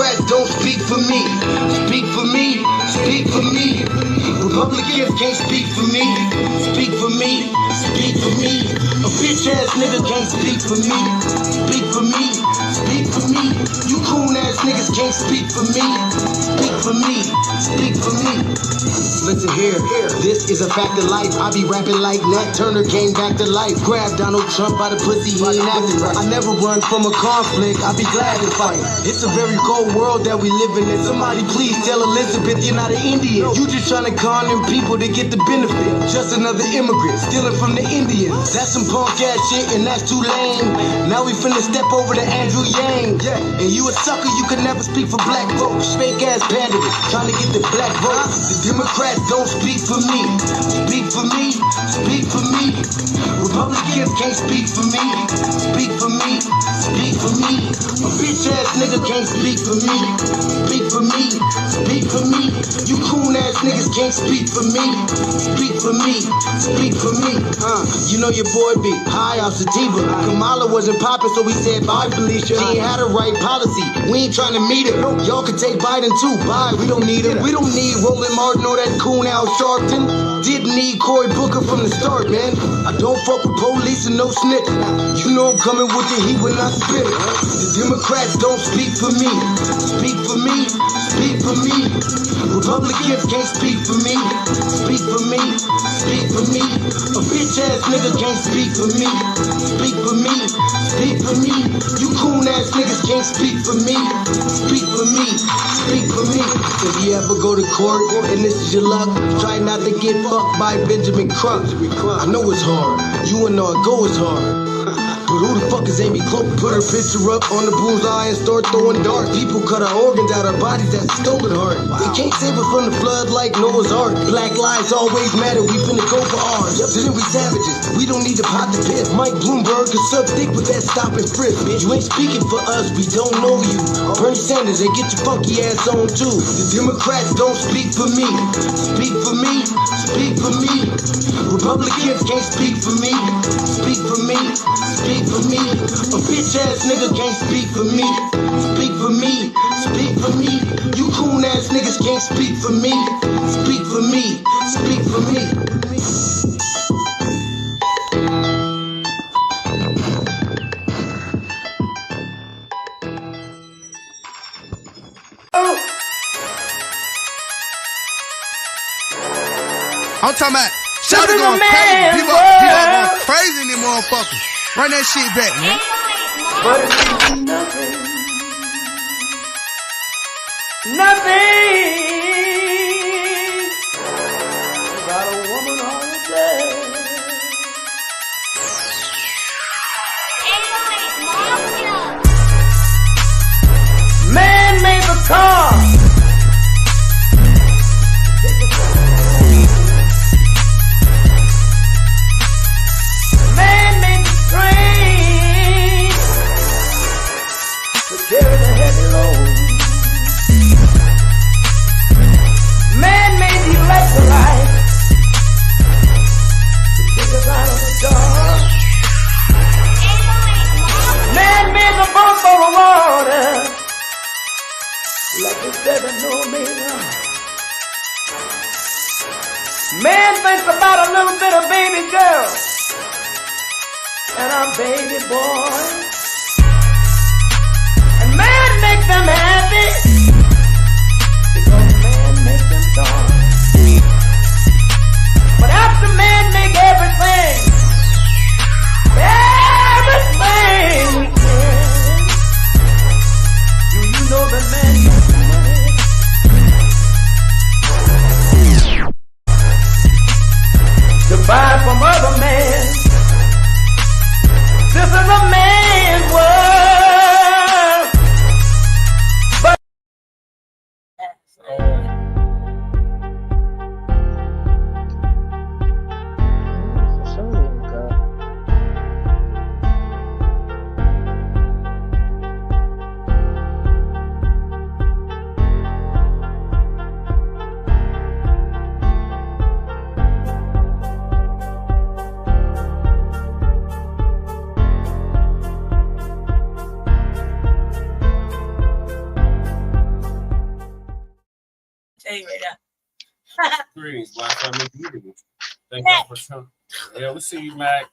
Democrats don't speak for me. Speak for me, speak for me. Republicans can't speak for me. Speak for me, speak for me. A bitch ass nigga can't speak for me. Speak for me, speak for me. You coon ass niggas can't speak for me. Speak for me, speak for me. Listen here, this is a fact of life. I be rapping like Nat Turner came back to life. Grab Donald Trump by the pussy, he ain't acting right. I never run from a conflict, I be glad to fight. It's a very cold world that we live in. And somebody please tell Elizabeth you're not an Indian. You just trying to con them people to get the benefit. Just another immigrant stealing from the Indians. That's some punk ass shit and that's too lame. Now we finna step over to Andrew Yang. And you a sucker, you can never speak for black folks. Fake ass candidates trying to get the black vote. The Democrats don't speak for me. Speak for me, speak for me. Republicans can't speak for me. Speak for me, speak for me. A bitch ass nigga can't speak for me. Speak for me, speak for me. You coon ass niggas can't speak for me. Speak for me, speak for me. You know your boy be high off sativa. Kamala wasn't popping, so we said bye, Felicia. She ain't had a right policy. We ain't trying to meet her. Y'all can take Biden too. Bye, we don't need her. We don't need Roland Martin or that coon Al Sharpton. Didn't need Cory Booker from the start, man. I don't fuck with police and no snitch. You know I'm coming with the heat when I spit it. The Democrats don't speak for me. Speak for me, speak for me. Republicans can't speak for me. Speak for me, speak for me. A bitch ass nigga can't speak for me. Speak for me, speak for me. You coon ass niggas can't speak for me. Speak for me, speak for me. If you ever go to court and this is your luck, try not to get fucked by Benjamin Crump. I know it's hard. You and all go is hard. But who the fuck is Amy Cloak? Put her picture up on the bullseye and start throwing darts. People cut our organs out our bodies, that's a stolen heart. They can't save us from the flood like Noah's Ark. Black lives always matter, we finna go for ours. So then we savages, we don't need to pot the piss. Mike Bloomberg can suck dick with that stop and frisk, bitch. You ain't speaking for us, we don't know you. Bernie Sanders, they get your funky ass on too. The Democrats don't speak for me. Speak for me, speak for me. Republicans can't speak for me. Speak for me, speak for me. A bitch ass nigga can't speak for me. Speak for me, speak for me. You coon ass niggas can't speak for me. Speak for me, speak for me. I'm talking about shout going crazy. People going crazy in them motherfuckers. Run that shit back, man. But it's nothing. Nothing. Got a woman on the bed. Man made the car. Carry the heavy load. Man made the electrolyte to take us out of the dark. Man made the boat for the water like the 7 omega. Man thinks about a little bit of baby girl and a baby boy. Make them happy because man make them dark. But after man make everything we can, do you know that man makes money? To buy from other men. This is a man's world. greetings, Black family. Greetings. Thank y'all for coming. Yeah, we see you, Mac.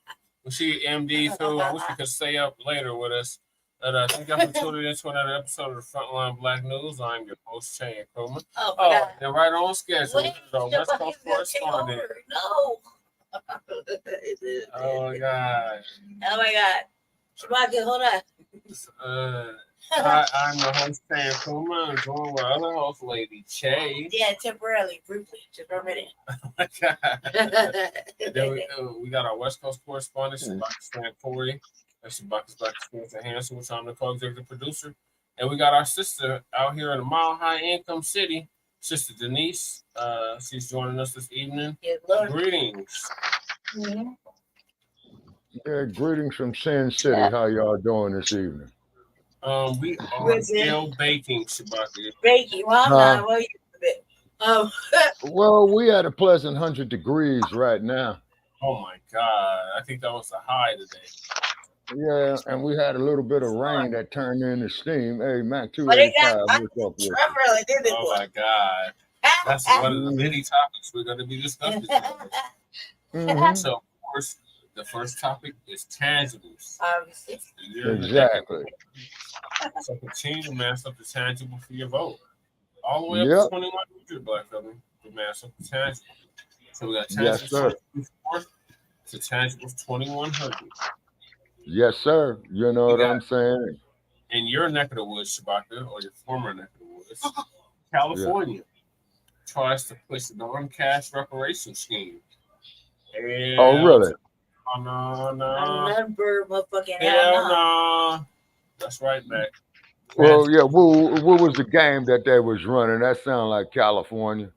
We see you, MD, too. I wish you could stay up later with us. But thank y'all for tuning in to another episode of the Frontline Black News. I'm your host, Chan Coleman. Oh, and right on schedule. So West Coast correspondent. No. Oh, God. Oh, my God. Shabaka, hold on. I'm the host, Chan Coleman. I'm joined with other host, Lady Che. Yeah, temporarily, briefly, just for a minute. Oh, my God. Then we got our West Coast correspondent, Shabaka Stan Corey. Shabaka's Black Experience Enhancer, which I'm the co-executive producer. And we got our sister out here in a mile-high income city, Sister Denise. She's joining us this evening. Greetings. Mm-hmm. Yeah, greetings from Sin City. How y'all doing this evening? We are still baking, Shabaka. Baking? Well, I'm not. Well, we at a pleasant 100 degrees right now. Oh, my God. I think that was the high today. Yeah, and we had a little bit of rain that turned into steam. Hey, Mac 285, what's up with you? Oh, my God. That's one of the many topics we're going to be discussing. So, of course, the first topic is tangibles. Exactly. So continue to mass up the tangible for your vote. All the way up to 2100, Black family, to mass up the tangible. So we got tangibles to tangibles 2100. Yes, sir. You know what I'm saying? In your neck of the woods, Shabaka, or your former neck of the woods, California tries to push the non-cash reparations scheme. And really? Oh, no. Hell no. That's right, Mac. Well, yeah, what was the game that they was running? That sound like California.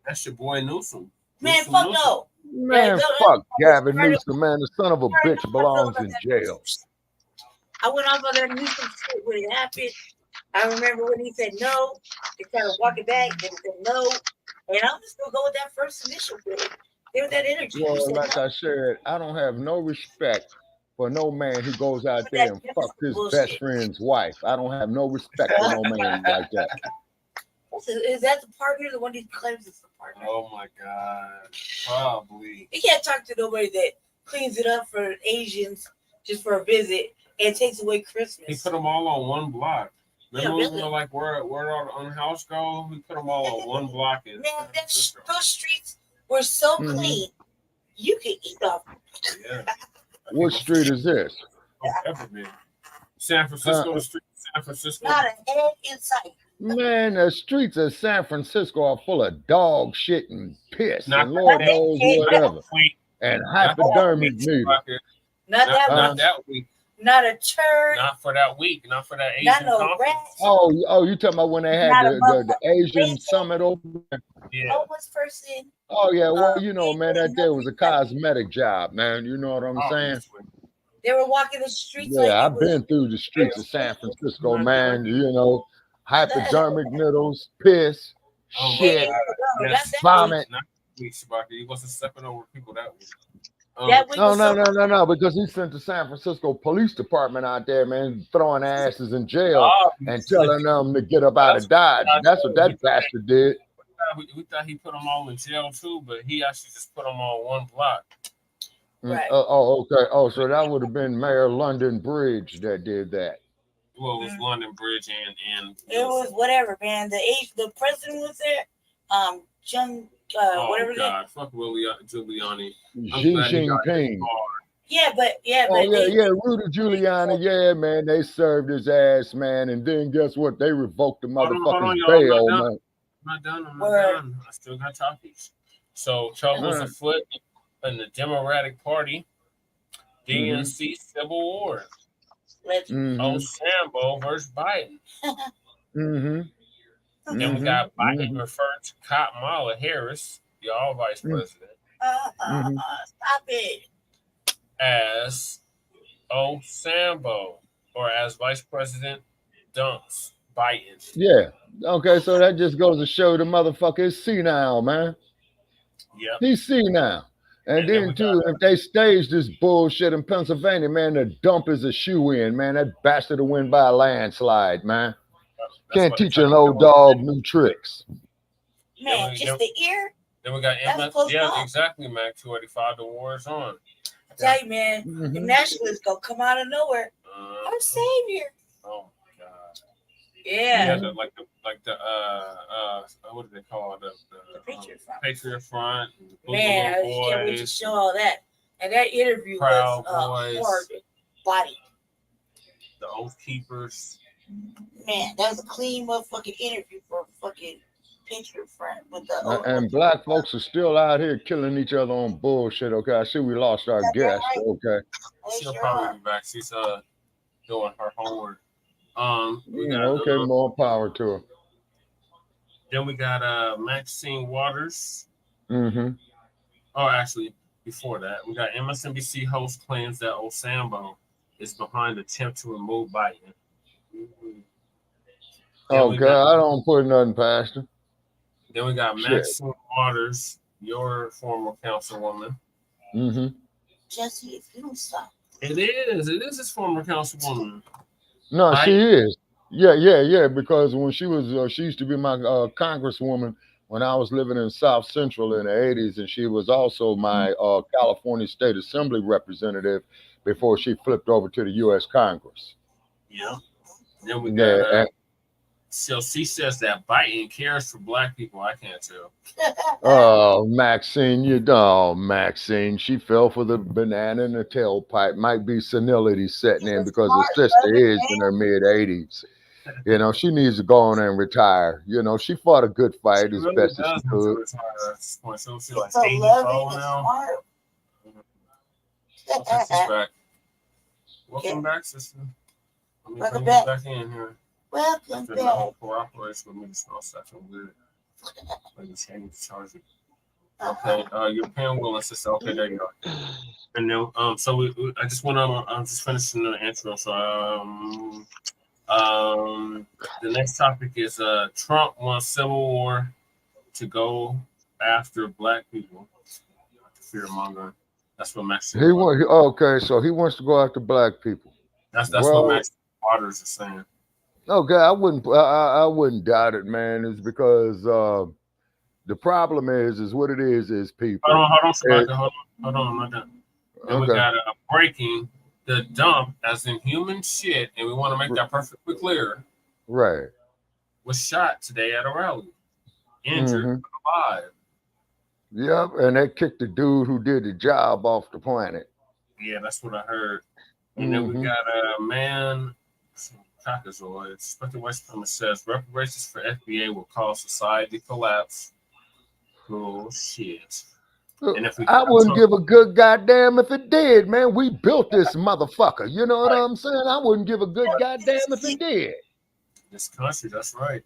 That's your boy Newsom. Man, fuck no. Man, fuck Gavin Newsom, man. The son of a bitch belongs in jail. I went off on that Newsom shit when it happened. I remember when he said no. They tried to walk it back. Then he said no. And I'm just going to go with that first initial bit. Give that energy. Well, like I said, I don't have no respect for no man who goes out there and fucks his best friend's wife. I don't have no respect for no man like that. Is that the partner? The one he claims is the partner? Oh my God. Probably. You can't talk to nobody that cleans it up for Asians just for a visit and takes away Christmas. He put them all on one block. Remember when we were like, where all the unhoused go? We put them all on one block. Man, those streets were so clean. You could eat off. Yeah. What street is this? San Francisco, the street of San Francisco. Not a head in sight. Man, the streets of San Francisco are full of dog shit and piss and Lord knows whatever. And hypodermic needles. Not that week. Not a turd. Not for that week. Not for that Asian not no conference. rats. Oh, you talking about when they had the Asian summit over there? Yeah. Homeless person. Oh yeah, well you know, man, that there was a cosmetic job, man. You know what I'm saying? They were walking the streets. Yeah, I've been through the streets of San Francisco, man. You know, hypodermic needles, piss, shit, vomit. He wasn't stepping over people that week. No, because he sent the San Francisco Police Department out there, man, throwing asses in jail and telling them to get up out of Dodge. That's what that bastard did. We thought he put them all in jail too, but he actually just put them on one block. Right. Okay. Oh, so that would have been Mayor London Bridge that did that. Well, it was London Bridge and it was whatever, man. The president was there. Whatever. God, fuck Giuliani. Xi Jinping. Yeah, but Rudy Giuliani. Yeah, man, they served his ass, man, and then guess what? They revoked the motherfucker's bail, man. I'm not done. I still got topics. So troubles afoot in the Democratic Party. DNC Civil War. Sambo versus Biden. Then we got Biden referred to Kamala Harris, the all vice president. Stop it. As Sambo, or as vice president dumps Biden. Yeah. Okay, so that just goes to show the motherfucker is senile, man. Yeah. He's senile. And then too, if they stage this bullshit in Pennsylvania, man, the dump is a shoe-in, man. That bastard will win by a landslide, man. Can't teach an old dog new tricks. Man, just the ear Then we got That's close yeah, enough. exactly, Mac. 285. The war is on. I tell you, man, the nationalists gonna come out of nowhere. Our savior. Oh my God. Yeah. Yeah, what do they call it? The Patriot Front. Patriot Front. Man, I can't wait to show all that. And that interview Proud was Boys. hard body. The Oath Keepers. Man, that was a clean motherfucking interview for a fucking Patriot Front with the and black folks are still out here killing each other on bullshit. Okay, I see we lost our guest. Right. Okay, She'll probably be back. She's doing her homework. Okay, more power to her. Then we got Maxine Waters. Mm-hmm. Oh, actually, before that, we got MSNBC host claims that Osambo is behind the attempt to remove Biden. Okay, I don't put nothing past him. Then we got Maxine Waters, your former councilwoman. Mm-hmm. Jesse, if you don't stop. It is his former councilwoman. No, right? She is. Yeah. Because when she was, she used to be my congresswoman when I was living in South Central in the 80s, and she was also my California State Assembly representative before she flipped over to the U.S. Congress. Yeah. Then we got. So she says that Biden cares for black people. I can't tell. Oh, Maxine, she fell for the banana in the tailpipe. Might be senility setting in because her sister is in her mid-80s. You know, she needs to go on and retire. You know, she fought a good fight as best as she could. So she's like 84 now. She's back. Welcome back, sister. Welcome back. Back in here. Welcome back. back. Cooperation with me to smell stuff and weird. Like the same charge it. Okay, your pen will assist. Okay, there you go. And then, so I just want to. I'm just finishing the intro. So, the next topic is Trump wants civil war to go after black people. Fear mongering. That's what Maxine. Okay, so he wants to go after black people. That's what Maxine Waters is saying. Okay, I wouldn't doubt it, man. It's because the problem is what it is people. Hold on. And we got breaking the dump as in human shit, and we want to make that perfectly clear. Right. Was shot today at a rally, injured, alive. Yep, and they kicked the dude who did the job off the planet. Yeah, that's what I heard. And then we got a man. Caucasoid. Spectre West Plymouth says reparations for FBA will cause society collapse. Bullshit. And if I wouldn't give a good goddamn if it did, man. We built this motherfucker. You know what I'm saying? I wouldn't give a good goddamn if it did. This country, that's right.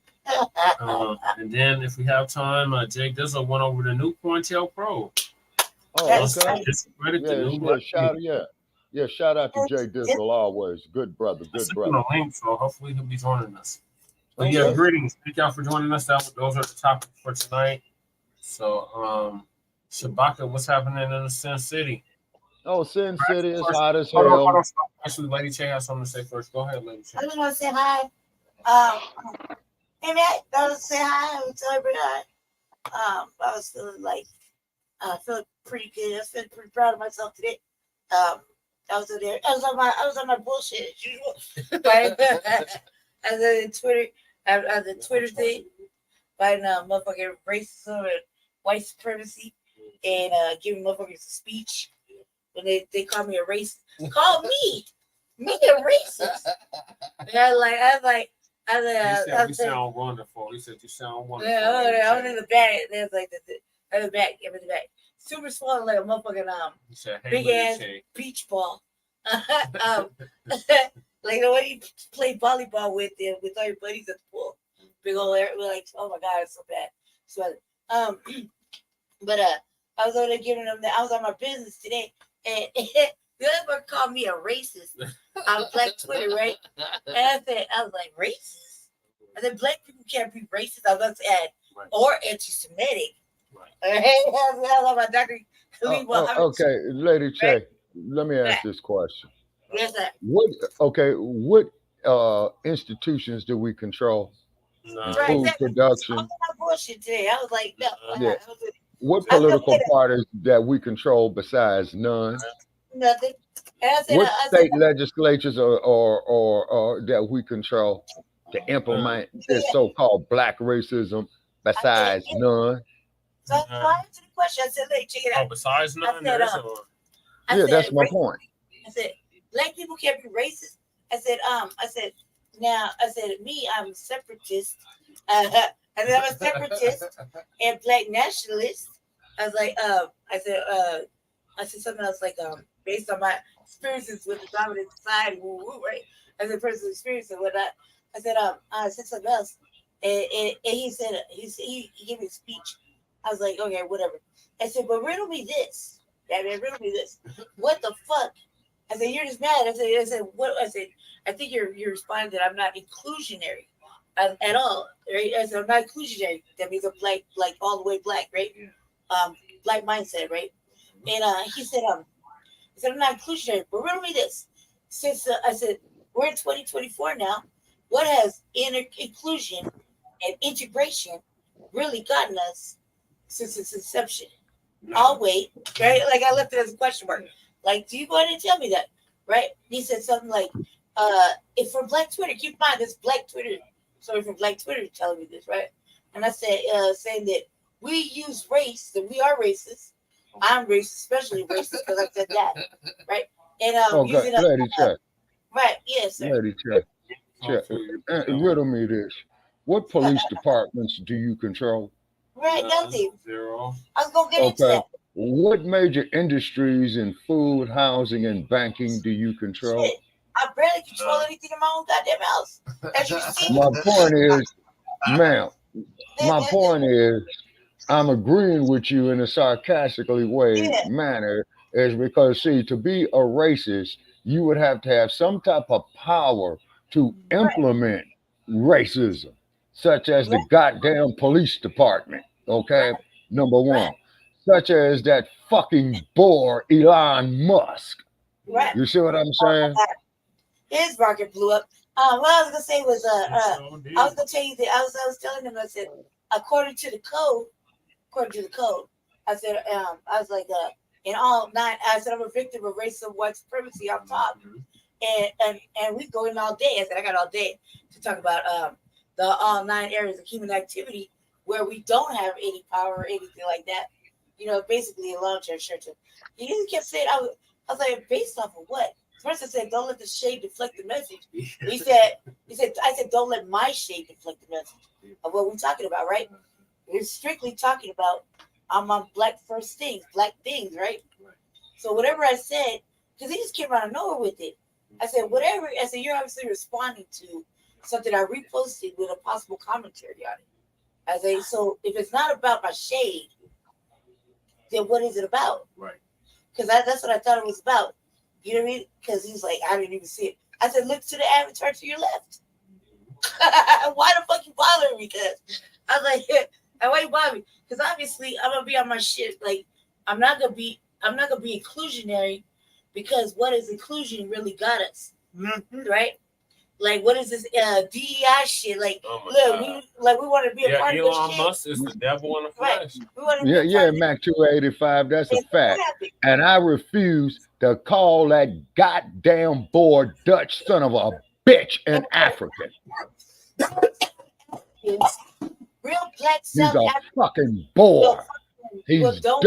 And then if we have time, Jay Dizzle went over the new COINTELPRO. Oh, okay. Yeah, shout out to Jay Dizzle always. Good brother. Link, so hopefully he'll be joining us. But yeah, greetings. Thank y'all for joining us. Those are the topics for tonight. So, Shabaka, what's happening in the Sin City? Oh, Sin City is hot as hell. Hold on. Actually, Lady Che has something to say first. Go ahead, Lady Che. I just want to say hi. Hey, Matt, I was say hi. I was celebrating. I was feeling pretty good. I was feeling pretty proud of myself today. I was there. I was on my bullshit as usual. I was on Twitter. The Twitter thing, fighting motherfucking racism and white supremacy, and giving motherfuckers a speech when they call me a racist. Call me a racist. And I was like. You sound wonderful. He said you sound wonderful. Yeah, I was in the back. There's like in the back. Super small, like a motherfucking big ass beach ball. Like the way you play volleyball with all your buddies at the pool. Big old air. We're like, oh my god, it's so bad. So, but I was over there giving them that. I was on my business today, and the other one called me a racist on Black Twitter, right? And I was like, racist? I said, black people can't be racist. I was going to add, or anti-Semitic. Okay, Lady Che, let me ask this question. Yes, sir. What institutions do we control? Right, food production. I was on my bullshit today. I was like, no. What I was gonna political say that. parties that we control besides none? Nothing. And I said, What I said, state legislatures or that we control to implement this so-called black racism I said, besides yeah. none? So I answered the question. I said, "Look, check it Oh, out." besides none, said, there is or I Yeah, said, that's my point. I said, black people can't be racist. I said, now, I said, me, I'm a separatist. And then I'm a separatist and black nationalist. I was like, I said something else like, based on my experiences with the dominant society, woo, woo, right? I said personal experience and whatnot. I said something else, and he said, he gave me a speech. I was like, okay, whatever. I said, but riddle me this. Yeah, man, riddle me this. What the fuck? I said, you're just mad. I said, what? I said, I think you're responding that I'm not inclusionary at all, right? I said, I'm not inclusionary. That means I'm black, like all the way black, right? Black mindset, right? And he said, I'm not inclusionary. But riddle me this. Since I said we're in 2024 now, what has inclusion and integration really gotten us since its inception? I'll wait, right? Like I left it as a question mark. Like, do you go ahead and tell me that, right? He said something like, if from Black Twitter, keep in mind this Black Twitter, sorry, from Black Twitter telling me this, right? And I said, saying that we use race, that we are racist. I'm racist, especially racist because I said that, right? And Okay, lady check. right, yes, sir. Lady check. Riddle me this. What police departments do you control? Right, nothing. Zero. I was gonna get into Okay. that. What major industries in food, housing, and banking do you control? Shit, I barely control anything in my own goddamn house. As you see. My point is, ma'am, my point is, I'm agreeing with you in a sarcastically manner, is because, see, to be a racist, you would have to have some type of power to implement racism, such as the goddamn police department, okay? Number one. Such as that fucking bore Elon Musk. Right. You see what I'm saying? His rocket blew up. What I was gonna say was I was gonna tell you that I was telling him, I said, according to the code, I said, I was like, in all nine, I said I'm a victim of racism, white supremacy on top. And we go in all day. I said I got all day to talk about the all 9 areas of human activity where we don't have any power or anything like that. You know, basically a long-term short-term. He just kept saying, I was like, based off of what? First I said, don't let the shade deflect the message. He said, I said, don't let my shade deflect the message of what we're talking about, right? We're strictly talking about I'm on black things, right? So whatever I said, because he just came out of nowhere with it. I said, whatever. I said, you're obviously responding to something I reposted with a possible commentary on it. I say, so if it's not about my shade, then what is it about? Right. Because that's what I thought it was about. You know what I mean? Because he's like, I didn't even see it. I said, look to the avatar to your left. Why the fuck you bothering me? Because I was like, and why you bother me? Because obviously I'm gonna be on my shit. Like, I'm not gonna be inclusionary, because what is inclusion really got us? Right? Like, what is this DEI shit? Like, look, we want to be a part of this shit. Elon Musk is the devil in the flesh. Yeah, Mac 285, that's a fact. And I refuse to call that goddamn bored Dutch son of a bitch an African. Real black He's South a African. Fucking bore. He's don't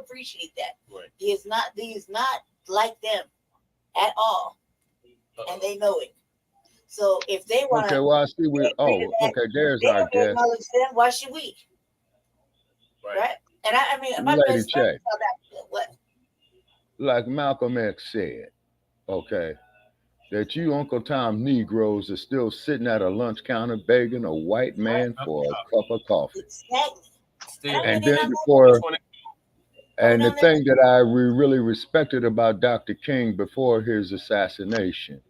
appreciate that. Right. He is not like them at all. And they know it. So if they want to, well, I see there's our guest. Why should we? Right? And I mean, my Lady best check. What? Like Malcolm X said, that you Uncle Tom Negroes are still sitting at a lunch counter begging a white man for a cup of coffee. Exactly. And then the thing that I really respected about Dr. King before his assassination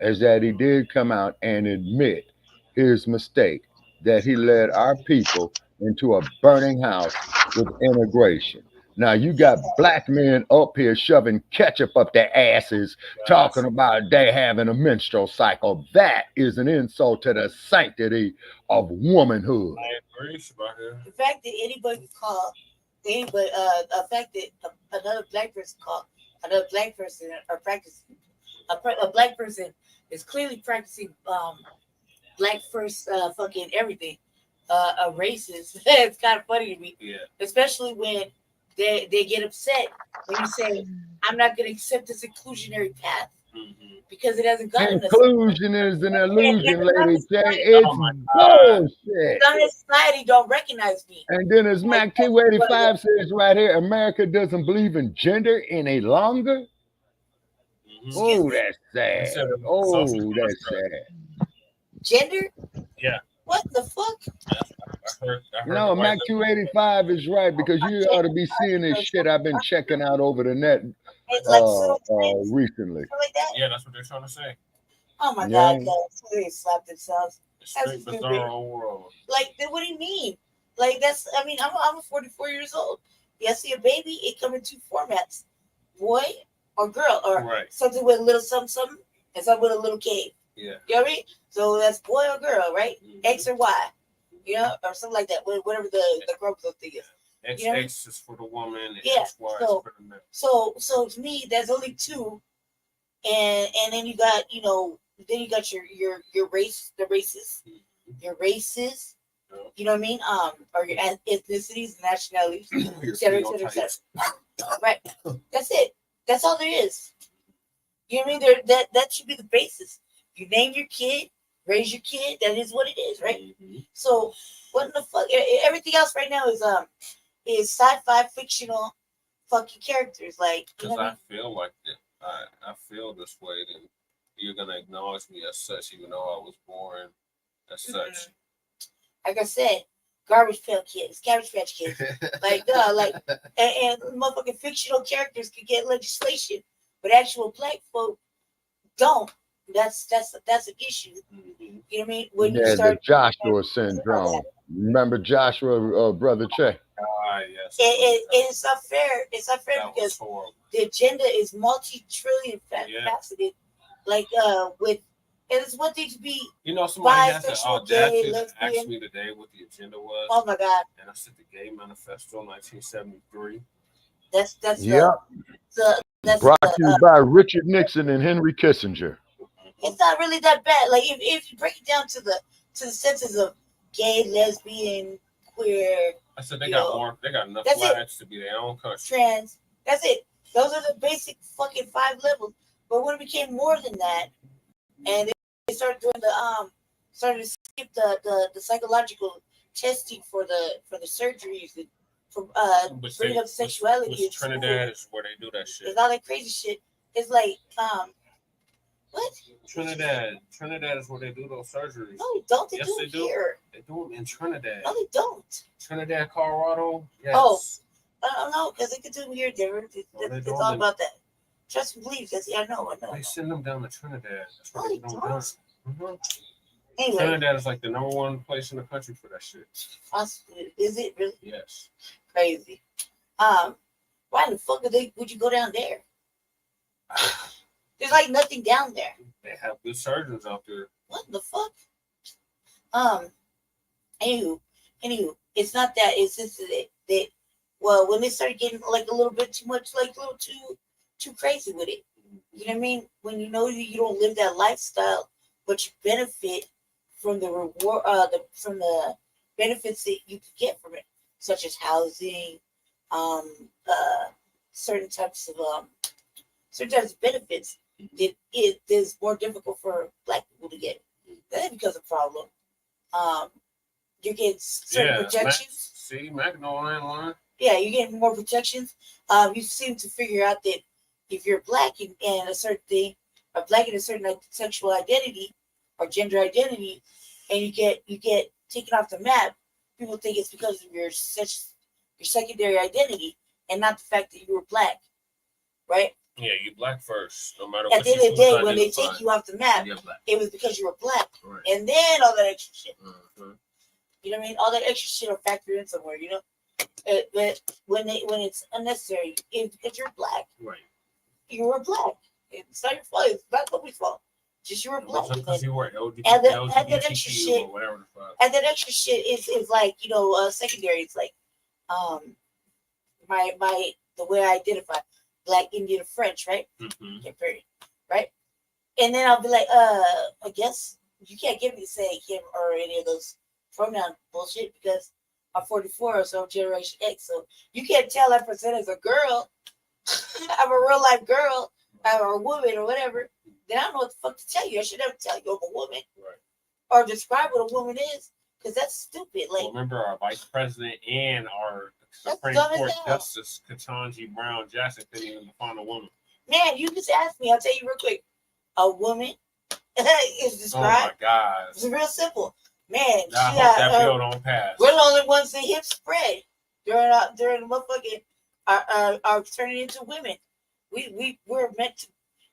is that he did come out and admit his mistake, that he led our people into a burning house with integration. Now you got black men up here shoving ketchup up their asses, talking about they having a menstrual cycle. That is an insult to the sanctity of womanhood. The fact that anybody could call See, but the fact that another black person or practice a black person is clearly practicing black first fucking everything racist. It's kind of funny to me, especially when they get upset when you say I'm not going to accept this inclusionary path because it hasn't gotten us. Inclusion is an illusion, Lady J. It's bullshit. Some society don't recognize me. And then as Mac 285 says right here, America doesn't believe in gender any longer. Oh, that's sad. Oh, that's sad. Gender? Yeah. What the fuck? I heard no, Mac 285 is right because you ought to be seeing this shit I've been checking out over the net recently. Like that? Yeah, that's what they're trying to say. Oh my God, guys. They slapped themselves. Straight bizarro world. Like, what do you mean? Like, that's, I mean, I'm 44 years old. Yeah, see a baby, it comes in two formats. Boy or girl, or something with a little something, and something with a little K. Yeah. You know what I mean? So that's boy or girl, right? X or Y. You know, or something like that. Whatever the chromosome thing is. X, you know? X is for the woman, and X, Y so, is for the man. So to me, there's only two. And then you got, you know, then you got your race, the races. Your races. You know what I mean? Or your ethnicities, nationalities, etc. Right. That's it. That's all there is. You know what I mean? That should be the basis. You name your kid, raise your kid. That is what it is, right? So what in the fuck? Everything else right now is sci-fi fictional fucking characters. Like, because I feel like that. I feel this way, then you're gonna acknowledge me as such, even though I was born as such. Like I said, garbage patch kids, like and motherfucking fictional characters could get legislation, but actual black folk don't. That's an issue. You know what I mean? When you start the Joshua syndrome. Remember Joshua, brother Che? Yes. It's not fair. It's not fair because the agenda is multi-trillion faceted. Like with. It's one thing to be. You know, somebody has the audacity to ask me today what the agenda was. Oh my God! And I said the Gay Manifesto, 1973. That's that's brought to you by Richard Nixon and Henry Kissinger. It's not really that bad. Like if you break it down to the senses of gay, lesbian, queer. I said they got more. They got enough flags to be their own country. Trans. That's it. Those are the basic fucking 5 levels. But when it became more than that, and they started doing started to skip the psychological testing for the surgeries and for bringing up sexuality. Trinidad is where they do that shit. It's all that crazy shit. It's like what? Trinidad is where they do those surgeries. No, they don't. Yes, they do. Here. They do them in Trinidad. No, they don't. Trinidad, Colorado. Yes. Oh, I don't know because they could do them here. It's all about that. Trust and believe. Because I know. They send them down to Trinidad. That's no, they don't. Anyway. Trinidad is like the #1 place in the country for that shit. Is it really? Yes. Crazy. Why the fuck would you go down there? There's like nothing down there. They have good surgeons out there. What the fuck? Anywho, it's not that. It's just that well, when they started getting like a little bit too much, like a little too crazy with it. You know what I mean? When you know you don't live that lifestyle, but you benefit from the reward, from the benefits that you could get from it, such as housing, certain types of benefits. It is more difficult for Black people to get. That becomes a problem. You get certain protections. Mac, no, I ain't lying. Yeah, you get more protections. You seem to figure out that if you're Black and a certain thing, or Black in a certain sexual identity or gender identity, and you get taken off the map, people think it's because of your secondary identity and not the fact that you were Black, right? Yeah, you Black first, no matter what. At the end of the day, when they take take you off the map, it was because you were Black, right. And then all that extra shit. You know what I mean? All that extra shit will factor in somewhere, you know. But when it's unnecessary, it's because you're Black. Right. You were Black. It's not your fault. It's not nobody's fault. Just you were Black. Because you were LGBT, and that extra shit, or whatever the fuck. And that extra shit is like, you know, secondary. It's like, the way I identify, Black, Indian, French, right? Okay, period, right? And then I'll be like, I guess you can't get me to say him or any of those pronoun bullshit because I'm 44, so I'm Generation X. So you can't tell I present as a girl. I'm a real life girl or a woman or whatever. Then I don't know what the fuck to tell you. I should never tell you I'm a woman, right? Or describe what a woman is, because that's stupid. Like, well, remember our Vice President and our Supreme Court Justice Ketanji Brown Jackson couldn't even define a woman. Man, you just asked me. I'll tell you real quick. A woman is described. Oh my God! It's real simple. Man, I hope that bill don't pass. We're the only ones that hip spread during the motherfucking our turning into women. We're meant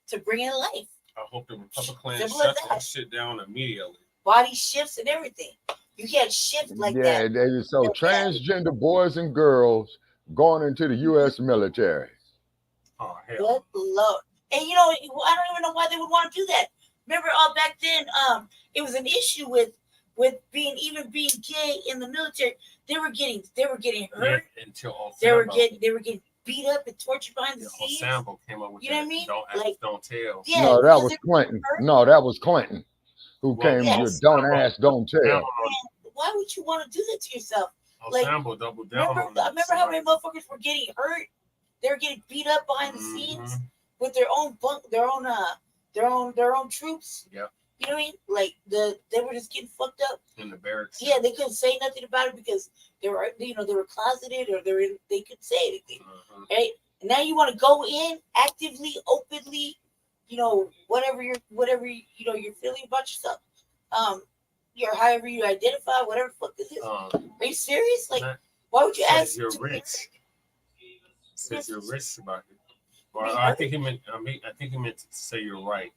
to bring in life. I hope the Republicans shut that shit down immediately. Body shifts and everything. You can't shift like that. Yeah, so transgender boys and girls going into the U.S. military. Oh hell! Good Lord. And you know, I don't even know why they would want to do that. Remember, back then, it was an issue with being gay in the military. They were getting hurt. Yeah, until they were getting beat up and tortured behind the scenes. Sample came up with you know what I mean? Don't ask, like, don't tell. Yeah, no, that was Clinton. No, that was Clinton who came with don't ask, don't tell. Man, why would you want to do that to yourself? Like, Sample double down. Remember how many motherfuckers were getting hurt? They were getting beat up behind the scenes with their own their own troops. Yeah. You know what I mean? Like they were just getting fucked up in the barracks. Yeah, they couldn't say nothing about it because they were closeted or they couldn't say anything. Right? And now you want to go in actively, openly, whatever you're feeling about yourself. You're however you identify, whatever the fuck this is. Are you serious? Like, why would you ask? You're rich. Says you're rich about it. Well, I think he meant to say you're right.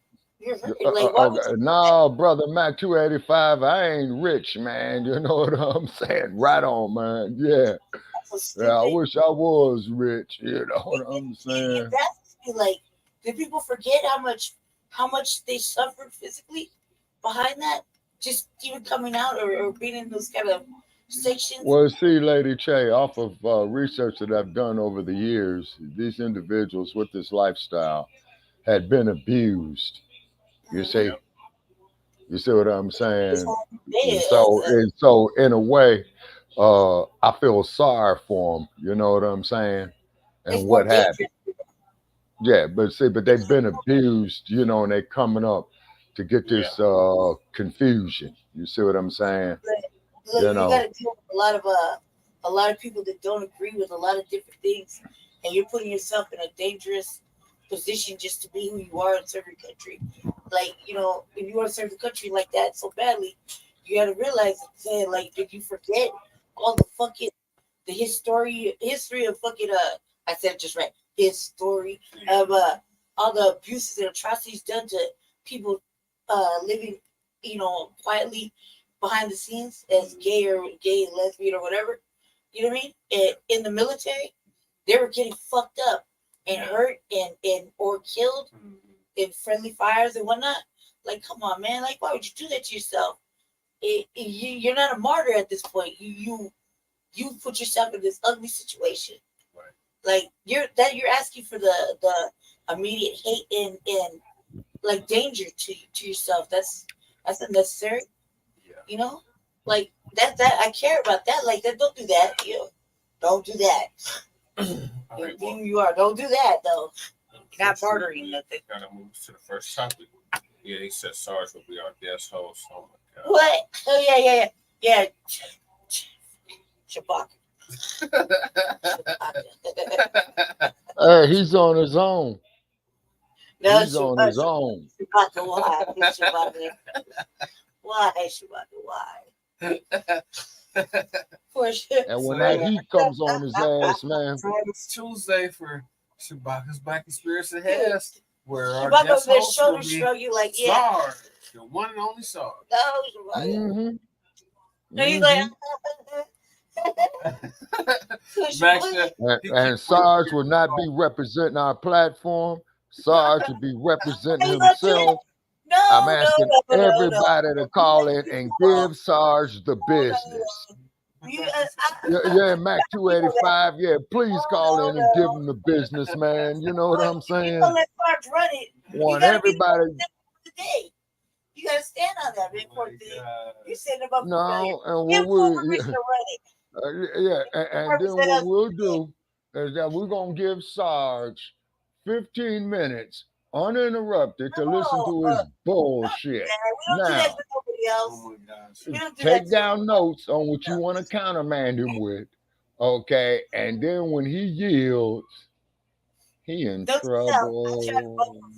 No, brother Mac 285, I ain't rich, man. You know what I'm saying? Right on, man. Yeah. I wish I was rich. You know what I'm saying? That's like, did people forget how much they suffered physically behind that? Just even coming out or being in those kind of sections? Well, see, Lady Che, off of research that I've done over the years, these individuals with this lifestyle had been abused. You see what I'm saying? And so in a way, I feel sorry for them. You know what I'm saying? And what happened? Yeah, but they've been abused, and they're coming up to get this confusion. You see what I'm saying? Look, you got to deal with a lot of people that don't agree with a lot of different things, and you're putting yourself in a dangerous position just to be who you are and serve your country. Like, if you want to serve the country like that so badly, you got to realize that, like, did you forget all the fucking history of fucking I said it just right. History of all the abuses and atrocities done to people living, quietly behind the scenes as gay, lesbian, or whatever. You know what I mean? And in the military, they were getting fucked up and hurt and or killed in friendly fires and whatnot. Like, come on, man. Like, why would you do that to yourself? You're not a martyr at this point. You put yourself in this ugly situation. Right. Like, you're asking for the immediate hate and like danger to yourself. That's unnecessary. Yeah. Like that I care about that. Like that. Don't do that. Don't do that. Right, you are. Don't do that though. You're not bartering nothing. Gotta move to the first topic. Yeah, he said Sarge will be our guest host. Oh my god. What? Oh yeah. Chewbacca. Hey, he's on his own. No, he's on his own. Chewbacca, why? Chewbacca. Why, Chewbacca? Why? For sure. And when that heat comes on his ass, man. It's Tuesday for Chewbacca's Black Conspiracy Heads, where our Chewbacca guest their host shoulder will be shrug you like, Sarge, the one and only Sarge. No, Chewbacca. Mm-hmm. No, he's like, and Sarge will not be representing our platform. Sarge will be representing himself. No, I'm asking everybody to call in and give Sarge the business. Yeah, Mac 285. Yeah, please call in and give them the business, man. You know what I'm saying? You don't let Sarge run it. Want everybody. Today. You gotta stand on that, man. You're setting them up for failure. No, Give and Corporation yeah, and then what we'll do is that we're gonna give Sarge 15 minutes uninterrupted to listen to his bullshit. We don't do that to nobody else. Oh my gosh. Take down notes on what you want to countermand him with, okay? And then when he yields, he in trouble.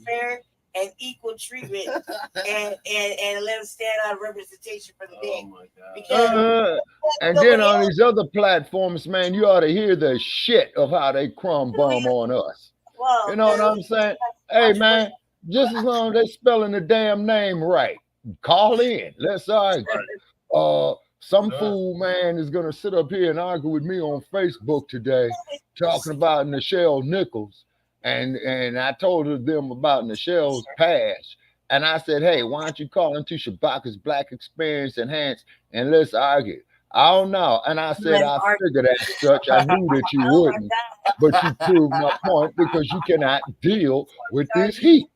Fair and equal treatment, and let him stand on representation for the day. Oh my God. And then on these other platforms, man, you ought to hear the shit of how they crumb bum on us. Well, you know what I'm saying? Hey, man, just as long as they spelling the damn name right, call in. Let's argue. Some fool, man, is going to sit up here and argue with me on Facebook today talking about Nichelle Nichols. And I told them about Nichelle's past. And I said, hey, why don't you call into Shabaka's Black Experience Enhanced and let's argue. I don't know. And I said, I figured as such. I knew that you wouldn't. But you proved my point because you cannot deal with this heat.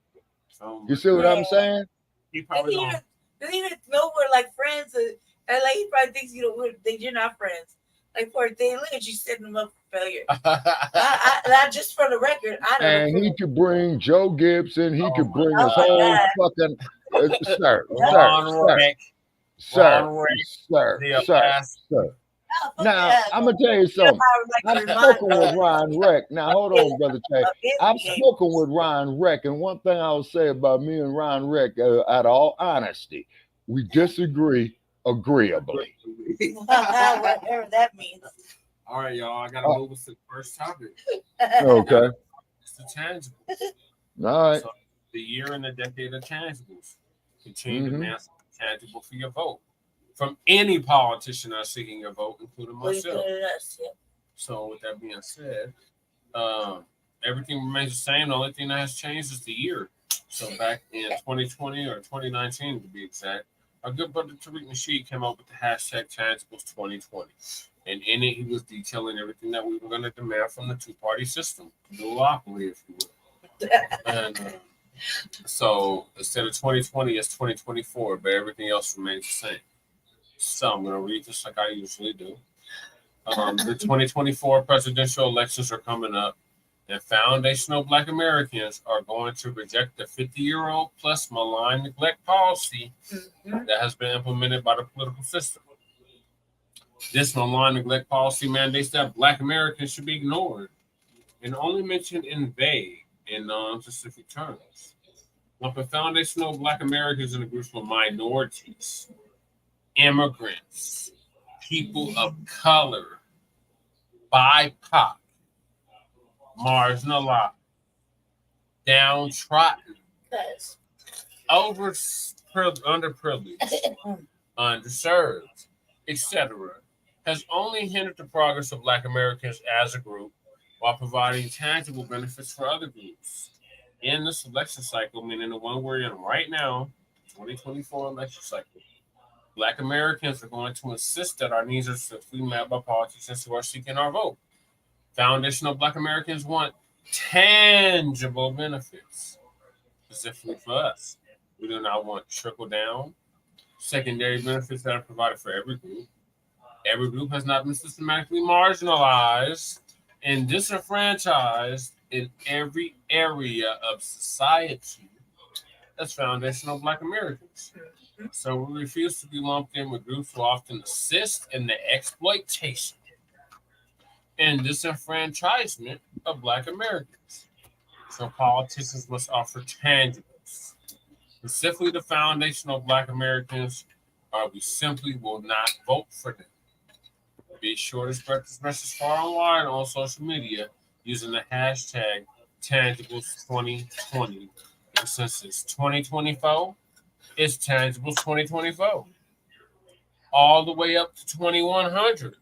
You see what I'm saying? He probably doesn't even know we're like friends. And like he probably thinks you're not friends. Like poor thing, look at you setting him up for failure. I just for the record, I don't. And he could bring Joe Gibson. He could bring his whole fucking sir. Now I'm gonna tell you something. I've spoken with Ryan Reck. Now hold on, brother Tay. I've spoken with Ryan Reck, and one thing I'll say about me and Ryan Reck, out of all honesty, we disagree agreeably. Whatever that means. All right, y'all. I gotta move us to the first topic. Okay. It's the tangibles. All right. So, the year and the decade of tangibles. Continue to master tangible for your vote from any politician that's seeking your vote, including myself. So, with that being said, everything remains the same. The only thing that has changed is the year. So, back in 2020 or 2019 to be exact, our good brother Tariq Nasheed came up with the hashtag Tangibles 2020. And in it, he was detailing everything that we were going to demand from the two-party system, the duopoly, if you will. And so instead of 2020, it's 2024, but everything else remains the same. So I'm going to read this like I usually do. The 2024 presidential elections are coming up, and foundational Black Americans are going to reject the 50-year-old plus malign neglect policy that has been implemented by the political system. This malign neglect policy mandates that Black Americans should be ignored and only mentioned in vague and non-specific terms. Lumping foundational Black Americans in a group of minorities, immigrants, people of color, BIPOC, marginalized, downtrodden, underprivileged, underserved, etc., has only hindered the progress of Black Americans as a group while providing tangible benefits for other groups. In this election cycle, meaning the one we're in right now, 2024 election cycle, Black Americans are going to insist that our needs are simply met by politicians who are seeking our vote. Foundational Black Americans want tangible benefits, specifically for us. We do not want trickle-down, secondary benefits that are provided for every group. Every group has not been systematically marginalized and disenfranchised in every area of society as foundational Black Americans. So we refuse to be lumped in with groups who often assist in the exploitation and disenfranchisement of Black Americans. So politicians must offer tangibles, specifically the foundational Black Americans, or we simply will not vote for them. Be sure to spread this message far and wide on social media using the hashtag Tangibles2020. And since it's 2024, it's Tangibles 2024. All the way up to 2100.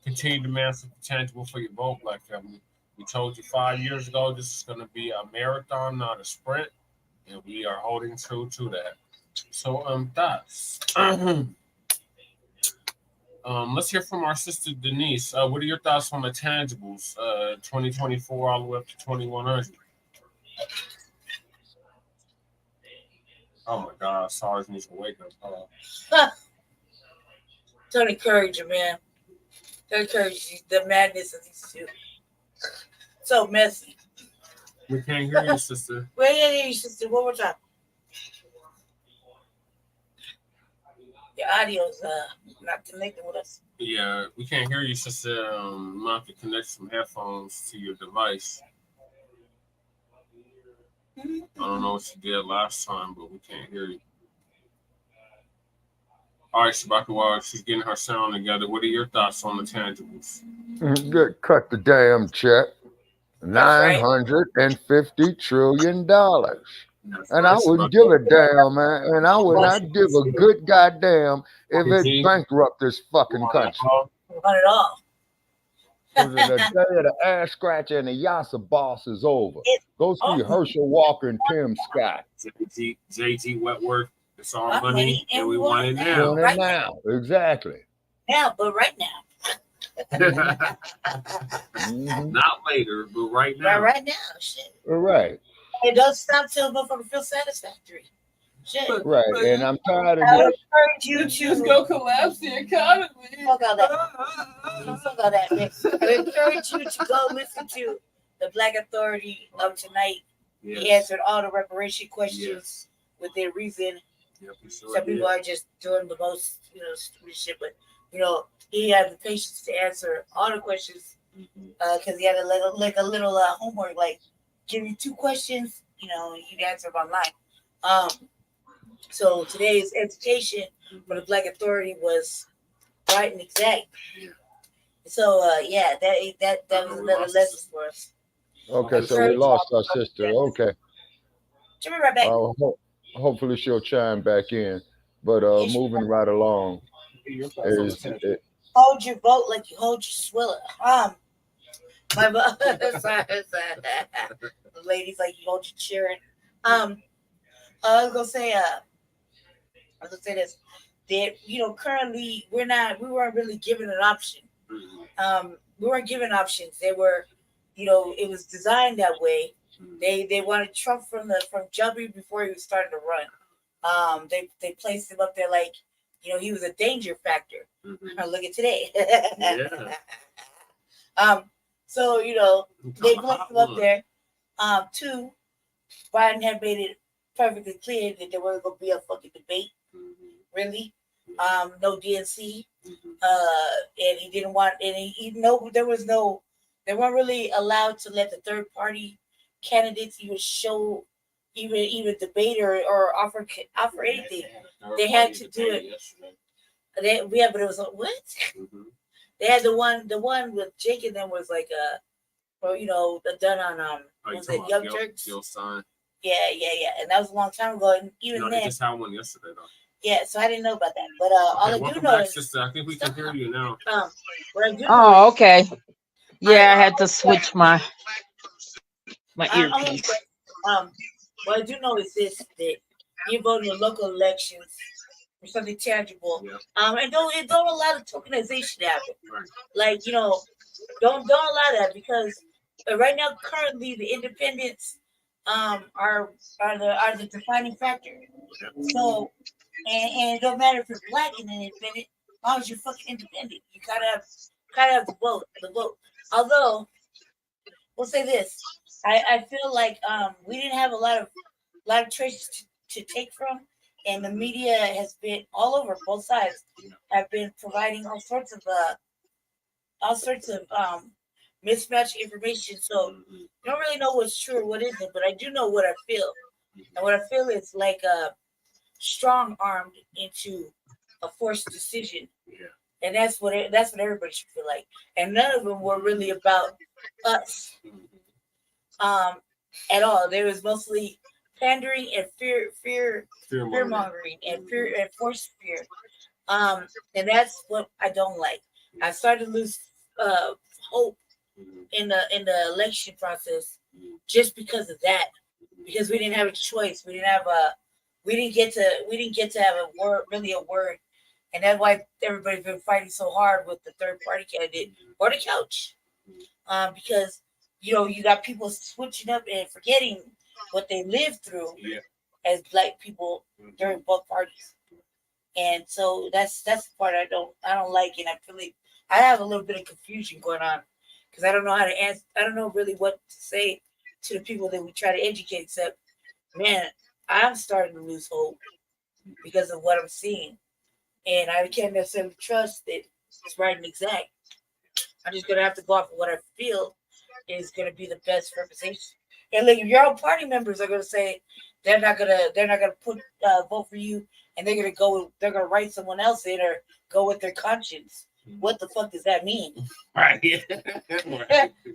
Continue to master the tangible for your vote, Black family. We told you 5 years ago this is going to be a marathon, not a sprint, and we are holding true to that. So, thoughts. Let's hear from our sister Denise. What are your thoughts on the tangibles? 2024 all the way up to 2100. Oh my God, SARS needs to wake up. Don't encourage you, man. Don't encourage you. The madness of these two. So messy. We can't hear you, sister. Wait, yeah, sister. One more time. Your audio's not connecting with us. Yeah, we can't hear you, sister. You might have to connect some headphones to your device. I don't know what you did last time, but we can't hear you. All right, Shabaka, while she's getting her sound together, what are your thoughts on the tangibles? Cut the damn check. $950 trillion. And I wouldn't give a damn, man. And I would not give a good goddamn if it bankrupt this fucking country. Not at all. The day of the ass scratcher and the Yassa boss is over. Go see Herschel Walker and Tim Scott. JG Wentworth. It's our money, and we want it now. Right now. Exactly. Now, but right now. Not later, but right now. Right now, shit. Right. It doesn't stop till motherfucker feel satisfactory. Shit. Right, and I'm tired of I this. encourage you to just go collapse the economy. Fuck all that. Fuck all that, man. I encourage you to go listen to the Black Authority of tonight. Yes. He answered all the reparation questions with their reason. Yep, Some people are just doing the most, stupid shit, but he had the patience to answer all the questions because he had a little homework, like give you 2 questions, you'd answer them online. So today's education for the Black Authority was right and exact. So that was another lesson for us. Okay, so we lost our sister. Okay. She'll be right back. Hopefully she'll chime back in. But moving right along. Hold your vote like you hold your swiller. My ladies like you hold your cheering. I was gonna say this. That currently we weren't really given an option. We weren't given options. They were, it was designed that way. They wanted Trump from jumping before he was starting to run. They placed him up there like, he was a danger factor. Look at today. So they placed him up there. 2, Biden had made it perfectly clear that there wasn't gonna be a fucking debate. Really, no DNC. And he didn't want any. They weren't really allowed to let the third party candidates even debate or offer anything. They had to do it. But it was like, what? They had the one with Jake and them was like done on was it Young Turks? Yeah, and that was a long time ago. And even then, they just had one yesterday though. Yeah, so I didn't know about that. But all I do know is, sister, I think we can hear you now. What I do know okay. Yeah, I had to switch my earpiece. What I do know is this: that you vote in local elections for something tangible, and don't allow the tokenization to happen. Like don't allow that, because right now, currently, the independents are the defining factor. So, and it don't matter if you're black and independent, as long as you're fucking independent, you gotta have the vote. Although, we'll say this, I feel like we didn't have a lot of traces to take from, and the media has been all over, both sides have been providing all sorts of mismatched information. So you don't really know what's true or what isn't, but I do know what I feel. And what I feel is like strong armed into a forced decision. And that's what everybody should feel like. And none of them were really about us at all. There was mostly pandering and fear mongering and fear and forced fear. And that's what I don't like. I started to lose hope in the election process just because of that. Because we didn't have a choice. We didn't get to have a word And that's why everybody's been fighting so hard with the third party candidate or the couch. Because, you got people switching up and forgetting what they lived through as Black people during both parties. And so that's the part I don't like, and I feel like I have a little bit of confusion going on because I don't know how to answer. I don't know really what to say to the people that we try to educate. Except, man, I'm starting to lose hope because of what I'm seeing, and I can't necessarily trust that it's right and exact. I'm just gonna have to go off of what I feel is gonna be the best representation. And like your own party members are gonna say they're not gonna put vote for you, and they're gonna write someone else in or go with their conscience. What the fuck does that mean? Right.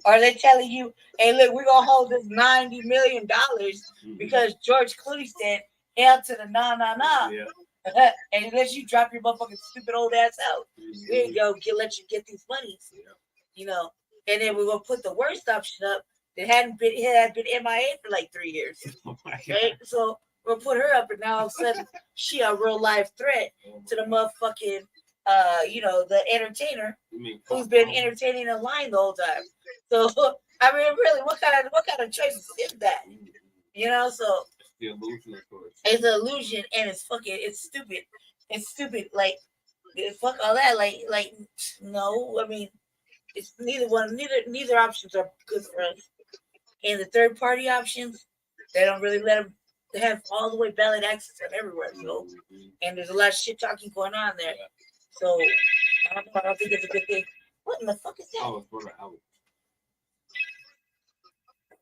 Are they telling you, hey, look, we're gonna hold this $90 million because George Clooney said hell to the nah. Yeah. And unless you drop your motherfucking stupid old ass out, we ain't gonna let you get these monies. And then we're gonna put the worst option up that had been MIA for like 3 years. Right? So we'll put her up, and now all of a sudden she a real life threat to the motherfucking the entertainer who's been entertaining a line the whole time. So I mean, really, what kind of choice is that? So it's the illusion, of course. It's an illusion, and it's stupid. It's stupid. Like fuck all that. Like no, I mean, it's neither options are good for us. And the third party options, they don't really let them have all the way ballot access on everywhere. So, and there's a lot of shit talking going on there. So I don't think it's a good thing. What in the fuck is that? Oh, it's brother Alex.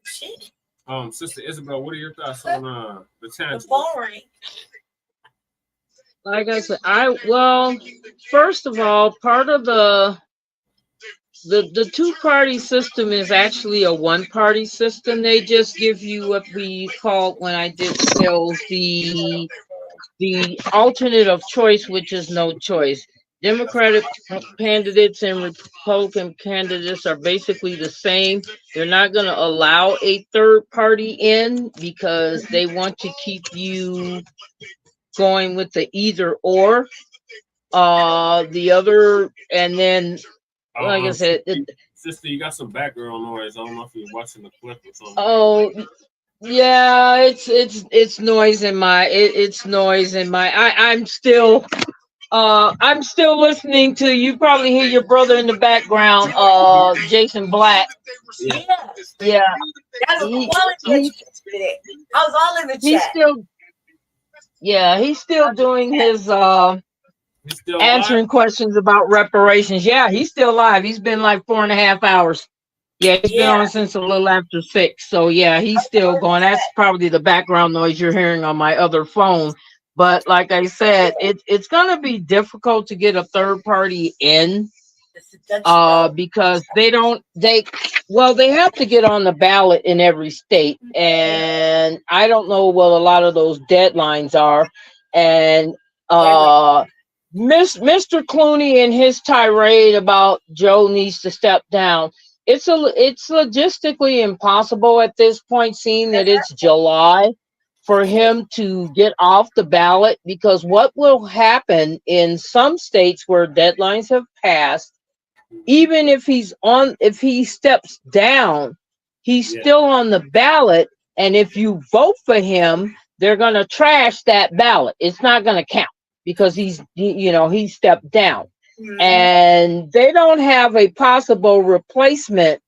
Shit. Sister Isabel, what are your thoughts on the tangible? The phone ring. Like I said, first of all, part of the two-party system is actually a one-party system. They just give you what we call, when I did sales, the alternate of choice, which is no choice. Democratic candidates and Republican candidates are basically the same. They're not going to allow a third party in because they want to keep you going with the either or. The other, and then, like I said, sister, you got some background noise. I don't know if you're watching the clip or something. Oh, yeah, it's noise in my I'm still listening to you. Probably hear your brother in the background, Jason Blacc. Yeah. I was all in the chat. He's still doing his answering questions about reparations. Yeah, he's still live. He's been like 4.5 hours. Yeah, he's been on since a little after 6. So yeah, he's still going. That's probably the background noise you're hearing on my other phone. But like I said, it's gonna be difficult to get a third party in because they have to get on the ballot in every state. And I don't know what a lot of those deadlines are. And Mr. Clooney and his tirade about Joe needs to step down. It's logistically impossible at this point, seeing that it's July, for him to get off the ballot, because what will happen in some states where deadlines have passed, even if he steps down, he's still on the ballot, and if you vote for him, they're going to trash that ballot. It's not going to count because he stepped down. And they don't have a possible replacement,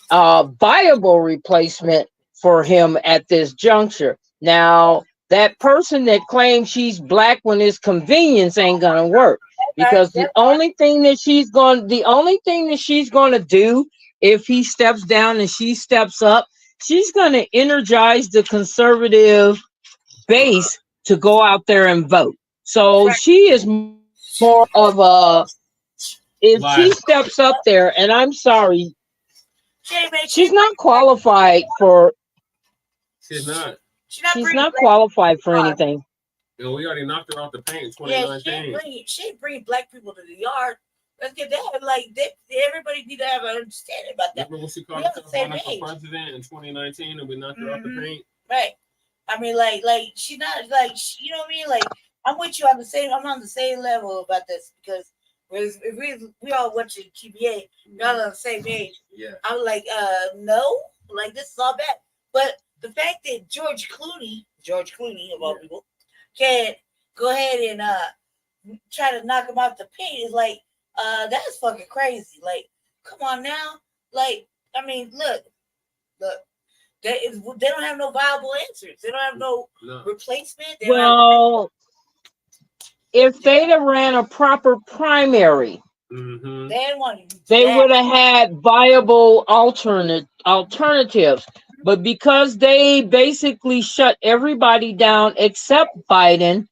viable replacement for him at this juncture. Now, that person that claims she's black when it's convenience ain't gonna work, because the only thing that she's going to do if he steps down and she steps up, she's going to energize the conservative base to go out there and vote. So she is more of a, if she steps up there, and I'm sorry, she's not qualified for. She's not. She's not qualified for anything. Yeah, we already knocked her off the paint in 2019. She ain't bringing black people to the yard. Let's get that. Everybody need to have an understanding about that. Remember when she called herself running for president in 2019 and we knocked her off the paint? Right. I mean, she's not, you know what I mean? I'm with you on the same. I'm on the same level about this because if we all watching TBA, we all on the same age. Yeah. I'm like, no, like this is all bad. But the fact that George Clooney of all people, can go ahead and try to knock him out the paint is like, that's fucking crazy. Like, come on now. Like, I mean, look. They don't have no viable answers. They don't have no replacement. Well, if they'd have ran a proper primary, they would have had viable alternatives. But because they basically shut everybody down except Biden,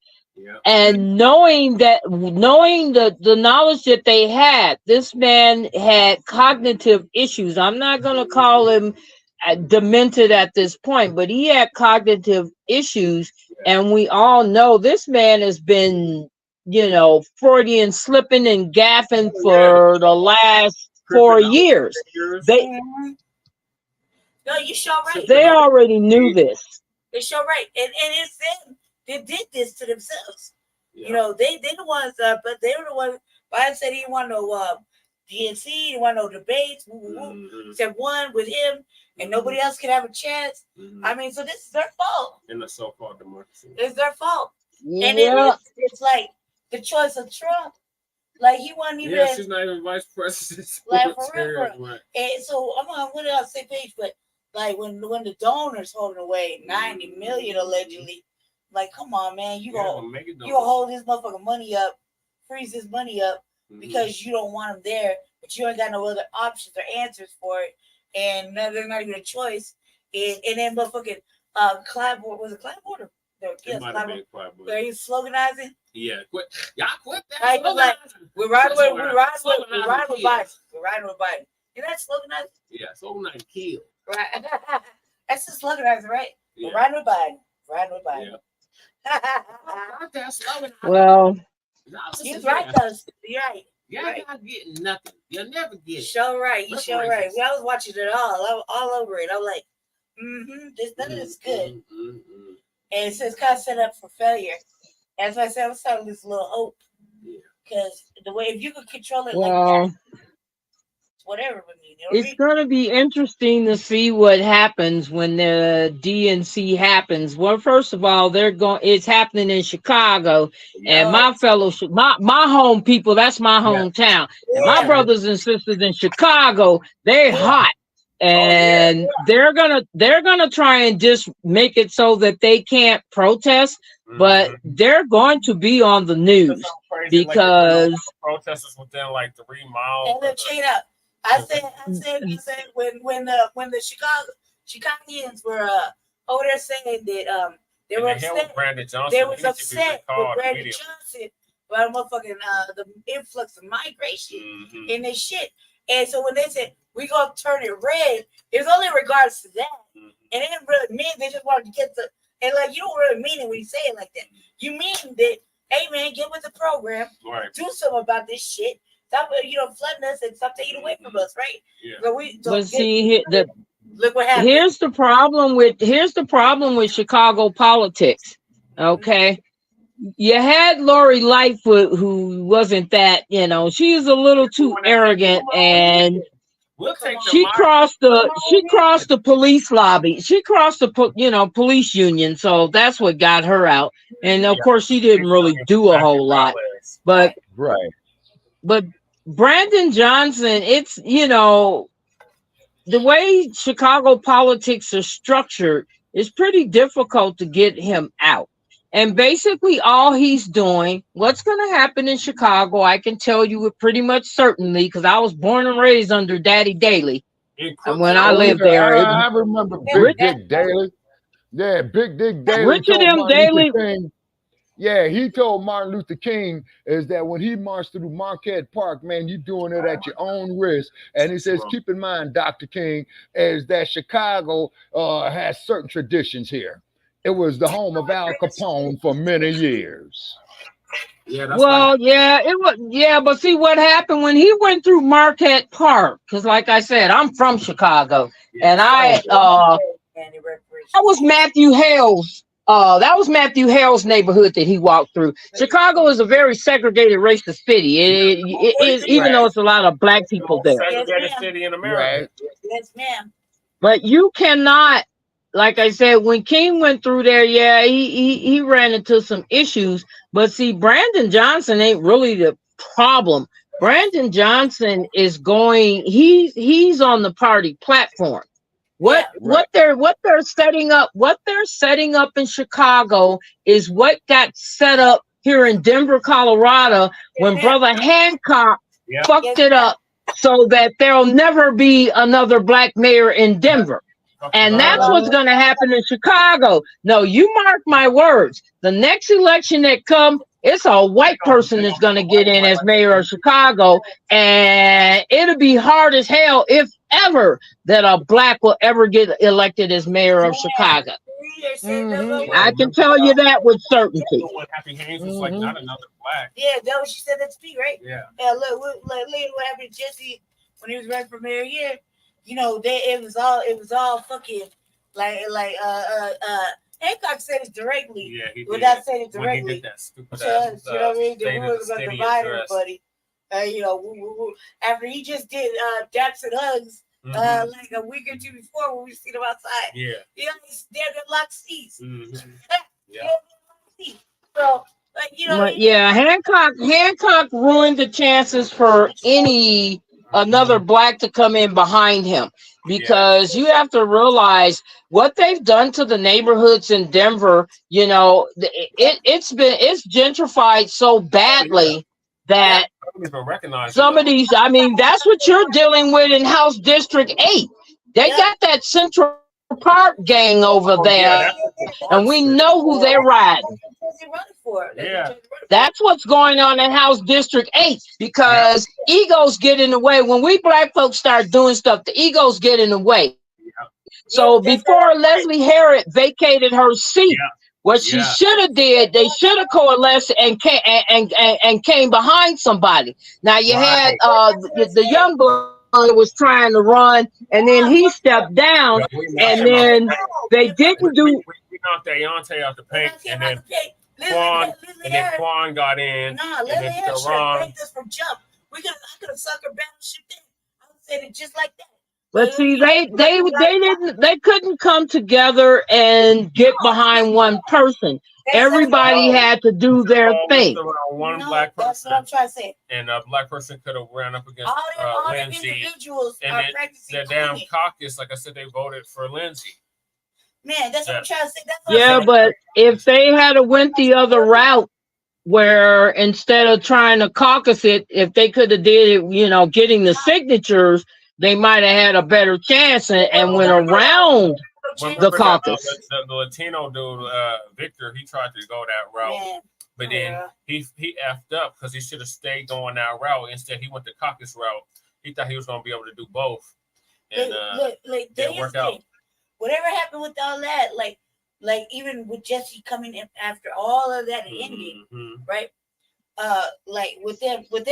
and knowing the knowledge that they had, this man had cognitive issues. I'm not going to call him demented at this point, but he had cognitive issues, and we all know this man has been, Freudian slipping and gaffing for the last 4 years. No, you sure right. They already knew this. They sure right, and it's them. They did this to themselves. Yeah. They the ones, but they were the ones. Biden said he didn't want no DNC, he didn't want no debates. Except one with him, and nobody else could have a chance. I mean, so this is their fault. In the so-called democracy, it's their fault. And it's like the choice of Trump. Like he wasn't even. Yeah, she's not even vice president. Like for real. And so I'm on the same page, but like when the donors holding away 90 million allegedly. Like, come on, man, you gonna hold this motherfucking money up, freeze this money up because you don't want them there, but you ain't got no other options or answers for it, and there's not even a choice. And then motherfucking Clyboard, was it Clyboard? Yes, Clyboard. Are you sloganizing? Yeah, quit. Y'all quit that. Like, we're riding with Biden. We're riding with Biden. You know that sloganizing? Yeah, sloganizing kill. Right. That's the sloganizing, right? Yeah. We're riding with Biden. Riding with Biden. Yeah. Well, he's right, though. You're right. Y'all not getting nothing. You'll never get it. Show right. You show right. I was watching it all over it. I'm like, none of this is good. And it's kind of set up for failure. As I said, I'm starting this little hope. Because the way, if you could control it like that, whatever with me. It's going to be interesting to see what happens when the DNC happens. Well, first of all, it's happening in Chicago, and my home people, that's my hometown. And my brothers and sisters in Chicago, they're hot. And they're gonna try and just make it so that they can't protest, but they're going to be on the news because like protesters within like 3 miles. And then check it out. I said when the Chicagoans were over there saying that they were upset. Brandon Johnson. They was upset with Brandon Johnson about motherfucking the influx of migration and this shit. And so when they said we gonna turn it red, it was only in regards to that. And it didn't really mean they just wanted to get the and like you don't really mean it when you say it like that. You mean that, hey man, get with the program, do something about this shit. Stop, flooding us and stop taking away from us, right? Yeah. Look what happened. Here's the problem with Chicago politics. Okay, you had Lori Lightfoot, who wasn't that, she's a little too arrogant, and she crossed the police lobby. She crossed the police union, so that's what got her out. And of course, she didn't really do a whole lot, but Brandon Johnson, it's, the way Chicago politics are structured, it's pretty difficult to get him out. And basically all he's doing, what's going to happen in Chicago, I can tell you with pretty much certainty, because I was born and raised under Daddy Daley. And when I lived there. I remember Big Dick Daley. Yeah, Big Dick Daley. Richard M. Daley. Yeah, he told Martin Luther King is that when he marched through Marquette Park, man, you're doing it at your own risk. And he says, keep in mind, Dr. King, is that Chicago has certain traditions here. It was the home of Al Capone for many years. Yeah, it was. Yeah, but see what happened when he went through Marquette Park? Because, like I said, I'm from Chicago, and I was Matthew Hale's That was Matthew Hale's neighborhood that he walked through. Chicago is a very segregated racist city. It is, even though it's a lot of black people there. Segregated city in America. Yes, ma'am. But you cannot, like I said, when King went through there, yeah, he ran into some issues. But see, Brandon Johnson ain't really the problem. Brandon Johnson is going. He's on the party platform. What they're setting up in Chicago is what got set up here in Denver, Colorado, when Brother Hancock fucked it up so that there'll never be another black mayor in Denver. And that's what's going to happen in Chicago. No, you mark my words. The next election that comes, it's a white person that's going to get in as mayor of Chicago, and it'll be hard as hell, if ever, that a black will ever get elected as mayor of Chicago. I can tell you that with certainty. Happy Haynes was like not another black. Yeah, that was she said that to me, right? Yeah. Look what happened to Jesse when he was running for mayor here. You know, it was all fucking like Hancock said it directly. Yeah, he did. Without saying it directly. When he did that stupid you know what I mean? The rules was gonna divide everybody. You know, after he just did daps and hugs like a week or two before when we seen him outside. Yeah. You know, he's there to lock seats. Yeah. So you know, yeah, Hancock ruined the chances for another black to come in behind him, because you have to realize what they've done to the neighborhoods in Denver. You know, it's gentrified so badly that some of these, I mean, that's what you're dealing with in House District 8. They got that Central Park gang over there, and we know who they're riding. That's what's going on in House District 8, because egos get in the way. When we black folks start doing stuff, the egos get in the way. So before Leslie Harrod vacated her seat, what she should have did, they should have coalesced and came behind somebody. Now you had the young boy was trying to run, and then he stepped down, and then they didn't do. We knocked Deontay out the paint, and then Quan got in. And then Sharon this from jump. I could have sucker battleship in. I would say it just like that. But see, they couldn't come together and get behind one person. Everybody had to do their thing. One black person. That's what I'm trying to say. And a black person could have ran up against all Lindsay. Individuals and the damn caucus, like I said, they voted for Lindsay. Man, that's what I'm trying to say. But if they had went the other route, where instead of trying to caucus it, if they could have did it, you know, getting the signatures, they might have had a better chance and went around the caucus. The Latino dude, Victor, he tried to go that route, but then he effed up because he should have stayed going that route. Instead, he went the caucus route. He thought he was going to be able to do both, and didn't work out. Whatever happened with all that, like even with Jesse coming in after all of that ending, right? Like with them, look,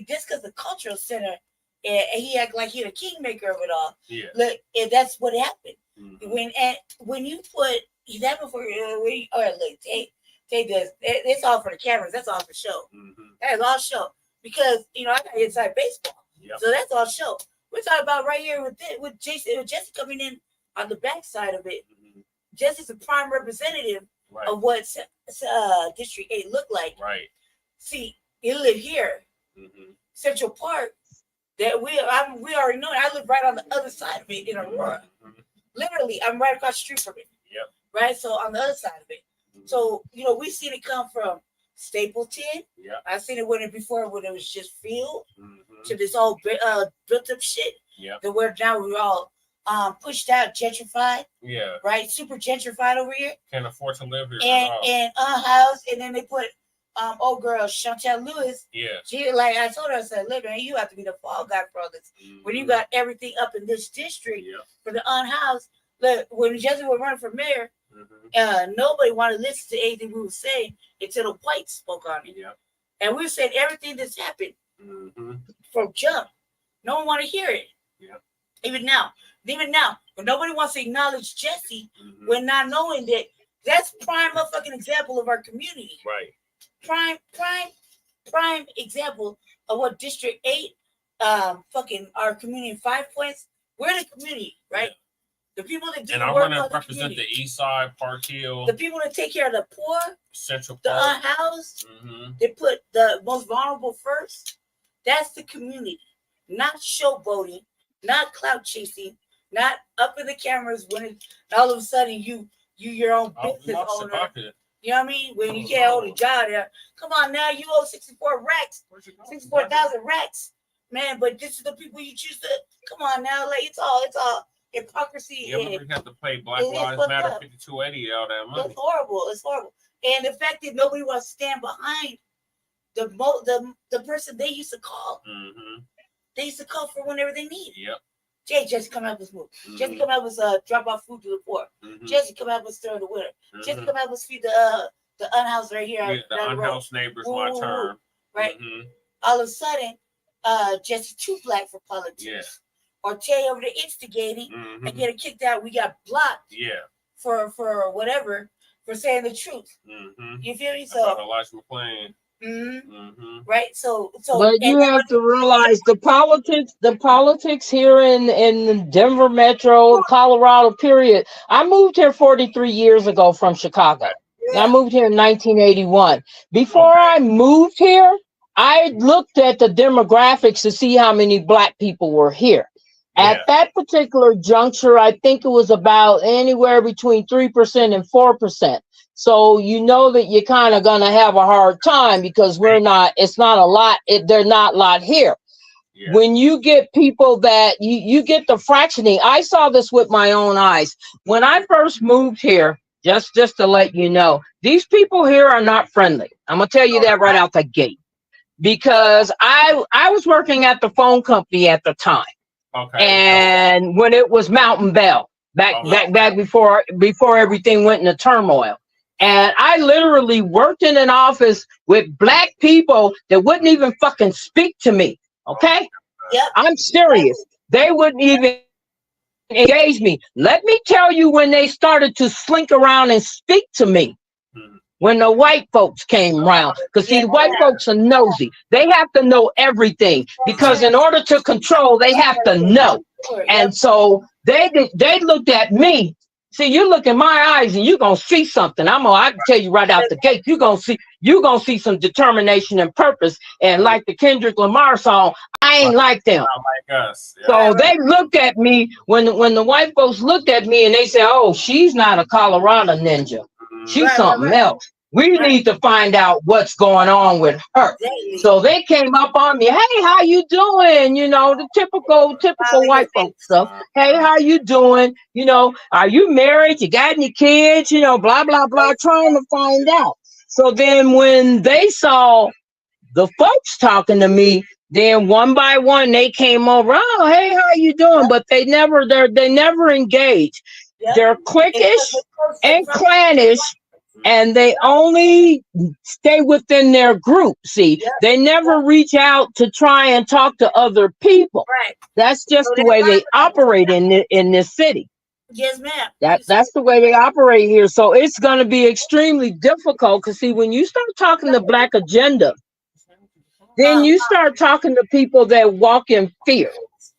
just because the cultural center. And he act like he the kingmaker of it all. Yeah. Look, and that's what happened. When you put that before look, Tay does it's all for the cameras. That's all for show. That is all show, because you know I got inside baseball, so that's all show. We're talking about right here with Jesse coming in on the backside of it. Jesse's a prime representative of what District 8 looked like. Right. See, you live here, Central Park. That we already know. I live right on the other side of it in Aurora. Literally, I'm right across the street from it. Yep. Right, so on the other side of it. So you know, we've seen it come from Stapleton. Yeah. I've seen it when it was just field to this all built up shit. Yeah. To where now we're all pushed out, gentrified. Yeah. Right, super gentrified over here. Can't afford to live here. And unhoused, and then they put. Old girl Chantel Lewis. Yeah. She like I told her, I said, look, man, you have to be the fall guy for this. When you got everything up in this district for the unhoused. Look, when Jesse was running for mayor, nobody wanted to listen to anything we were saying until the whites spoke on it. Yeah. And we said everything that's happened from jump. No one want to hear it. Yeah. Even now, but nobody wants to acknowledge Jesse when not knowing that That's prime motherfucking example of our community. Right. Prime example of what District 8, fucking our community in 5 Points. We're the community, right? The people that do And the I work want to of the represent the community. East Side, Park Hill, The people that take care of the poor, Central the Park. unhoused, Mm-hmm. they put the most vulnerable first. That's the community, not showboating, not clout chasing, not up in the cameras when it, all of a sudden you your own business owner. You know what I mean? When you can't hold a job there. Come on now, you owe 64 racks, 64,000 racks, man. But this is the people you choose to. Come on now, like it's all hypocrisy. Yeah, we have to pay Black Lives Matter 5280 all that money. It's horrible. It's horrible. And the fact that nobody wants to stand behind the person they used to call. Mm-hmm. They used to call for whenever they need. Yep. Jay, Jesse, come help us move. Mm-hmm. Jesse, come help us drop off food to the poor. Mm-hmm. Jesse, come help us stir the winter. Mm-hmm. Jesse, come help us feed the unhoused right here. Yeah, the unhoused neighbors, my turn. Right. Mm-hmm. All of a sudden, Jesse too black for politics. Yeah. Or Jay over there instigating and getting kicked out. We got blocked. Yeah. For whatever, for saying the truth. Mm-hmm. You feel me? So Elijah McClain. Mm-hmm. Mm-hmm. Right. So but you have to realize the politics here in the Denver metro, Colorado period. I moved here 43 years ago from Chicago. Yeah. I moved here in 1981. Before I moved here, I looked at the demographics to see how many black people were here. At that particular juncture, I think it was about anywhere between 3% and 4%. So you know that you're kind of going to have a hard time because it's not a lot. They're not a lot here. Yeah. When you get people that you get the fractioning, I saw this with my own eyes. When I first moved here, just to let you know, these people here are not friendly. I'm going to tell you that right out the gate, because I was working at the phone company at the time. Okay. And when it was Mountain Bell, back before everything went into turmoil. And I literally worked in an office with black people that wouldn't even fucking speak to me. Okay? Yep. I'm serious. They wouldn't even engage me. Let me tell you when they started to slink around and speak to me. When the white folks came around, because see, the white folks are nosy. They have to know everything, because in order to control, they have to know. And so they looked at me. See, you look in my eyes and you're gonna see something. I can tell you right out the gate, you're gonna see some determination and purpose. And like the Kendrick Lamar song, I ain't like them. Not like us. Yeah. So they looked at me when the white folks looked at me and they said, "Oh, she's not a Colorado ninja. She's something else. We need to find out what's going on with her." So they came up on me. "Hey, how you doing?" You know, the typical white folks stuff. "Hey, how you doing? You know, are you married? You got any kids? You know, blah, blah, blah," trying to find out. So then when they saw the folks talking to me, then one by one they came over. "Oh, hey, how you doing?" But they never engage. They're cliquish and clannish. And they only stay within their group. See, they never reach out to try and talk to other people. Right. That's just the way they operate in this city. Yes, ma'am. That's the way they operate here. So it's going to be extremely difficult, because see, when you start talking the Black agenda, then you start talking to people that walk in fear,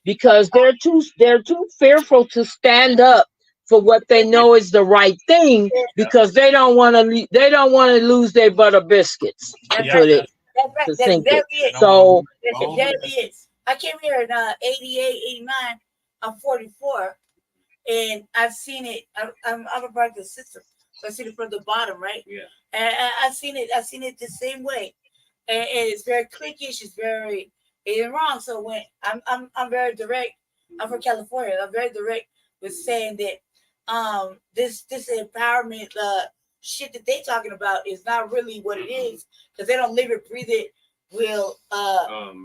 because they're too fearful to stand up for what they know is the right thing, because they don't want to lose their butter biscuits. That's right. So that is. I came here in 88, 89. I'm 44, and I've seen it. I'm a part of the system, so I seen it from the bottom, right? Yeah. And I've seen it the same way, and it's very cliquish. It's wrong. So when I'm very direct. I'm from California. I'm very direct with saying that this empowerment shit that they talking about is not really what it is, because they don't live it, breathe it, will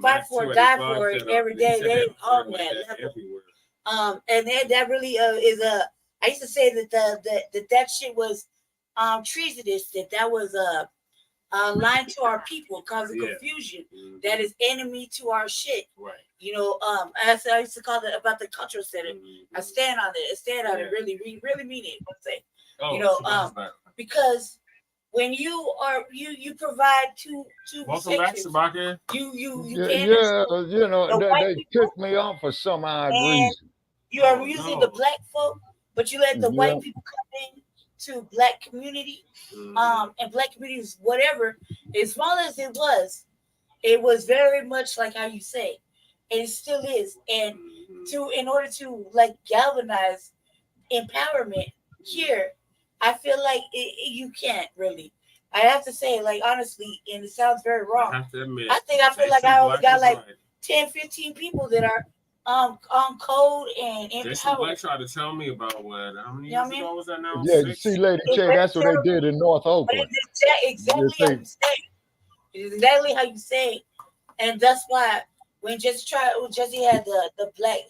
fight for it, die for it every day. They on that level. And that really is I used to say that shit was treasonous, that was lying to our people, causing confusion, that is enemy to our shit. Right. You know, as I used to call it about the cultural center. I stand on it. Really mean it. I'm saying. You know, because when you provide two Welcome back, sections, Shabaka. you Yeah, can't you know, the white they people, kicked me off for some odd and reason. you are Oh, usually no. the black folk, but you let the Yeah. white people come in to black community, and black communities, whatever, as small as it was very much like how you say, and it still is. And in order to like galvanize empowerment here, I feel like you can't really. I have to say, like, honestly, and it sounds very I wrong. have to admit, I feel like I only got like 10, 15 people that are on code and Jason empowered. Blake tried to tell me about what? How many You know years what I ago was that now? Yeah, 6? see, Lady It's K, very that's what they terrible. did in North But Oakland. it's exactly how you say. It is exactly how you say, and that's why when Jesse had the black,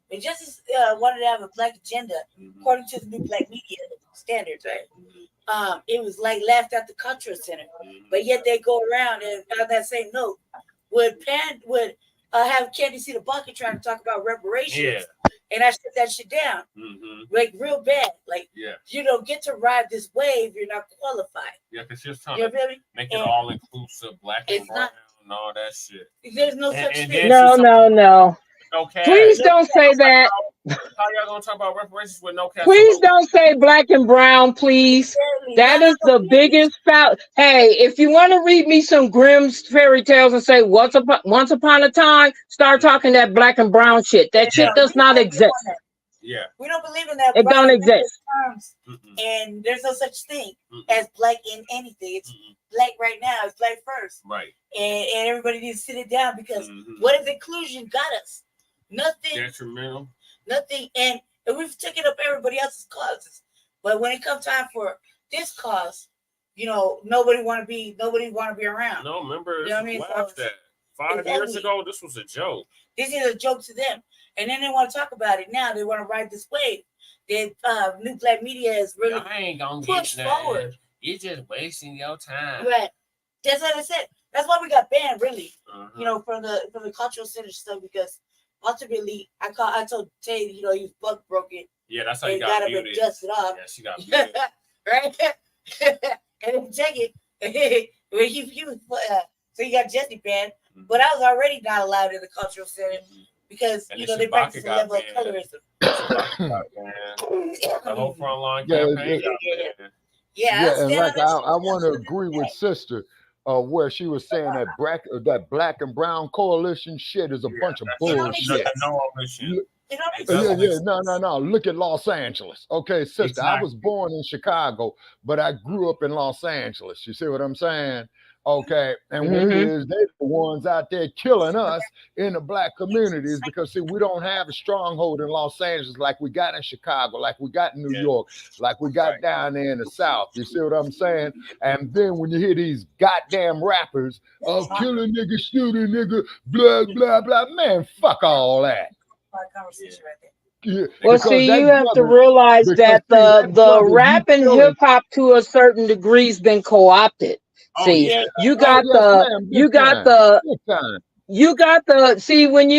when Jesse wanted to have a black agenda according to the new black media standards, right? It was like laughed at the Contra Center, but yet they go around and on that same note would have Candy C the Bucket trying to talk about reparations, and I shut that shit down, like real bad. Like, you don't get to ride this wave, you're not qualified. Yeah, because you're trying You to feel me? make it all inclusive, black and brown, and all that shit. There's no such and thing. then No. No cash. Please don't say that. How y'all gonna talk about reparations with no cash? Please don't say black and brown, please. That is the biggest foul. Hey, if you want to read me some Grimm's fairy tales and say once upon a time, start talking that black and brown shit. That shit does not exist. Yeah. We don't believe in that. It don't exist. Terms. And there's no such thing as black in anything. It's black right now. It's black first. Right. And everybody needs to sit it down because what has inclusion got us? Nothing. Detrimental. Nothing. And we've taken up everybody else's causes. But when it comes time for this cause, you know, nobody want to be around. No, remember, You know what I mean? laughed at. 5 years ago, this was a joke. This is a joke to them. And then they want to talk about it now. They want to ride this wave. That new black media is really I ain't gonna pushed get forward. You're just wasting your time. Right. That's what I said. That's why we got banned, really. You know, from the cultural center stuff, because ultimately, I told Tay, you know, he was bug broken. Yeah, that's how you got muted. Dusted off. Yeah, she got muted. Right. And then check it. When he was so you got Jesse banned, but I was already not allowed in the cultural center because And you know they practice a level of colorism. The whole frontline campaign. Yeah, and like I want to agree with Sister where she was saying that black and brown coalition shit is a bunch of bullshit. No. Look at Los Angeles. Okay, sister, exactly. I was born in Chicago, but I grew up in Los Angeles. You see what I'm saying? Okay, and they're the ones out there killing us in the black communities because, see, we don't have a stronghold in Los Angeles like we got in Chicago, like we got in New York, like we got down there in the South. You see what I'm saying? And then when you hear these goddamn rappers of killing nigga, shooting nigga, blah, blah, blah, man, fuck all that. Yeah, well, see, you have to realize that the rap and hip hop to a certain degree has been co-opted. See, you got see, when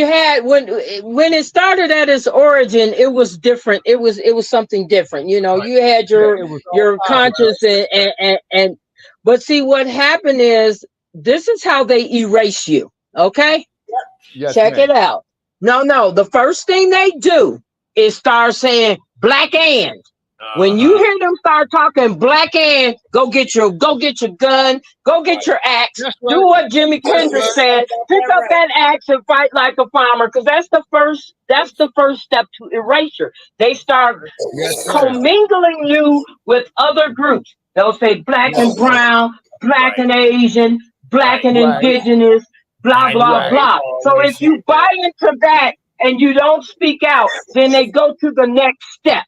it started at its origin, it was different. It was something different. You know, you had your conscious and but see, what happened is this is how they erase you. Okay, check it out. No, the first thing they do is start saying black and. When you hear them start talking black and, go get your gun, go get your axe, do what Jimi Kendrick said, pick up that axe and fight like a farmer, because that's the first step to erasure. They start commingling you with other groups. They'll say black and brown, black and Asian, black and indigenous, blah, blah, blah. So if you buy into that and you don't speak out, then they go to the next step.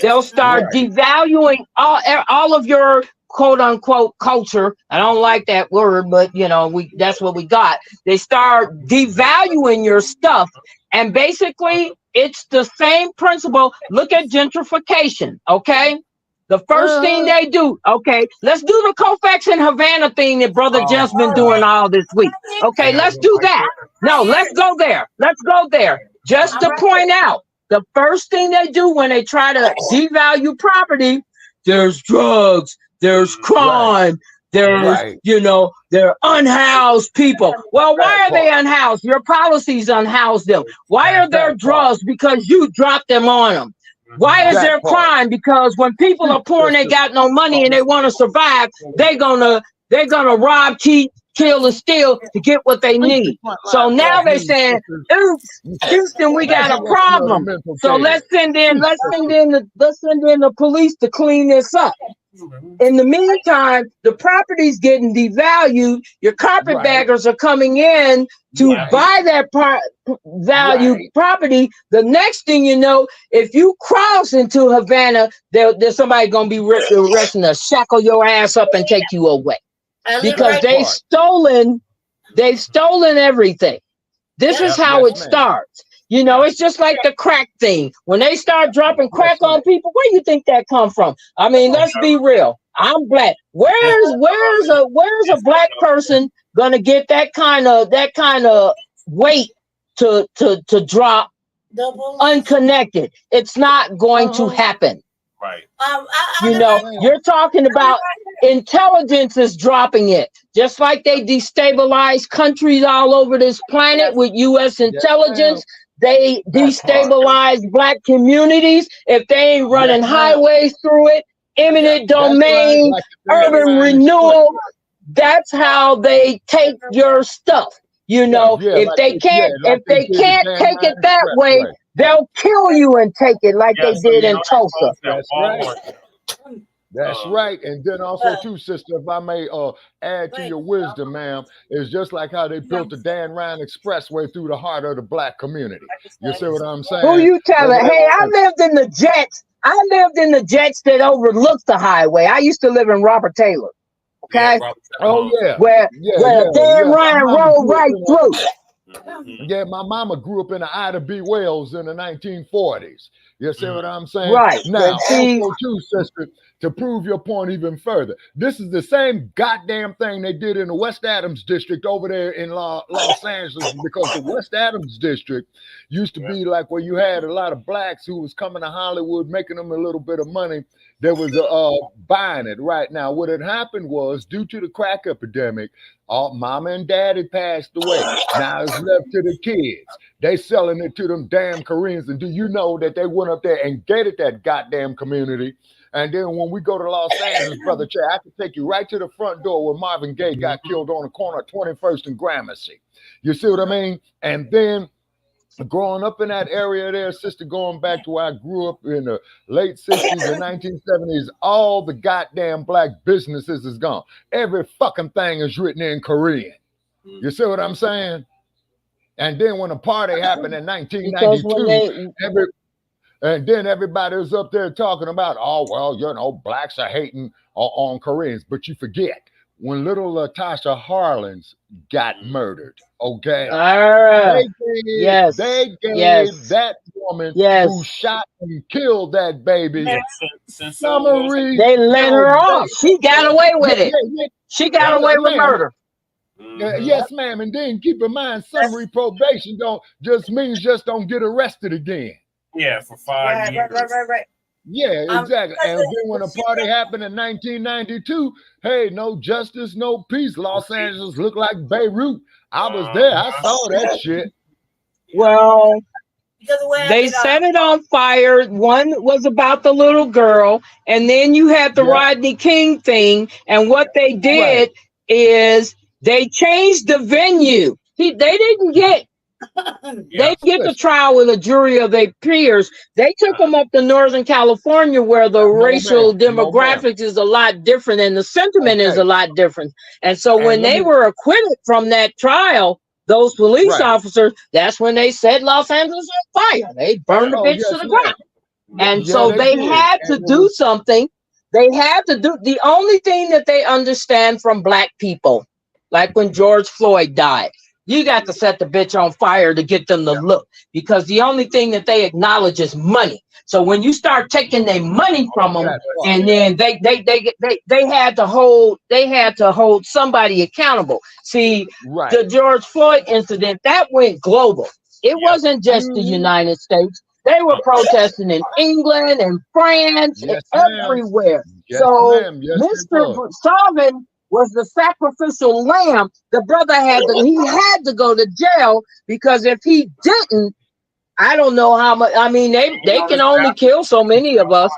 They'll start devaluing all of your quote unquote culture. I don't like that word, but you know, that's what we got. They start devaluing your stuff. And basically it's the same principle. Look at gentrification. Okay. The first thing they do, okay, let's do the Koufax and Havana thing that Brother Jeff's been doing all this week. Okay, let's do that. No, let's go there. Just to point out, the first thing they do when they try to devalue property, there's drugs, there's crime, there's, you know, they're unhoused people. Well, why are they unhoused? Your policies unhouse them. Why are there drugs? Because you dropped them on them. Why is there crime? Because when people are poor and they got no money and they want to survive, they're gonna rob, cheat, kill, and steal to get what they need. So now they're saying, oops, Houston, we got a problem. So let's send in the police to clean this up. In the meantime, the property's getting devalued. Your carpetbaggers are coming in to buy that valued property. The next thing you know, if you cross into Havana, there's somebody gonna be arresting to shackle your ass up and take you away because they've stolen everything. This is how it starts. You know, it's just like the crack thing. When they start dropping crack on people, where do you think that come from? I mean, let's be real. I'm black. Where's a black person gonna get that kind of weight to drop unconnected? It's not going to happen. Right. You know, you're talking about intelligence is dropping it. Just like they destabilize countries all over this planet with U.S. intelligence. They destabilize black communities if they ain't running highways through it, eminent domain, urban renewal. That's how they take your stuff. You know, if they can't take it that way, they'll kill you and take it like they did in Tulsa. That's right. That's right. And then also too, sister, if I may add to your wisdom, ma'am, it's just like how they built the Dan Ryan Expressway through the heart of the black community. You see what I'm saying? Who you telling? Hey, I lived in the jets. I lived in the jets that overlooked the highway. I used to live in Robert Taylor. Okay. Where Dan Ryan rolled right through. Yeah, my mama grew up in the Ida B. Wells in the 1940s. You see what I'm saying? Right. Now, also too, sister, to prove your point even further, this is the same goddamn thing they did in the West Adams district over there in Los Angeles, because the West Adams district used to be like where you had a lot of blacks who was coming to Hollywood, making them a little bit of money. There was buying it right now. What had happened was, due to the crack epidemic, mama and daddy passed away. Now it's left to the kids. They selling it to them damn Koreans. And do you know that they went up there and gated that goddamn community? And then when we go to Los Angeles, Brother Chad, I can take you right to the front door where Marvin Gaye got killed on the corner of 21st and Gramercy. You see what I mean? And then growing up in that area there, sister, going back to where I grew up in the late 60s and 1970s, all the goddamn black businesses is gone. Every fucking thing is written in Korean. You see what I'm saying? And then when the party happened in 1992, and then everybody was up there talking about, oh, well, you know, blacks are hating on Koreans. But you forget, when little Tasha Harlins got murdered, okay? They gave that woman who shot and killed that baby. They let her off. She got away with it. She got away with murder. Yes, ma'am. And then keep in mind, summary probation don't don't get arrested again. Yeah, for 5 years. Right. Yeah, exactly. And then when a party happened in 1992, hey, no justice, no peace. Los Angeles looked like Beirut. I was there. I saw that shit. Well, they set it on fire. One was about the little girl, and then you had the Rodney King thing. And what they did is they changed the venue. They didn't get the trial with a jury of their peers. They took them up to Northern California, where the racial demographics is a lot different and the sentiment is a lot different. And so when they were acquitted from that trial, those police officers, that's when they set Los Angeles on fire. They burned the bitch to the ground. And so they had to do something. They had to do the only thing that they understand from black people, like when George Floyd died. You got to set the bitch on fire to get them to look, because the only thing that they acknowledge is money. So when you start taking their money from them, and then they had to hold somebody accountable. See, the George Floyd incident, that went global. It wasn't just the United States. They were protesting in England and France and everywhere. Yes, So ma'am. Yes, it Mr. was. Chauvin was the sacrificial lamb. The brother he had to go to jail because if he didn't, I don't know how much. I mean, they can only kill so many of us.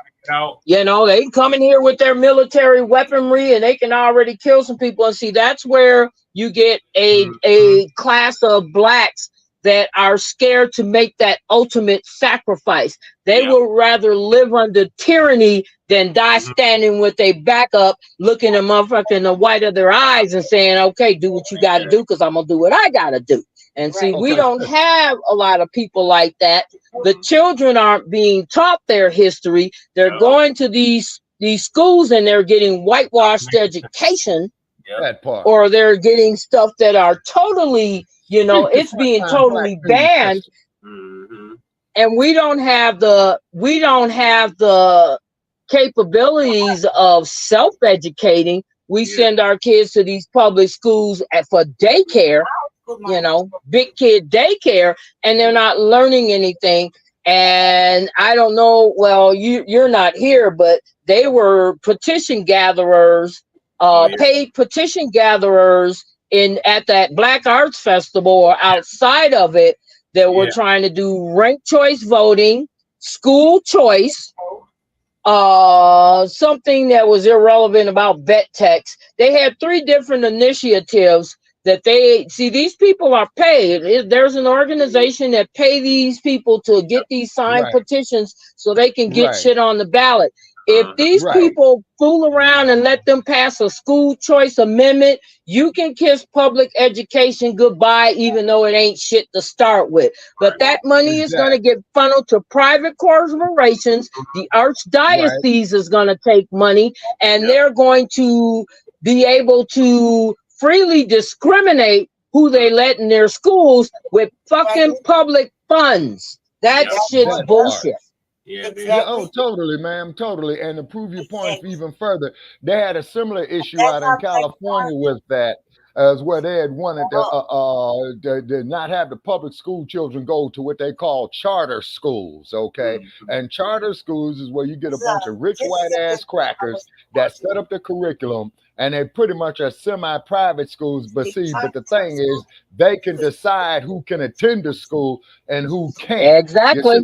You know, they can come in here with their military weaponry and they can already kill some people. And see, that's where you get a class of blacks that are scared to make that ultimate sacrifice. They would rather live under tyranny than die standing with their back up, looking a motherfucker in the white of their eyes and saying, okay, do what you got to do because I'm going to do what I got to do. And see, we don't have a lot of people like that. The children aren't being taught their history. They're going to these schools and they're getting whitewashed education, That part. or they're getting stuff that are totally, you know, it's being totally banned. And we don't have the capabilities of self-educating. We send our kids to these public schools for daycare, you know, big kid daycare, and they're not learning anything. And I don't know, well, you're not here, but they were petition gatherers, paid petition gatherers at that Black Arts Festival or outside of it that were trying to do ranked choice voting, school choice, something that was irrelevant about vet techs. They had 3 different initiatives that these people are paid. There's an organization that pay these people to get these signed petitions so they can get shit on the ballot. If these people fool around and let them pass a school choice amendment, you can kiss public education goodbye, even though it ain't shit to start with. But that money is going to get funneled to private corporations. The archdiocese is going to take money, and they're going to be able to freely discriminate who they let in their schools with fucking public funds. That shit's bullshit. Oh, totally, ma'am, totally. And to prove your point even further, they had a similar issue out in California with that, as where they had wanted to not have the public school children go to what they call charter schools, okay? And charter schools is where you get a bunch of rich white ass crackers that set up the curriculum, and they pretty much are semi-private schools. But the thing is, they can decide who can attend the school and who can't. Exactly.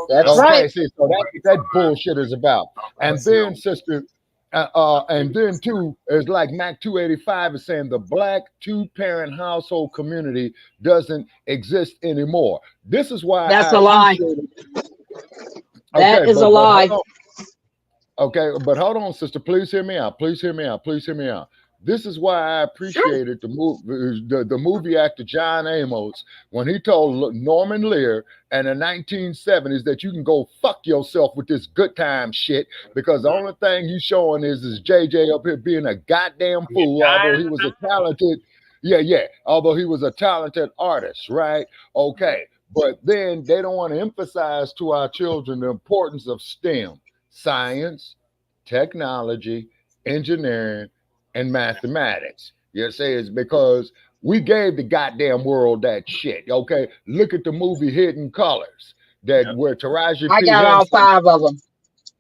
That's right. See, so that's what that bullshit is about. And then, sister, and then too, is like Mac 285 is saying the Black 2-parent household community doesn't exist anymore. This is why that's a lie. That is a lie. Okay, but hold on, sister. Please hear me out. Please hear me out. Please hear me out. This is why I appreciated the movie actor John Amos when he told Norman Lear in the 1970s that you can go fuck yourself with this good time shit, because the only thing he's showing is JJ up here being a goddamn fool, although he was a talented, although he was a talented artist, right? Okay, but then they don't want to emphasize to our children the importance of STEM, science, technology, engineering, and mathematics. You say it's because we gave the goddamn world that shit. Okay, look at the movie Hidden Colors where Taraji I P. got all 5 of them.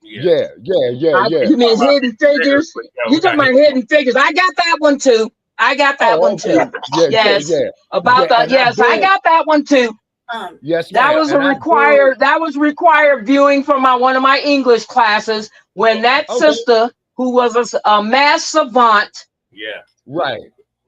Yeah. You mean Hidden Figures? You talking about Hidden Figures? I got that one too. I got that one too. Yes. About that. Yes, I got that one too. Yes, that was required viewing for one of my English classes when that sister, who was a math savant,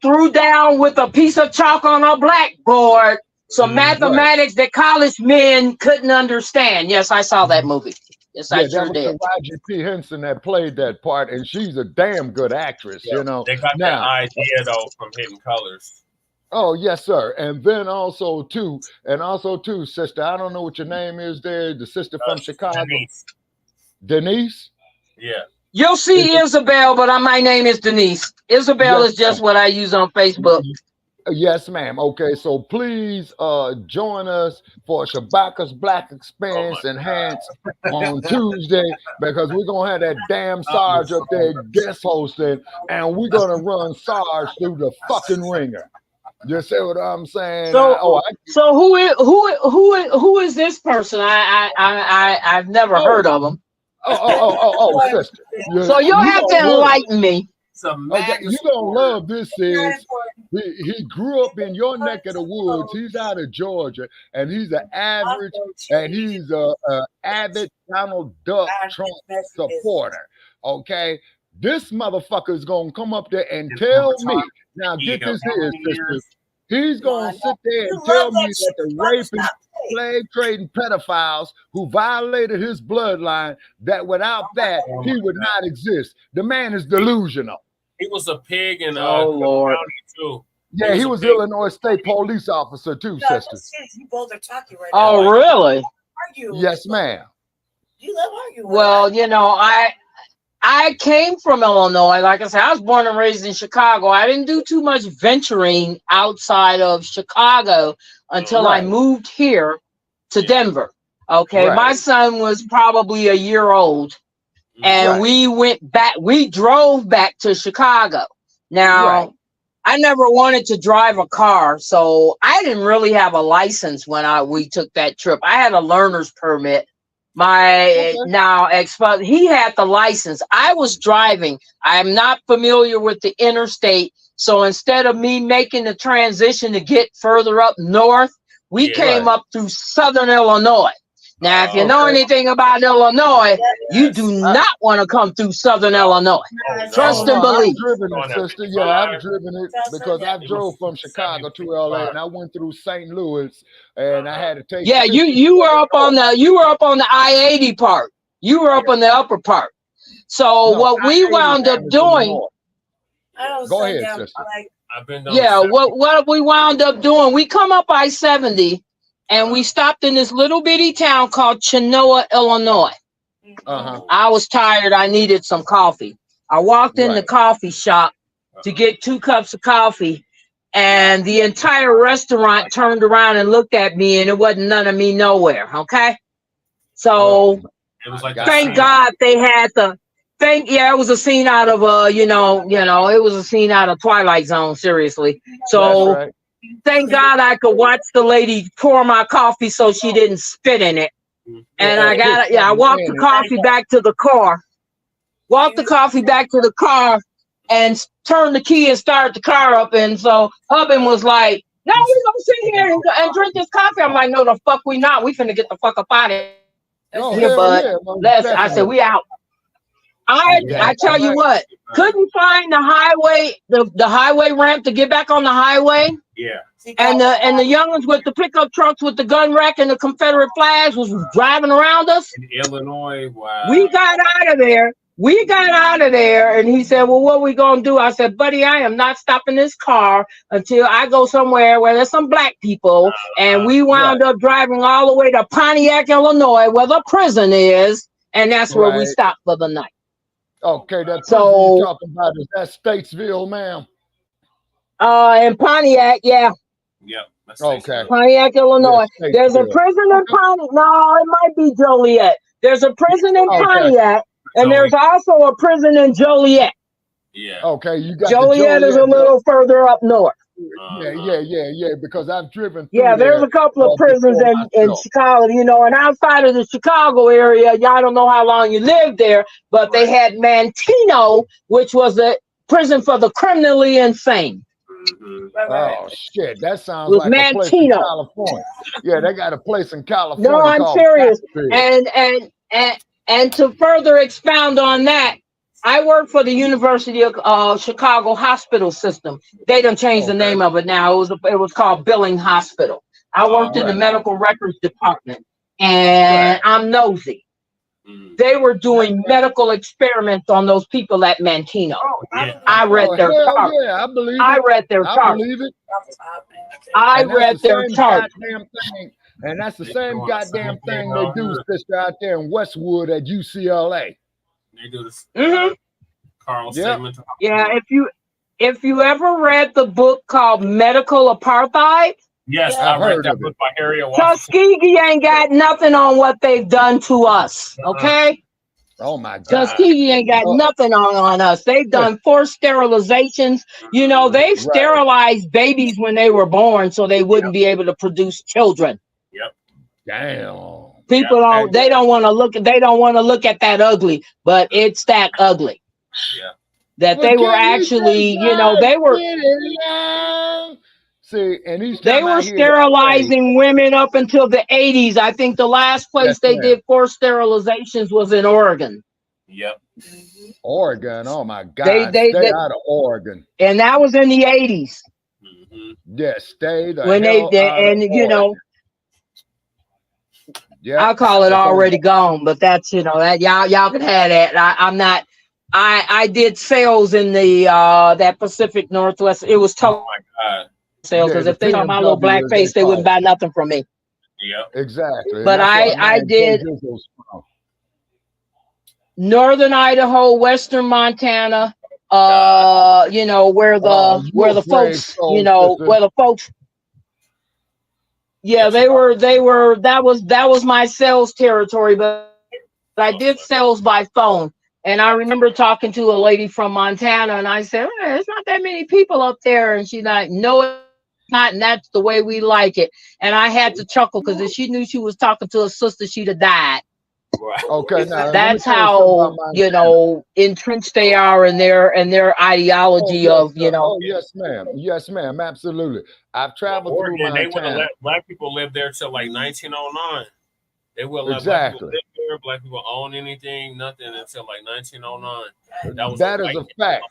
threw down with a piece of chalk on a blackboard some mathematics that college men couldn't understand. Yes, I saw that movie. Yes, I sure did. Taraji P. Henson that played that part, and she's a damn good actress. You know, they got that idea though from Hidden Colors. Oh, yes, sir. And then also too, sister, I don't know what your name is there, the sister from Chicago. Denise? Yeah. You'll see Isabel, but my name is Denise. Isabel is just what I use on Facebook. Yes, ma'am. Okay, so please join us for Shabaka's Black Experience Enhanced on Tuesday, because we're going to have that damn Sarge up there guest hosting, and we're going to run Sarge through the fucking ringer. You see what I'm saying? So who is this person? I've never heard of him. sister. So you'll have to enlighten me. Okay, you're gonna love this. Is he grew up in your neck of the woods? He's out of Georgia, and he's an average, and he's a avid Donald Duck Trump supporter. Okay, this motherfucker is gonna come up there and tell me. Now get this here, sister. He's gonna sit there and tell me that the raping, slave trading pedophiles who violated his bloodline, that without that he would not exist. The man is delusional. He was a pig in Lord. County too. Yeah, he was Illinois State Police officer too, sister. You both are talking right now. Oh, really? Argue. Yes, ma'am. You love arguing. Well, you know, I came from Illinois. Like I said, I was born and raised in Chicago. I didn't do too much venturing outside of Chicago until I moved here to Denver. Okay, my son was probably a year old. And we drove back to Chicago. Now, I never wanted to drive a car, so I didn't really have a license when we took that trip. I had a learner's permit. My ex-husband, he had the license. I was driving. I'm not familiar with the interstate, so instead of me making the transition to get further up north, we came up through southern Illinois. Now, if you know anything about Illinois, you do not want to come through southern Illinois. Trust and believe. I've driven it, sister. Yeah, I've driven it because I drove from Chicago to LA, and I went through St. Louis, and I had to take. Yeah, you were up on the I-80 part. You were up on the upper part. So what we wound up doing. Go ahead, sister. What we wound up doing, we come up I-70. And we stopped in this little bitty town called Chenoa, Illinois. I was tired. I needed some coffee. I walked in the coffee shop to get 2 cups of coffee. And the entire restaurant turned around and looked at me, and it wasn't none of me nowhere. Okay. So it was like thank God they had it was a scene out of it was a scene out of Twilight Zone, seriously. So thank God I could watch the lady pour my coffee so she didn't spit in it. And I walked the coffee back to the car. And turned the key and started the car up. And so husband was like, no, we're gonna sit here and drink this coffee. I'm like, no, the fuck we not. We finna get the fuck up out of here. I said, we out. I tell you what, couldn't find the highway, the highway ramp to get back on the highway. Yeah. And the young ones with the pickup trucks with the gun rack and the Confederate flags was driving around us. In Illinois, wow. We got out of there. And he said, well, what are we going to do? I said, buddy, I am not stopping this car until I go somewhere where there's some black people. And we wound up driving all the way to Pontiac, Illinois, where the prison is. And that's where we stopped for the night. Okay, that prison you're talking about, is that Statesville, ma'am? In Pontiac, yeah. Yep. Okay. Pontiac, Illinois. There's a prison in Pontiac. No, it might be Joliet. There's a prison in Pontiac, and there's also a prison in Joliet. Yeah. Okay, you got Joliet is a little further up north. Yeah. Because I've driven. Through there's a couple of prisons in Chicago, and outside of the Chicago area, y'all don't know how long you lived there, but they had Manteno, which was a prison for the criminally insane. Oh shit, that sounds like a place in California. Yeah, they got a place in California. No, I'm serious. And to further expound on that, I work for the University of Chicago Hospital System. They done changed the name of it now. It was called Billing Hospital. I worked in the medical records department, and I'm nosy. They were doing medical experiments on those people at Manteno. I read their chart. Yeah, I believe it. I read their chart. I believe it. I read their chart. And that's the same goddamn thing they do, sister, out there in Westwood at UCLA. They do this. Carl statement. Yeah, if you ever read the book called Medical Apartheid. Yes, I read that book by Harriet Tuskegee ain't got nothing on what they've done to us. Okay. Oh my God. Tuskegee ain't got nothing on us. They've done forced sterilizations. They've sterilized babies when they were born so they wouldn't be able to produce children. Yep. Damn. People don't. They don't want to look. They don't want to look at that ugly, but it's that ugly. Yeah. That they were actually, you know, they were. See, and they were sterilizing women up until the 80s. I think the last place they did forced sterilizations was in Oregon. Yep. Oregon. Oh my God. They out of Oregon. And that was in the 80s. Yes, stay the when hell they out and of you know. Yeah, I'll call it already gone, but that's, you know, that y'all can have that. I'm not. I did sales in the that Pacific Northwest. It was tough. Oh my God. Sales, because if they saw my little black face, they wouldn't buy nothing from me. Yeah, exactly. But I did Northern Idaho, Western Montana. You know, where the folks, you know, where the folks. Yeah, they were. That was my sales territory, but I did sales by phone. And I remember talking to a lady from Montana, and I said, "There's not that many people up there," and she's like, "No, it's not, and that's the way we like it." And I had to chuckle because if she knew she was talking to a sister, she'd have died. Okay, now that's how, you know, entrenched they are in their ideology of, you know. Oh yes, ma'am, absolutely. I've traveled Oregon, through Montana. They wouldn't let black people live there till like 1909. They wouldn't let black people live there, black people own anything, nothing until like 1909. That is a fact.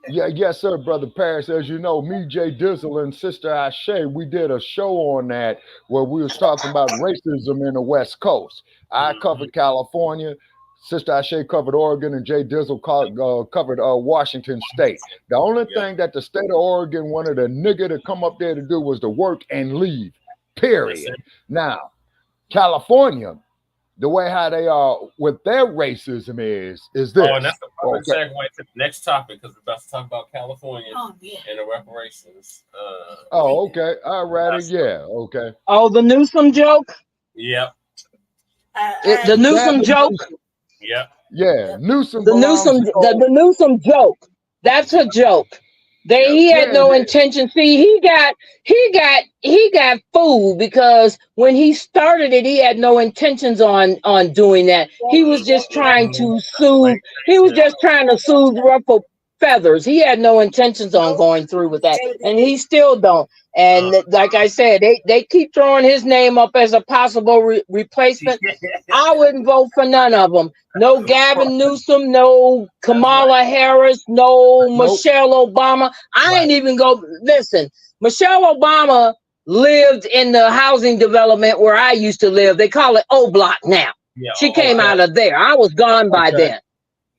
Yeah, yes, sir, Brother Paris. As you know, me, Jay Dizzle, and Sister Ashe, we did a show on that where we was talking about racism in the West Coast. I covered California, Sister Ashe covered Oregon, and Jay Dizzle covered Washington State. The only thing that the state of Oregon wanted a nigga to come up there to do was to work and leave, period. Now, California, the way how they are with their racism is this. Oh, and that's the perfect segue to the next topic, because we're about to talk about California and the reparations. Okay. All righty. Yeah. Okay. Oh, the Newsom joke? Yep. The Newsom joke? Yep. Yeah. Newsom. The Newsom joke. That's a joke. He had no intention. See, he got fooled, because when he started it, he had no intentions on doing that. He was just trying to soothe. He was just trying to soothe ruffled feathers. He had no intentions on going through with that, and he still don't. And like I said, they keep throwing his name up as a possible replacement. I wouldn't vote for none of them. No Gavin Newsom, no Kamala Harris, no Michelle Obama. I ain't even go. Listen, Michelle Obama lived in the housing development where I used to live. They call it O Block now. Yeah, she came out of there. I was gone by then.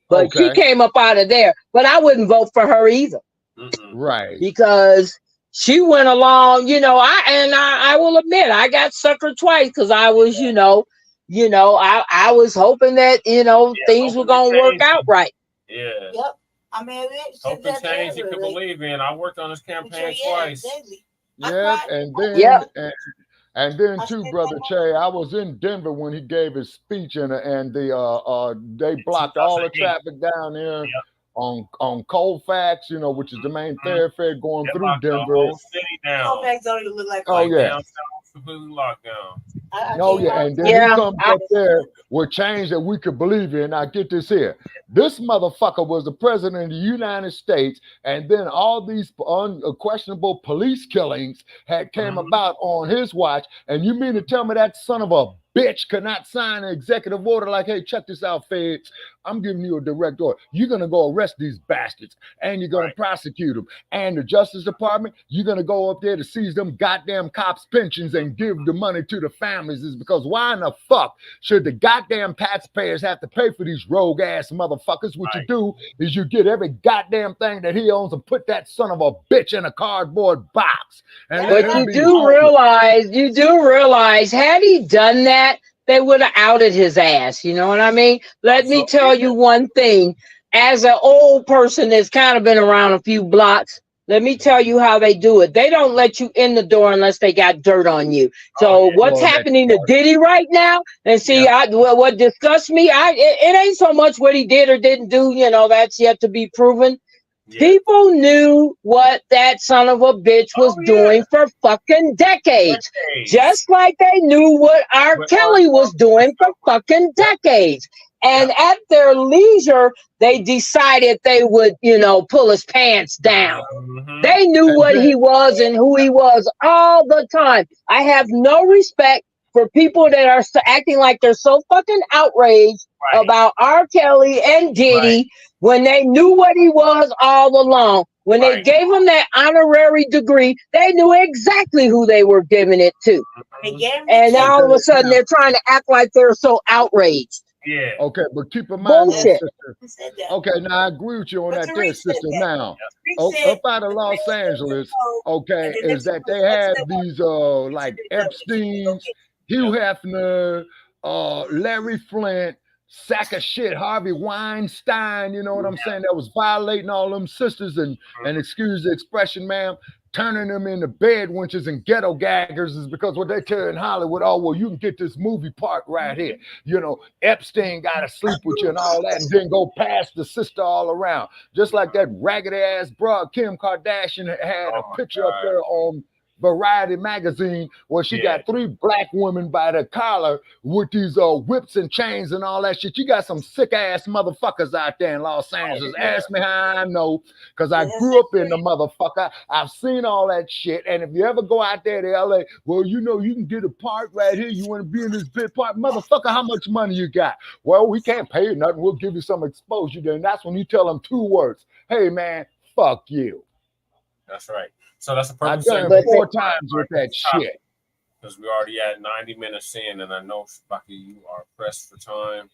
But she came up out of there. But I wouldn't vote for her either. Right. Because she went along, you know, I will admit, I got suckered twice, because I was, I was hoping that, things were going to work out right. Yeah. Yep. I mean, hope and change you can believe in. I worked on this campaign twice. Yeah, and then too, Brother Che, I was in Denver when he gave his speech, and they blocked all the traffic down there on Colfax, which is the main thoroughfare going through Denver. The whole city down. Colfax don't even look like downtown completely locked down. And then he comes up there with change that we could believe in. Now get this here. This motherfucker was the president of the United States, and then all these unquestionable police killings had came about on his watch. And you mean to tell me that son of a bitch could not sign an executive order like, hey, check this out, feds. I'm giving you a direct order. You're going to go arrest these bastards, and you're going to prosecute them. And the Justice Department, you're going to go up there to seize them goddamn cops' pensions and give the money to the families. Is because why in the fuck should the goddamn taxpayers have to pay for these rogue-ass motherfuckers? What you do is you get every goddamn thing that he owns and put that son of a bitch in a cardboard box. And but you do realize, had he done that, they would have outed his ass. You know what I mean? Let me tell you one thing. As an old person that's kind of been around a few blocks, let me tell you how they do it. They don't let you in the door unless they got dirt on you. So what's happening to Diddy right now? And see, what disgusts me, it ain't so much what he did or didn't do. That's yet to be proven. Yeah. People knew what that son of a bitch was doing for fucking decades. Just like they knew what R. Kelly was doing for fucking decades. And at their leisure, they decided they would, pull his pants down. They knew what he was and who he was all the time. I have no respect for people that are acting like they're so fucking outraged about R. Kelly and Diddy when they knew what he was all along. When they gave him that honorary degree, they knew exactly who they were giving it to. And now all of a sudden they're trying to act like they're so outraged. Yeah. Okay, but keep in mind, Bullshit. sister. Okay, now I agree with you on that there, sister. Now, up out of Los Angeles, okay, is that they have these like Epstein's, Hugh Hefner, Larry Flint, sack of shit, Harvey Weinstein, you know what I'm saying? That was violating all them sisters and excuse the expression, ma'am, turning them into bed wenches and ghetto gaggers is because what they tell in Hollywood, oh, well, you can get this movie part right here. Epstein got to sleep with you and all that and then go past the sister all around. Just like that raggedy ass broad Kim Kardashian had a picture up there on Variety magazine where she got 3 black women by the collar with these whips and chains and all that shit. You got some sick ass motherfuckers out there in Los Angeles. Ask me how I know, because I grew up in the motherfucker. I've seen all that shit. And if you ever go out there to LA, well, you can get a part right here. You want to be in this big part? Motherfucker, how much money you got? Well, we can't pay you nothing. We'll give you some exposure. Then that's when you tell them 2 words. Hey, man, fuck you. That's right. So that's the purpose. I've done it 4 times with that shit. Because we already at 90 minutes in, and I know, Bucky, you are pressed for time.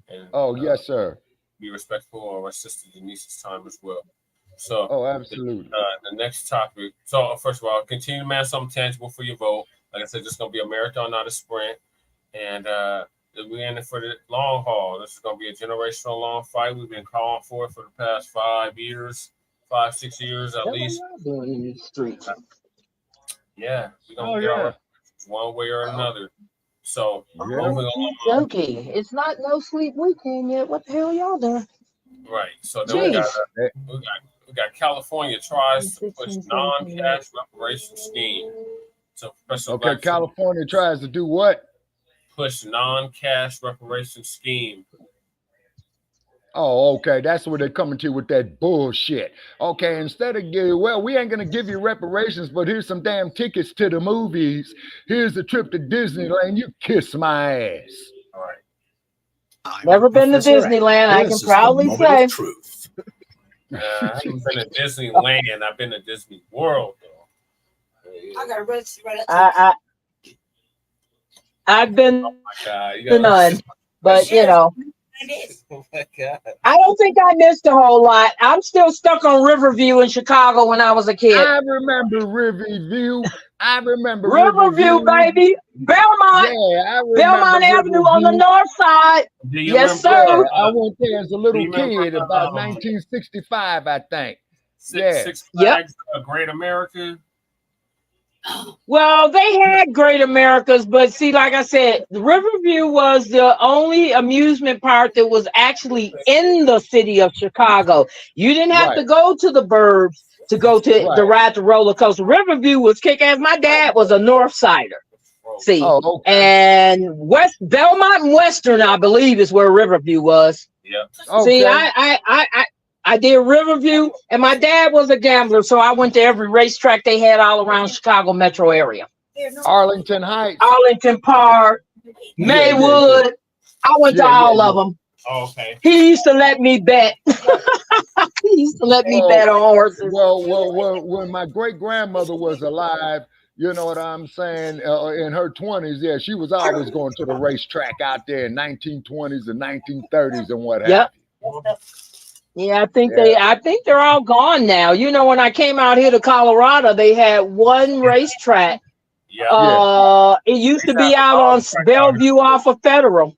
And yes, sir. Be respectful of our sister Denise's time as well. So, absolutely. The next topic. So, first of all, continue to man something tangible for your vote. Like I said, this is going to be a marathon, not a sprint. And we're in it for the long haul. This is going to be a generational long fight. We've been calling for it for the past 5 years. 5-6 years at least. Doing in these streets. Yeah, we don't get our one way or another. So Junkie, it's not no sleep weekend yet. What the hell y'all doing? Right. So then we got California tries to push non-cash reparation scheme. So California tries to do what? Push non-cash reparation scheme. Oh, okay. That's where they're coming to with that bullshit. Okay, instead of we ain't gonna give you reparations, but here's some damn tickets to the movies. Here's a trip to Disneyland. You kiss my ass. All right. Never been to Disneyland. I can proudly say. Truth. I haven't been to Disneyland. I've been to Disney World though. I got right. I've been to none, but Oh my God. I don't think I missed a whole lot. I'm still stuck on Riverview in Chicago when I was a kid. I remember Riverview. Riverview, baby. Belmont. Yeah, I remember Belmont Avenue on the north side. Yes, sir. I went there as a little kid, about 1965, I think. Six Flags, Great America. Well, they had Great Americas, but see, like I said, Riverview was the only amusement park that was actually in the city of Chicago. You didn't have to go to the burbs to go to ride the roller coaster. Riverview was kick-ass. My dad was a North Sider. See, and Belmont and Western, I believe, is where Riverview was. Yeah. See, I did Riverview, and my dad was a gambler, so I went to every racetrack they had all around Chicago metro area. Arlington Heights, Arlington Park, Maywood. I went to all of them. Oh, okay. He used to let me bet. He used to let me bet on horses. Well, when my great grandmother was alive, you know what I'm saying, in her 20s, she was always going to the racetrack out there in 1920s and 1930s and what have you. Yeah, I think they're all gone now. You know, when I came out here to Colorado, they had one racetrack. It used to be out on Bellevue off of Federal.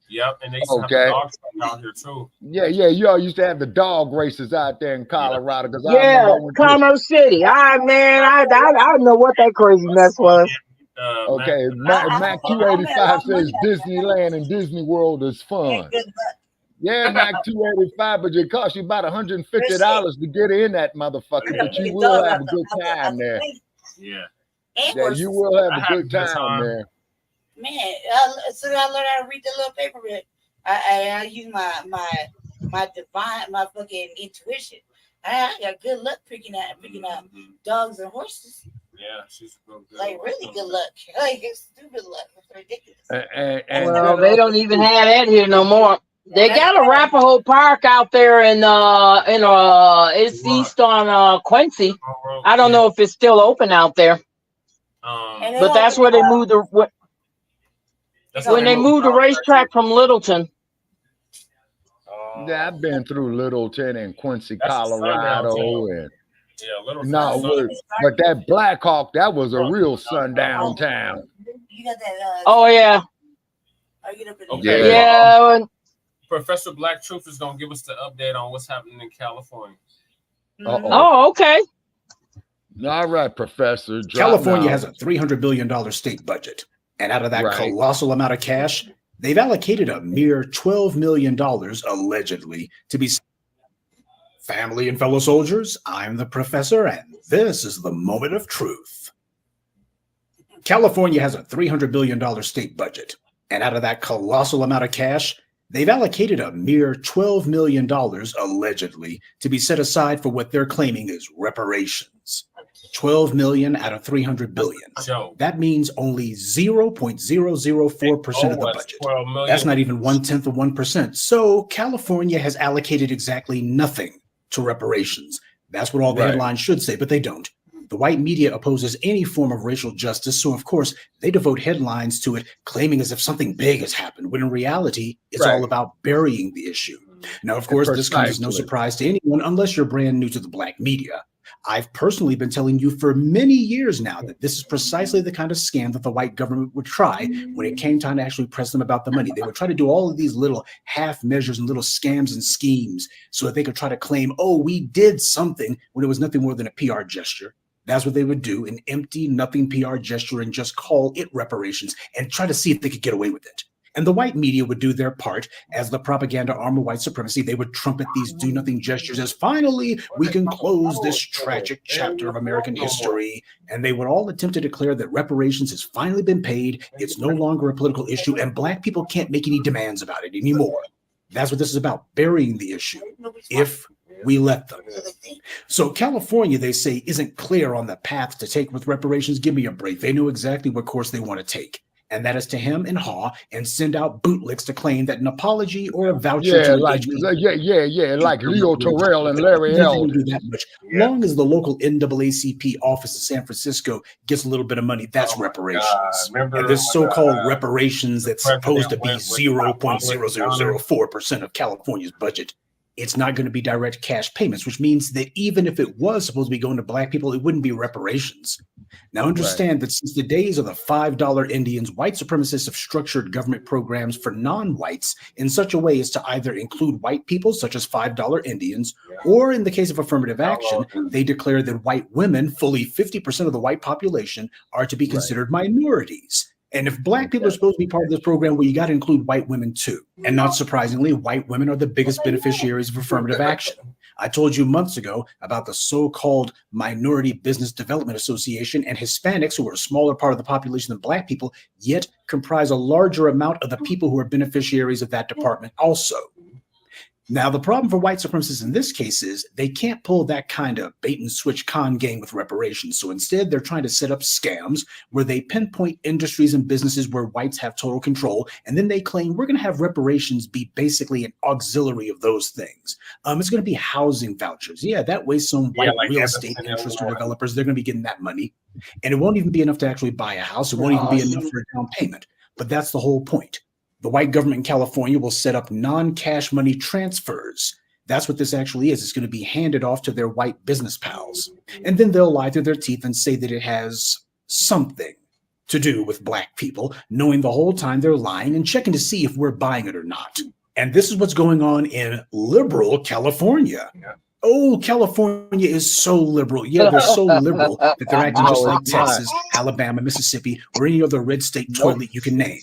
Yep, and they used to have the dog track out here too. Yeah, you all used to have the dog races out there in Colorado. Commerce City. I don't know what that crazy mess was. Mac 285 says Disneyland and Disney World is fun. Yeah, Mac 285, but it costs you about $150 to get in that motherfucker. But you will have a good time there. Yeah. Yeah, you will have a good time there. Man, as soon as I learned how to read the little paper, I use my fucking intuition. I got good luck picking out dogs and horses. Yeah, she's good. Like really good luck. Like it's stupid luck. It's ridiculous. And well, they don't even have that here no more. They got a Arapahoe Park out there it's east on Quincy. I don't know if it's still open out there. But that's where they moved when they moved the racetrack from Littleton. Yeah, I've been through Littleton and Quincy, Colorado, and Littleton. But that Blackhawk, that was a real sundown town. You got that? Oh yeah. Okay. Yeah. Professor Black Truth is gonna give us the update on what's happening in California. Oh, okay. All right, Professor. California has a $300 billion state budget. And out of that colossal amount of cash, they've allocated a mere $12 million, allegedly, to be... Family and fellow soldiers, I'm the professor, and this is the moment of truth. California has a $300 billion state budget. And out of that colossal amount of cash, they've allocated a mere $12 million, allegedly, to be set aside for what they're claiming is reparations. 12 million out of 300 billion. That means only 0.004% of the budget. That's not even 1/10 of 1%. So California has allocated exactly nothing to reparations. That's what all the headlines should say, but they don't. The white media opposes any form of racial justice, so of course they devote headlines to it, claiming as if something big has happened, when in reality it's all about burying the issue. Now, of course, this comes as no surprise to anyone unless you're brand new to the black media. I've personally been telling you for many years now that this is precisely the kind of scam that the white government would try when it came time to actually press them about the money. They would try to do all of these little half measures and little scams and schemes so that they could try to claim, oh, we did something, when it was nothing more than a PR gesture. That's what they would do, an empty, nothing PR gesture, and just call it reparations and try to see if they could get away with it. And the white media would do their part as the propaganda arm of white supremacy. They would trumpet these do-nothing gestures as finally we can close this tragic chapter of American history. And they would all attempt to declare that reparations has finally been paid. It's no longer a political issue, and black people can't make any demands about it anymore. That's what this is about, burying the issue, if we let them. So California, they say, isn't clear on the path to take with reparations. Give me a break. They know exactly what course they want to take. And that is to hem and haw and send out bootlicks to claim that an apology or a voucher like Leo Terrell and Larry Elder. Do that much. Long as the local NAACP office in San Francisco gets a little bit of money, that's reparations. And this so-called reparations that's supposed to be 0.0004% of California's budget, it's not going to be direct cash payments, which means that even if it was supposed to be going to black people, it wouldn't be reparations. Now, understand that since the days of the $5 Indians, white supremacists have structured government programs for non-whites in such a way as to either include white people, such as $5 Indians, or in the case of affirmative action, they declare that white women, fully 50% of the white population, are to be considered minorities. And if black people are supposed to be part of this program, well, you got to include white women too. And not surprisingly, white women are the biggest beneficiaries of affirmative action. I told you months ago about the so-called Minority Business Development Association and Hispanics, who are a smaller part of the population than black people, yet comprise a larger amount of the people who are beneficiaries of that department also. Now, the problem for white supremacists in this case is they can't pull that kind of bait and switch con game with reparations. So instead, they're trying to set up scams where they pinpoint industries and businesses where whites have total control. And then they claim we're going to have reparations be basically an auxiliary of those things. It's going to be housing vouchers. Yeah, that way some white real estate interests or developers, they're going to be getting that money. And it won't even be enough to actually buy a house. It won't even be enough for a down payment. But that's the whole point. The white government in California will set up non-cash money transfers. That's what this actually is. It's going to be handed off to their white business pals. And then they'll lie through their teeth and say that it has something to do with black people, knowing the whole time they're lying and checking to see if we're buying it or not. And this is what's going on in liberal California. Oh, California is so liberal. Yeah, they're so liberal that they're acting just like Texas, Alabama, Mississippi, or any other red state toilet you can name.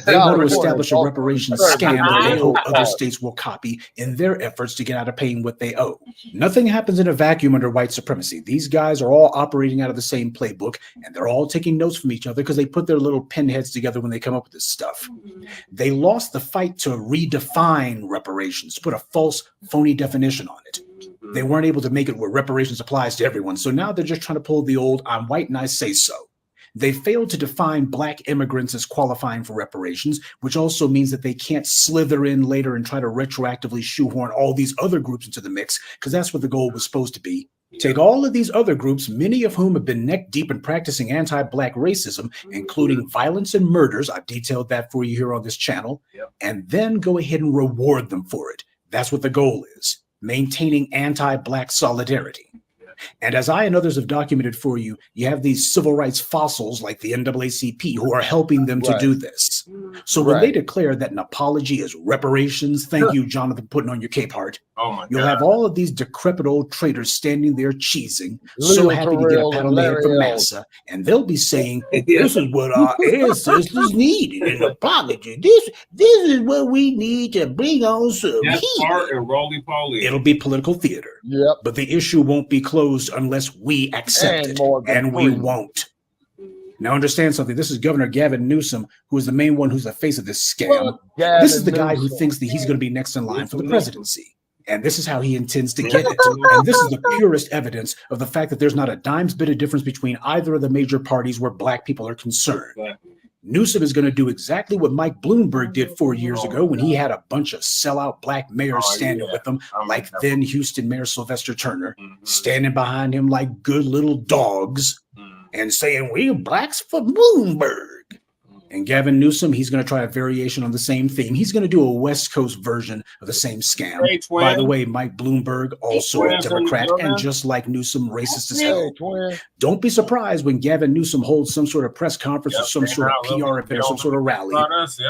They want to establish a reparations scam that they hope other states will copy in their efforts to get out of paying what they owe. Nothing happens in a vacuum under white supremacy. These guys are all operating out of the same playbook, and they're all taking notes from each other because they put their little pinheads together when they come up with this stuff. They lost the fight to redefine reparations, put a false, phony definition on it. They weren't able to make it where reparations applies to everyone, so now they're just trying to pull the old "I'm white and I say so." They failed to define Black immigrants as qualifying for reparations, which also means that they can't slither in later and try to retroactively shoehorn all these other groups into the mix, because that's what the goal was supposed to be. Take all of these other groups, many of whom have been neck deep in practicing anti-Black racism, including violence and murders. I've detailed that for you here on this channel, and then go ahead and reward them for it. That's what the goal is, maintaining anti-Black solidarity. And as I and others have documented for you, you have these civil rights fossils like the NAACP who are helping them to do this. So when they declare that an apology is reparations, thank you, Jonathan, putting on your cape heart. Oh my You'll God. have all of these decrepit old traitors standing there cheesing, so happy to get a pat on the head from NASA, and they'll be saying, "This is what our ancestors needed, an apology. This is what we need to bring on some That's heat." Art and Roly Poly. It'll be political theater. Yep. But the issue won't be closed unless we accept And it, Morgan and we Freeman. won't. Now understand something. This is Governor Gavin Newsom, who is the main one who's the face of this scam. Gavin This is the guy who Newsom. thinks that he's going to be next in line for the presidency. And this is how he intends to get it. And this is the purest evidence of the fact that there's not a dime's bit of difference between either of the major parties where Black people are concerned. Newsom is going to do exactly what Mike Bloomberg did 4 years ago when he had a bunch of sellout Black mayors standing with him, like then Houston Mayor Sylvester Turner, standing behind him like good little dogs and saying, "We Blacks for Bloomberg." And Gavin Newsom, he's going to try a variation on the same theme. He's going to do a West Coast version of the same scam. Hey, twin. By the way, Mike Bloomberg, also a twin, Democrat, twin. and just like Newsom, racist as Hey, hell. twin. Don't be surprised when Gavin Newsom holds some sort of press conference or some sort of PR event or some sort of rally.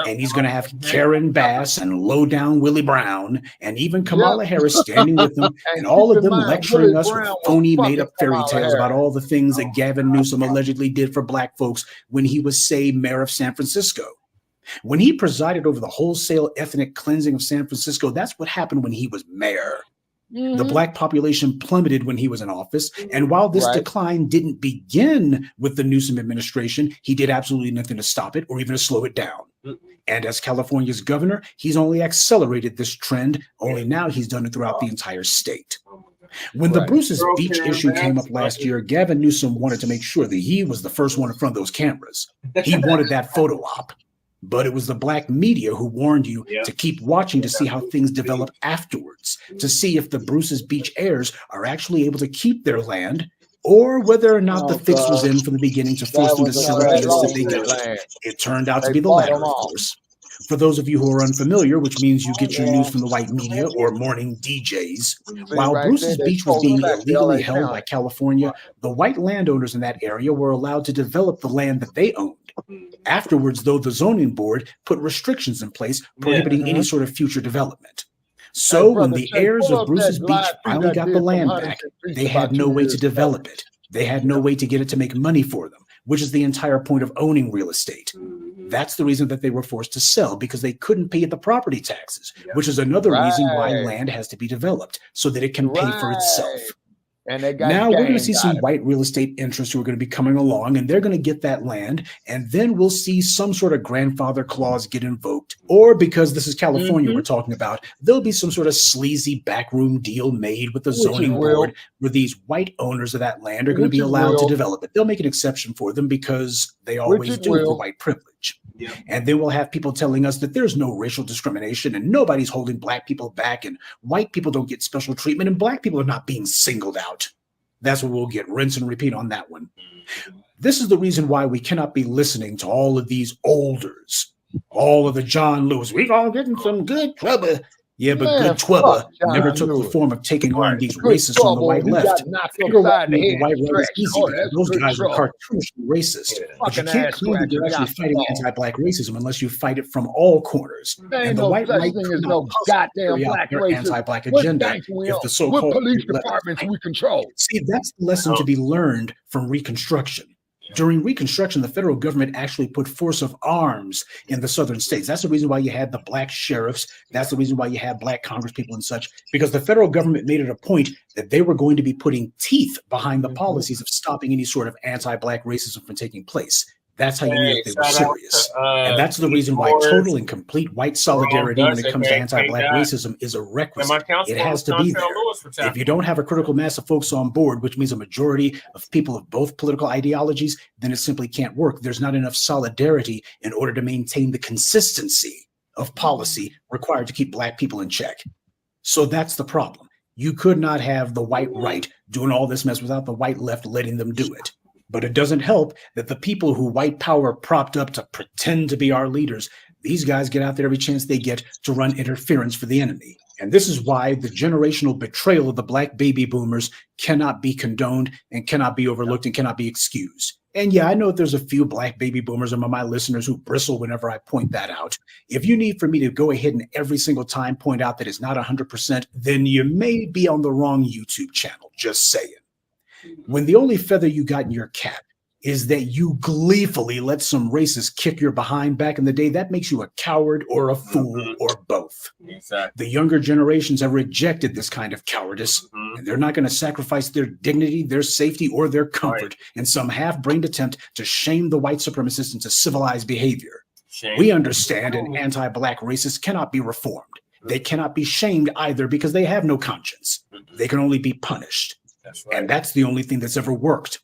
And he's going to have Karen Bass and low down Willie Brown and even Kamala Harris standing with them, and all of them lecturing us with phony made up fairy tales about all the things that Gavin Newsom allegedly did for Black folks when he was, say, mayor of San Francisco. When he presided over the wholesale ethnic cleansing of San Francisco, that's what happened when he was mayor. The Black population plummeted when he was in office. And while this decline didn't begin with the Newsom administration, he did absolutely nothing to stop it or even to slow it down. And as California's governor, he's only accelerated this trend, only now he's done it throughout the entire state. When the Bruce's Beach issue came up last year, Gavin Newsom wanted to make sure that he was the first one in front of those cameras. He wanted that photo op. But it was the Black media who warned you to keep watching to see how things develop afterwards, to see if the Bruce's Beach heirs are actually able to keep their land, or whether or not the fix was in from the beginning to force them to sell it that they don't. It turned out to be the latter, of course. For those of you who are unfamiliar, which means you get your news from the white media or morning DJs, while Bruce's Beach was being illegally held by California, the white landowners in that area were allowed to develop the land that they owned. Afterwards, though, the zoning board put restrictions in place prohibiting any sort of future development. So when the heirs of Bruce's Beach finally got the land back, they had no way to develop it. They had no way to get it to make money for them, which is the entire point of owning real estate. That's the reason that they were forced to sell, because they couldn't pay the property taxes, which is another reason why land has to be developed so that it can pay for itself. And they got now we're going to see some white real estate interests who are going to be coming along, and they're going to get that land, and then we'll see some sort of grandfather clause get invoked, or because this is California we're talking about, there'll be some sort of sleazy backroom deal made with the zoning board where these white owners of that land are going to be allowed to develop it. They'll make an exception for them because they always do for white privilege. And then we'll have people telling us that there's no racial discrimination and nobody's holding Black people back and white people don't get special treatment and Black people are not being singled out. That's what we'll get. Rinse and repeat on that one. This is the reason why we cannot be listening to all of these olders, all of the John Lewis. We all getting some good trouble. Yeah, but good trouble never took the form of taking on these racists on the white left. Figure out the white right is easy. Those guys are cartoonishly racist. But you can't claim that you're actually fighting anti-Black racism unless you fight it from all corners. And the white right is no goddamn Black anti-Black agenda. If the so-called police departments we control. See, that's the lesson to be learned from Reconstruction. During Reconstruction, the federal government actually put force of arms in the southern states. That's the reason why you had the black sheriffs. That's the reason why you had black congresspeople and such, because the federal government made it a point that they were going to be putting teeth behind the policies of stopping any sort of anti-black racism from taking place. That's how you knew that they were serious. And that's the reason why total and complete white solidarity when it comes to anti-black racism is a requisite. It has to be there. If you don't have a critical mass of folks on board, which means a majority of people of both political ideologies, then it simply can't work. There's not enough solidarity in order to maintain the consistency of policy required to keep black people in check. So that's the problem. You could not have the white right doing all this mess without the white left letting them do it. But it doesn't help that the people who white power propped up to pretend to be our leaders, these guys get out there every chance they get to run interference for the enemy. And this is why the generational betrayal of the black baby boomers cannot be condoned and cannot be overlooked and cannot be excused. And yeah, I know there's a few black baby boomers among my listeners who bristle whenever I point that out. If you need for me to go ahead and every single time point out that it's not 100%, then you may be on the wrong YouTube channel, just saying. When the only feather you got in your cap is that you gleefully let some racist kick your behind back in the day, that makes you a coward or a fool or both. Exactly. The younger generations have rejected this kind of cowardice, and they're not going to sacrifice their dignity, their safety, or their comfort in some half-brained attempt to shame the white supremacists into civilized behavior. We understand an anti-black racist cannot be reformed. They cannot be shamed either because they have no conscience. They can only be punished. And that's the only thing that's ever worked.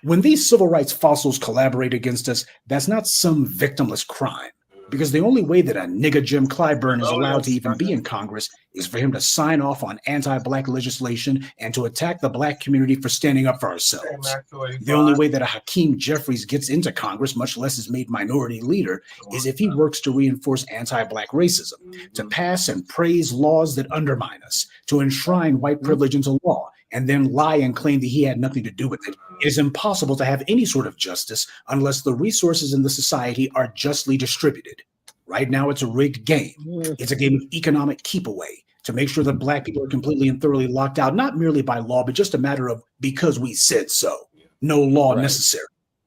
When these civil rights fossils collaborate against us, that's not some victimless crime, because the only way that a nigga Jim Clyburn is allowed to even be in Congress is for him to sign off on anti-black legislation and to attack the black community for standing up for ourselves. The only way that a Hakeem Jeffries gets into Congress, much less is made minority leader, is if he works to reinforce anti-black racism, to pass and praise laws that undermine us, to enshrine white privilege into law, and then lie and claim that he had nothing to do with it. It is impossible to have any sort of justice unless the resources in the society are justly distributed. Right now, it's a rigged game. It's a game of economic keep away to make sure that black people are completely and thoroughly locked out, not merely by law, but just a matter of because we said so. No law necessary.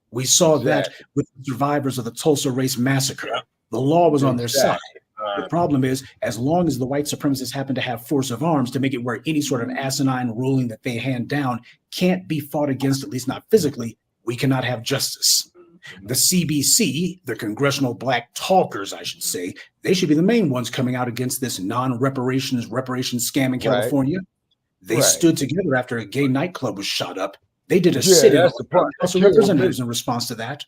We saw that with the survivors of the Tulsa Race Massacre. The law was on their side. The problem is, as long as the white supremacists happen to have force of arms to make it where any sort of asinine ruling that they hand down can't be fought against, at least not physically, we cannot have justice. The CBC, the Congressional Black Talkers, I should say, they should be the main ones coming out against this reparations scam in California. They stood together after a gay nightclub was shot up. They did a sit-in of House of Representatives in response to that.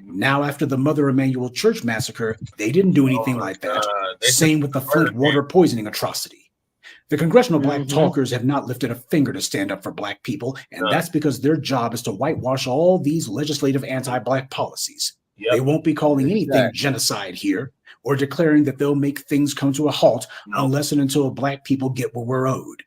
Now, after the Mother Emanuel Church massacre, they didn't do anything like that. Same with the Flint water poisoning atrocity. The Congressional Black Talkers have not lifted a finger to stand up for black people, and that's because their job is to whitewash all these legislative anti-black policies. They won't be calling anything genocide here or declaring that they'll make things come to a halt unless and until black people get what we're owed.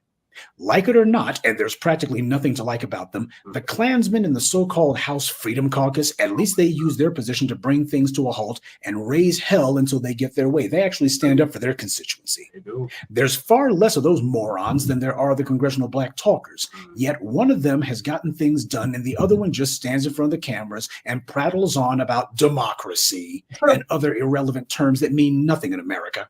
Like it or not, and there's practically nothing to like about them, the Klansmen in the so-called House Freedom Caucus, at least they use their position to bring things to a halt and raise hell until they get their way. They actually stand up for their constituency. There's far less of those morons than there are the Congressional Black Talkers, yet one of them has gotten things done and the other one just stands in front of the cameras and prattles on about democracy and other irrelevant terms that mean nothing in America.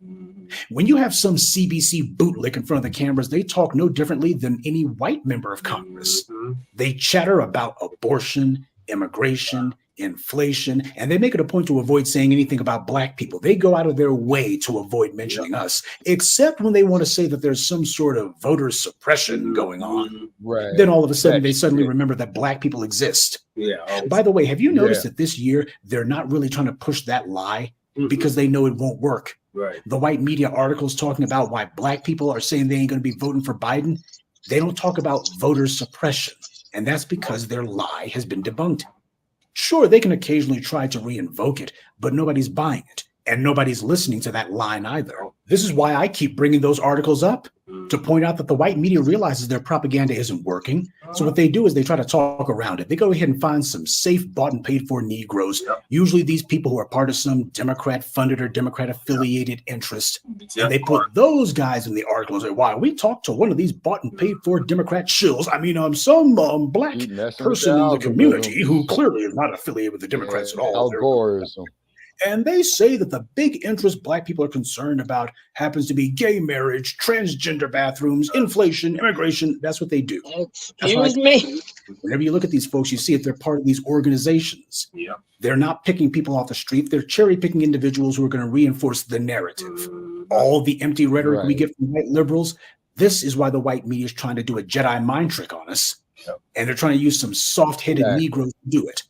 When you have some CBC bootlick in front of the cameras, they talk no differently than any white member of Congress. They chatter about abortion, immigration, inflation, and they make it a point to avoid saying anything about black people. They go out of their way to avoid mentioning us, except when they want to say that there's some sort of voter suppression going on. Then all of a sudden, they suddenly remember that black people exist. By the way, have you noticed that this year, they're not really trying to push that lie because they know it won't work? The white media articles talking about why black people are saying they ain't going to be voting for Biden, they don't talk about voter suppression. And that's because their lie has been debunked. Sure, they can occasionally try to reinvoke it, but nobody's buying it. And nobody's listening to that line either. This is why I keep bringing those articles up, to point out that the white media realizes their propaganda isn't working. So what they do is they try to talk around it. They go ahead and find some safe, bought and paid for Negroes, usually these people who are part of some Democrat-funded or Democrat-affiliated interest. And they put those guys in the articles. And why we talked to one of these bought and paid for Democrat shills. I mean, some black person in the community who clearly is not affiliated with the Democrats at all. And they say that the big interest black people are concerned about happens to be gay marriage, transgender bathrooms, inflation, immigration. That's what they do. Excuse me. Whenever you look at these folks, you see that they're part of these organizations. Yeah. They're not picking people off the street. They're cherry picking individuals who are going to reinforce the narrative. All the empty rhetoric we get from white liberals. This is why the white media is trying to do a Jedi mind trick on us. And they're trying to use some soft-headed Negroes to do it.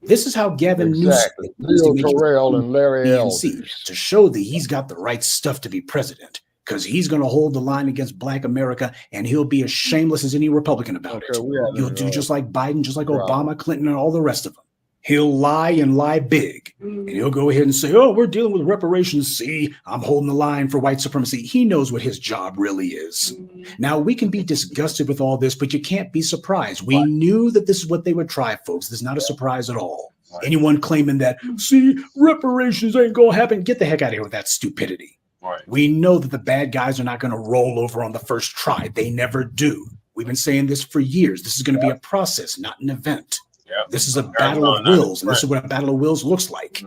This is how Gavin Newsom and Larry DNC to show that he's got the right stuff to be president, because he's going to hold the line against Black America, and he'll be as shameless as any Republican about it. He'll do just like Biden, just like Obama, Clinton, and all the rest of them. He'll lie and lie big, and he'll go ahead and say, oh, we're dealing with reparations. See, I'm holding the line for white supremacy. He knows what his job really is. Now, we can be disgusted with all this, but you can't be surprised. We knew that this is what they would try, folks. This is not a surprise at all. Anyone claiming that, see, reparations ain't going to happen, get the heck out of here with that stupidity. We know that the bad guys are not going to roll over on the first try. They never do. We've been saying this for years. This is going to be a process, not an event. This is a battle of wills, and this is what a battle of wills looks like.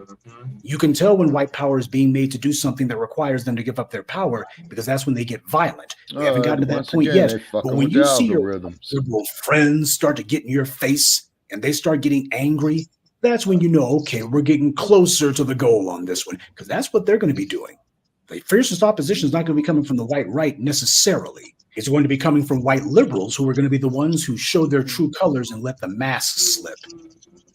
You can tell when white power is being made to do something that requires them to give up their power, because that's when they get violent. We haven't gotten to that point yet, but when you see your liberal friends start to get in your face and they start getting angry, that's when you know, okay, we're getting closer to the goal on this one, because that's what they're going to be doing. The fiercest opposition is not going to be coming from the white right necessarily. It's going to be coming from white liberals, who are going to be the ones who show their true colors and let the masks slip.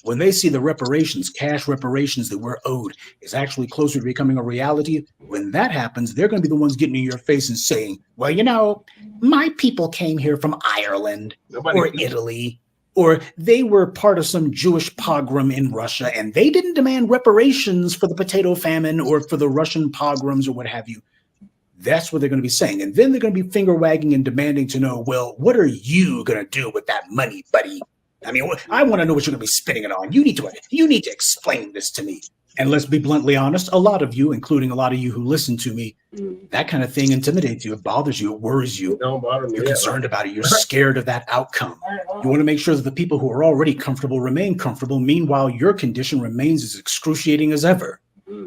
When they see the reparations, cash reparations that we're owed is actually closer to becoming a reality, when that happens, they're going to be the ones getting in your face and saying, well, you know, my people came here from Ireland or Italy, or they were part of some Jewish pogrom in Russia, and they didn't demand reparations for the potato famine or for the Russian pogroms or what have you. That's what they're going to be saying. And then they're going to be finger wagging and demanding to know, well, what are you going to do with that money, buddy? I mean, I want to know what you're going to be spending it on. You need to explain this to me. And let's be bluntly honest, a lot of you, including a lot of you who listen to me, that kind of thing intimidates you. It bothers you. It worries you. Don't bother me. You're concerned about it. You're scared of that outcome. You want to make sure that the people who are already comfortable remain comfortable. Meanwhile, your condition remains as excruciating as ever.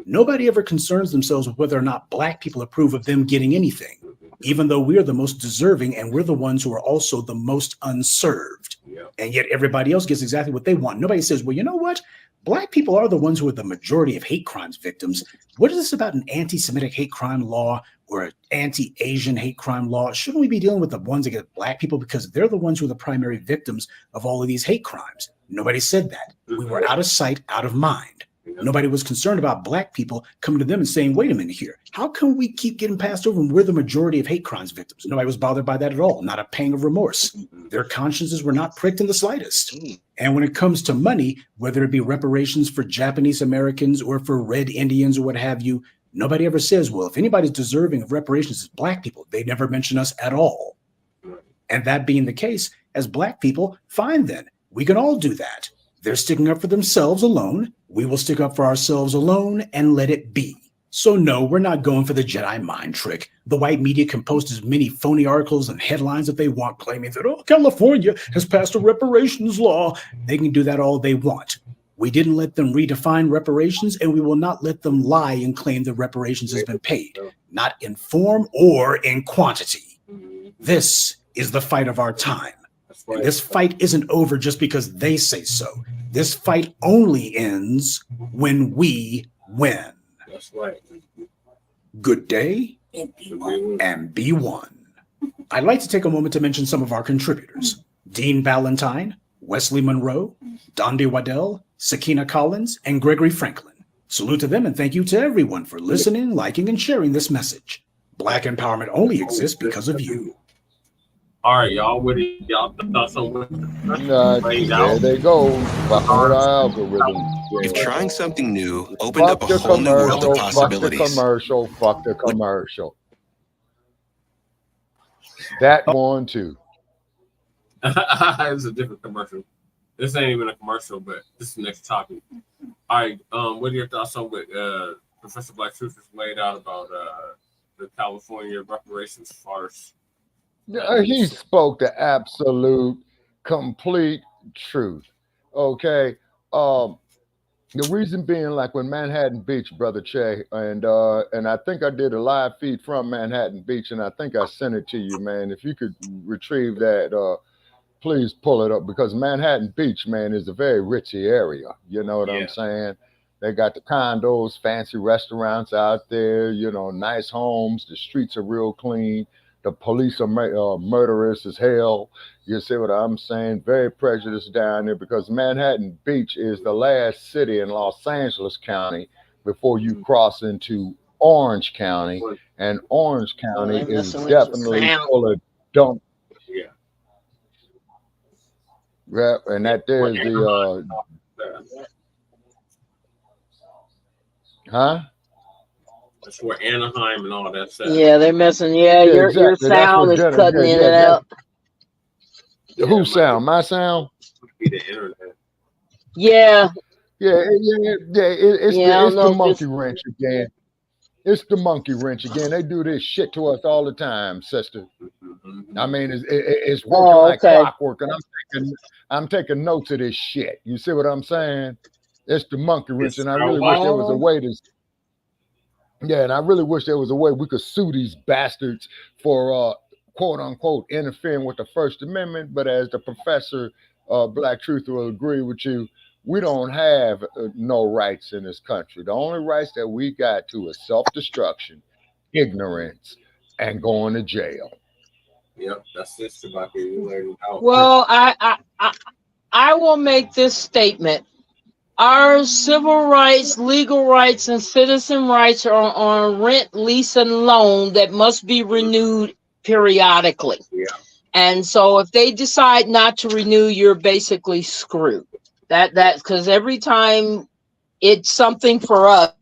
Nobody ever concerns themselves with whether or not Black people approve of them getting anything, even though we're the most deserving and we're the ones who are also the most unserved. And yet everybody else gets exactly what they want. Nobody says, well, you know what? Black people are the ones who are the majority of hate crimes victims. What is this about an anti-Semitic hate crime law or an anti-Asian hate crime law? Shouldn't we be dealing with the ones against Black people, because they're the ones who are the primary victims of all of these hate crimes? Nobody said that. We were out of sight, out of mind. Nobody was concerned about Black people coming to them and saying, wait a minute here, how come we keep getting passed over and we're the majority of hate crimes victims? Nobody was bothered by that at all. Not a pang of remorse. Their consciences were not pricked in the slightest. And when it comes to money, whether it be reparations for Japanese Americans or for Red Indians or what have you, nobody ever says, well, if anybody's deserving of reparations, it's Black people. They never mention us at all. And that being the case, as Black people, fine then. We can all do that. They're sticking up for themselves alone. We will stick up for ourselves alone and let it be. So no, we're not going for the Jedi mind trick. The white media can post as many phony articles and headlines that they want, claiming that, oh, California has passed a reparations law. They can do that all they want. We didn't let them redefine reparations, and we will not let them lie and claim that reparations has been paid, not in form or in quantity. This is the fight of our time. And this fight isn't over just because they say so. This fight only ends when we win. That's right. Good day and be one. I'd like to take a moment to mention some of our contributors: Dean Ballantyne, Wesley Monroe, Dondi Waddell, Sakina Collins, and Gregory Franklin. Salute to them, and thank you to everyone for listening, liking, and sharing this message. Black empowerment only exists because of you. All right, y'all. What do y'all thoughts on what There they go. Fucking with our algorithm. If trying something new opened up Fuck a the whole new world commercial. of Fuck the possibilities. commercial. Fuck the commercial. That one too. It's a different commercial. This ain't even a commercial, but this is the next topic. All right, what are your thoughts on what Professor Black Truth has laid out about the California reparations farce? He spoke the absolute, complete truth. Okay. The reason being, like when Manhattan Beach, Brother Che, and I think I did a live feed from Manhattan Beach, and I think I sent it to you, man. If you could retrieve that, please pull it up, because Manhattan Beach, man, is a very ritzy area. You know what I'm saying? They got the condos, fancy restaurants out there, you know, nice homes. The streets are real clean. The police are murderous as hell. You see what I'm saying? Very prejudiced down there, because Manhattan Beach is the last city in Los Angeles County before you cross into Orange County. And Orange County is definitely full of dump. Yeah, and that there's the That's where Anaheim and all that stuff. Yeah, they're messing. Yeah, your sound is cutting in and out. Whose sound? My sound? Be the internet. Yeah. It's the monkey wrench again. It's the monkey wrench again. They do this shit to us all the time, sister. I mean, it's working like clockwork, and I'm taking notes of this shit. You see what I'm saying? It's the monkey wrench, and I really wish there was a way to. Yeah, and I really wish there was a way we could sue these bastards for quote unquote interfering with the First Amendment. But as the Professor Black Truth will agree with you, we don't have no rights in this country. The only rights that we got to is self-destruction, ignorance, and going to jail. Yep, that's it, Shabaki. Well, I will make this statement. Our civil rights, legal rights, and citizen rights are on rent, lease, and loan that must be renewed periodically. Yeah. And so if they decide not to renew, you're basically screwed. That because every time it's something for us,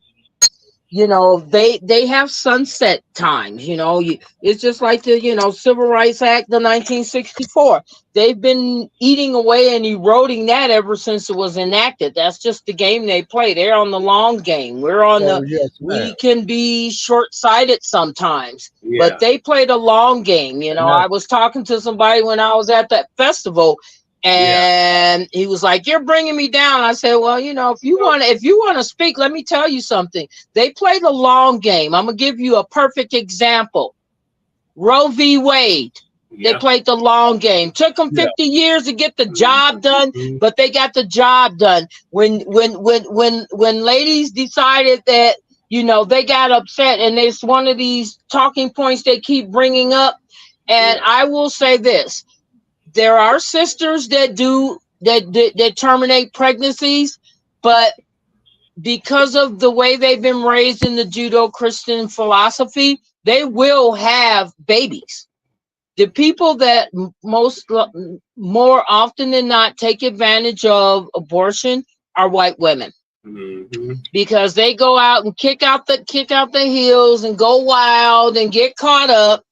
you know, they have sunset times, you know, it's just like the, you know, Civil Rights Act of 1964. They've been eating away and eroding that ever since it was enacted. That's just the game they play. They're on the long game. We're on we can be short-sighted sometimes, but they play the long game. You know, I was talking to somebody when I was at that festival, and he was like, "You're bringing me down." I said, "Well, you know, if you want to speak, let me tell you something. They play the long game. I'm gonna give you a perfect example. Roe v. Wade. They played the long game. Took them 50 years to get the job done, but they got the job done. When ladies decided that, you know, they got upset, and it's one of these talking points they keep bringing up. And I will say this. There are sisters that terminate pregnancies, but because of the way they've been raised in the Judeo-Christian philosophy, they will have babies. The people that more often than not take advantage of abortion are white women, because they go out and kick out the heels and go wild and get caught up.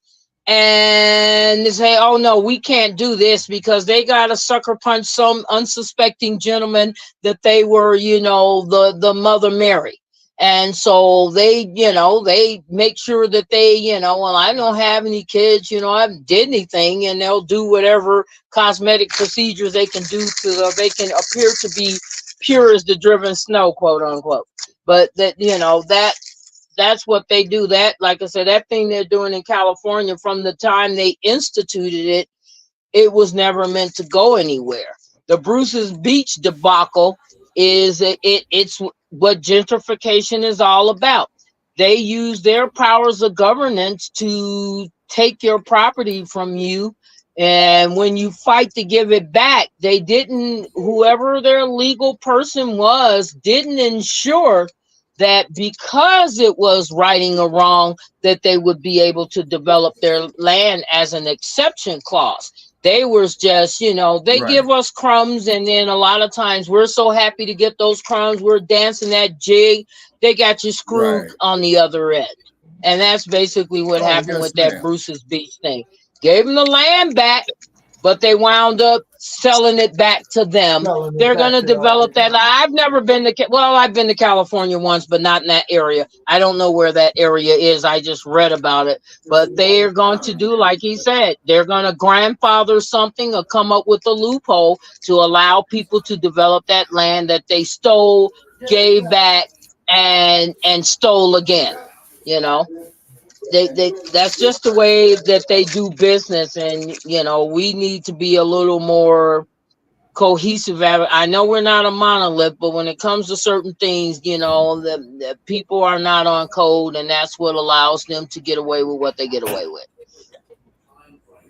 And they say, "Oh no, we can't do this," because they got to sucker punch some unsuspecting gentleman that they were, you know, the Mother Mary. And so they, you know, they make sure that they, you know, well, I don't have any kids, you know, I haven't did anything, and they'll do whatever cosmetic procedures they can do so they can appear to be pure as the driven snow, quote unquote. But that, you know, that's what they do. That, like I said, that thing they're doing in California, from the time they instituted it, it was never meant to go anywhere. The Bruce's Beach debacle is it's what gentrification is all about. They use their powers of governance to take your property from you, and when you fight to give it back, they didn't, whoever their legal person was, didn't ensure that because it was righting a wrong, that they would be able to develop their land as an exception clause. They were just, you know, they give us crumbs, and then a lot of times we're so happy to get those crumbs. We're dancing that jig. They got you screwed on the other end. And that's basically what happened with that Bruce's Beach thing. Gave them the land back, but they wound up selling it back to them. They're going to develop that. I've never been to, well, I've been to California once, but not in that area. I don't know where that area is. I just read about it. But they're going to do, like he said, they're going to grandfather something or come up with a loophole to allow people to develop that land that they stole, gave back, and stole again. You know, that's just the way that they do business. And, you know, we need to be a little more cohesive. I know we're not a monolith, but when it comes to certain things, you know, the people are not on code, and that's what allows them to get away with what they get away with.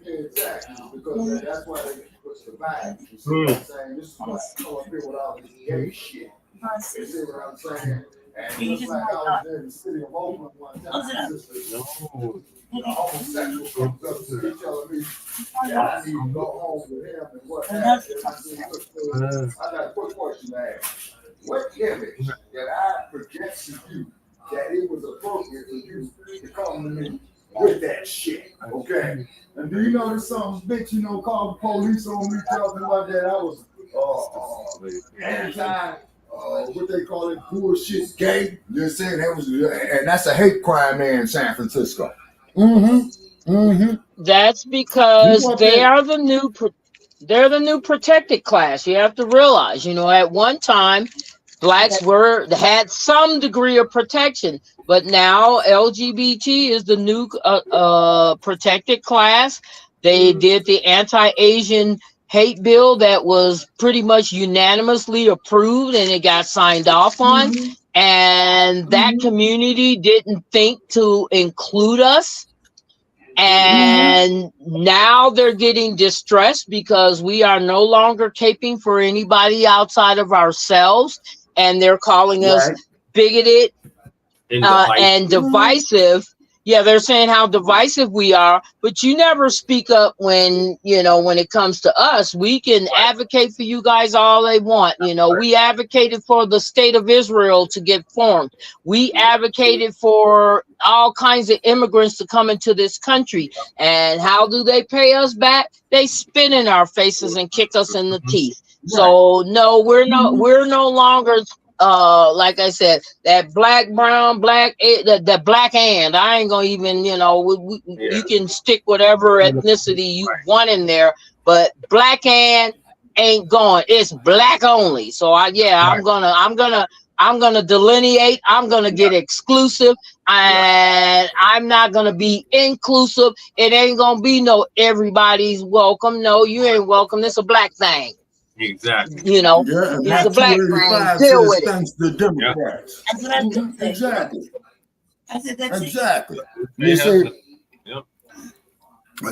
Exactly, because that's why they survive. You see what I'm saying? This is why I come up here with all this gay shit. You see what I'm saying? And just like I was in the city of Oakland one time, the homosexual comes up to me telling me that I need to go home with him and what have you. And I said, look, I got a quick question to ask. What image that I project to you that it was appropriate for you to come to me with that shit? Okay. And do you know this some bitch, you know, called the police on me talking about that I was anti what they call it, bullshit gay. You're saying that was, and that's a hate crime there in San Francisco. That's because they are the new, they're the new protected class. You have to realize, you know, at one time, blacks had some degree of protection, but now LGBT is the new protected class. They did the anti-Asian hate bill that was pretty much unanimously approved, and it got signed off on. And that community didn't think to include us. And now they're getting distressed because we are no longer caping for anybody outside of ourselves. And they're calling us bigoted and divisive. Yeah, they're saying how divisive we are, but you never speak up when, you know, when it comes to us. We can advocate for you guys all they want. You know, we advocated for the state of Israel to get formed. We advocated for all kinds of immigrants to come into this country. And how do they pay us back? They spit in our faces and kick us in the teeth. So no, we're no longer like I said, that black, brown, black, the black and I ain't gonna even, you know, you can stick whatever ethnicity you want in there, but black and ain't going. It's black only. So I'm gonna delineate. I'm gonna get exclusive, and I'm not gonna be inclusive. It ain't gonna be no everybody's welcome. No, you ain't welcome. It's a black thing. Exactly. You know, it's a black thing. Deal with it. Thanks to the Democrats. Exactly. Exactly. You see,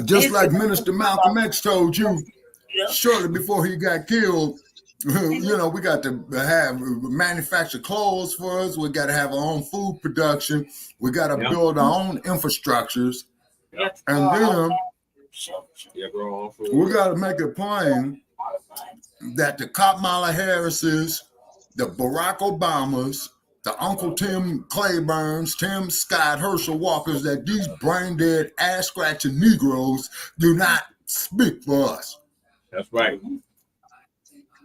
just like Minister Malcolm X told you shortly before he got killed, you know, we got to have manufacture clothes for us. We got to have our own food production. We got to build our own infrastructures. And then we got to make it plain that the Kamala Harrises, the Barack Obamas, the Uncle Tim Clayburns, Tim Scott, Herschel Walkers, that these brain-dead, ass-scratching Negroes do not speak for us. That's right. And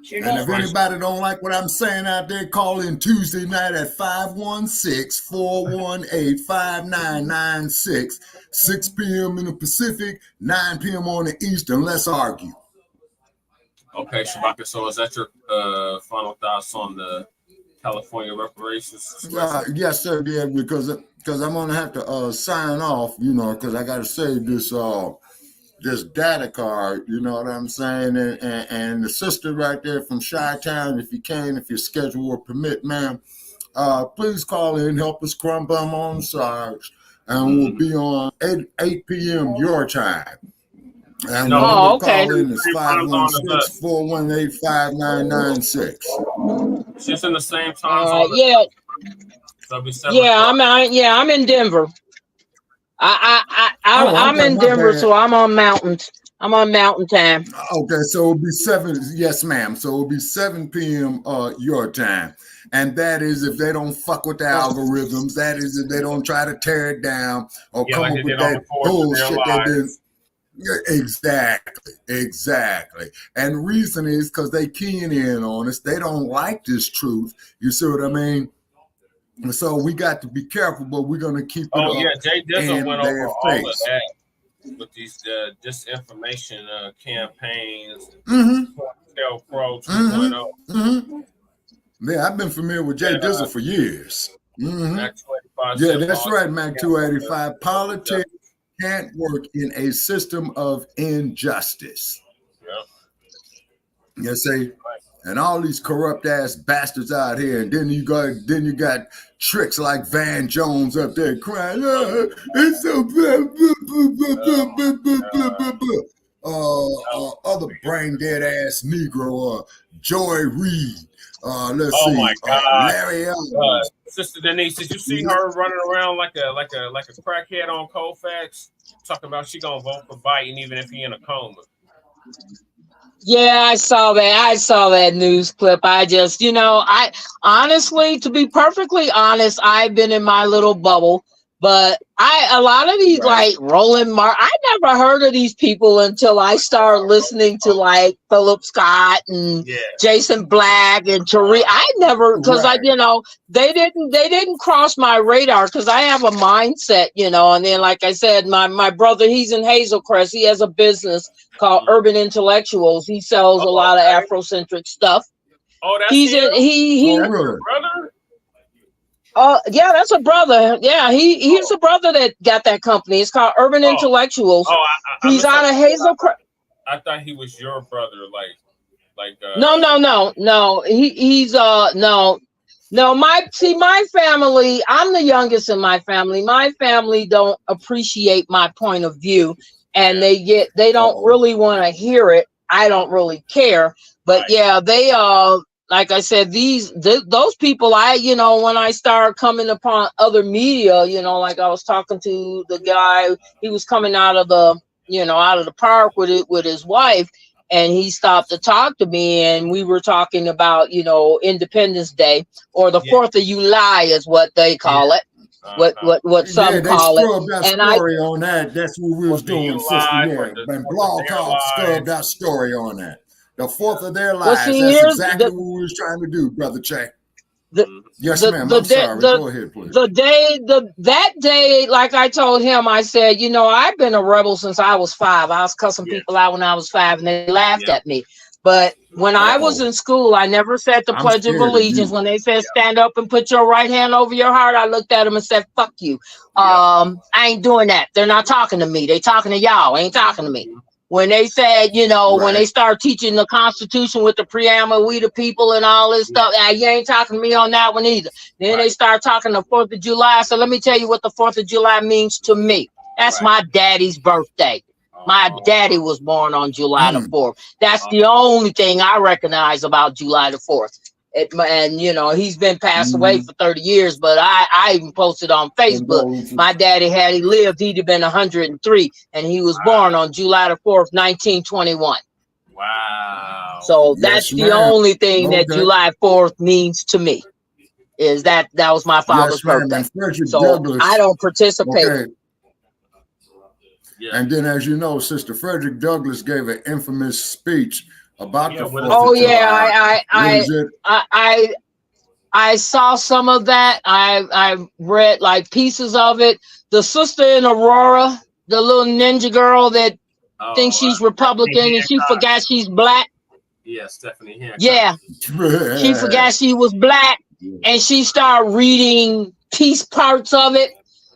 if anybody don't like what I'm saying out there, call in Tuesday night at 516-418-5996, 6 p.m. in the Pacific, 9 p.m. on the East, and let's argue. Okay, Shabaka, so is that your final thoughts on the California reparations? Yes, sir, yeah, because I'm going to have to sign off, you know, because I got to save this data card, you know what I'm saying? And the sister right there from Chi-Town, if you can, if your schedule will permit, ma'am, please call in, help us crumble them on SARS, and we'll be on 8 p.m. your time. And the number to call in is 516-418-5996. She's in the same time zone. So it'll be 7 o'clock. I'm in Denver. I'm in Denver, so I'm on mountains. I'm on mountain time. Okay, so it'll be 7. Yes, ma'am. So it'll be 7 p.m. Your time. And that is if they don't fuck with the algorithms. That is if they don't try to tear it down or come up with that bullshit they did. Yeah, exactly. And the reason is because they keying in on us. They don't like this truth. You see what I mean? And so we got to be careful, but we're going to keep it up. Jay Dizzle went over all face. of that with these disinformation campaigns. COINTELPRO 2.0. Yeah, I've been familiar with Jay Dizzle for years. Mac 285 Yeah, that's right, Mac 285. Politics can't work in a system of injustice. You see, and all these corrupt ass bastards out here, and then you got tricks like Van Jones up there crying, oh, it's so other brain dead ass Negro, Joy Reid. Let's see. My God. Larry Ellis. Sister Denise, did you see her running around like a crackhead on Colfax, talking about she gonna vote for Biden even if he in a coma? Yeah, I saw that news clip. I just, I honestly, to be perfectly honest, I've been in my little bubble, but a lot of these like Roland Martin, I never heard of these people until I started listening to like Philip Scott and Jason Blacc and Tariq. I never, because they didn't cross my radar because I have a mindset, and then like I said, my brother, he's in Hazelcrest. He has a business called Urban Intellectuals. He sells a lot of Afrocentric stuff. Oh, that's he's your brother? Yeah, that's a brother. Yeah, he's a brother that got that company. It's called Urban Intellectuals. He's out of Hazelcrest. I thought he was your brother, No. He's no. My family, I'm the youngest in my family. My family don't appreciate my point of view, and they don't really want to hear it. I don't really care. But they like I said, those people, when I started coming upon other media, like I was talking to the guy, he was coming out of the park with his wife, and he stopped to talk to me, and we were talking about, Independence Day, or the 4th of July is what they call it. What some call it. And on that. That's what we was doing, sister. And Blog Talk scrubbed that story on that. The 4th of their lives. That's exactly what we was trying to do, Brother Che. Yes, ma'am. I'm sorry. Go ahead, please. That day, like I told him, I said, I've been a rebel since I was 5. I was cussing people out when I was 5, and they laughed at me. But when I was in school, I never said the Pledge of Allegiance. When they said stand up and put your right hand over your heart, I looked at them and said, fuck you. I ain't doing that. They're not talking to me. They talking to y'all. Ain't talking to me. When they said, when they start teaching the Constitution with the preamble, we the people and all this stuff, you ain't talking to me on that one either. Then they start talking the 4th of July. So let me tell you what the 4th of July means to me. That's my daddy's birthday. My daddy was born on July the 4th. That's the only thing I recognize about July the 4th. And he's been passed away for 30 years, but I even posted on Facebook. My daddy, had he lived, he'd have been 103, and he was born on July the 4th, 1921. Wow. So that's the only thing that July 4th means to me, is that was my father's birthday. So Douglas, I don't participate. Okay. And then, as you know, Sister Frederick Douglass gave an infamous speech about the 4th of July. I saw some of that. I read like pieces of it. The sister in Aurora, the little ninja girl that thinks she's Republican and she forgot she's black. Yeah, Stephanie Hancock. Yeah, she forgot she was black, and she started reading piece parts of it.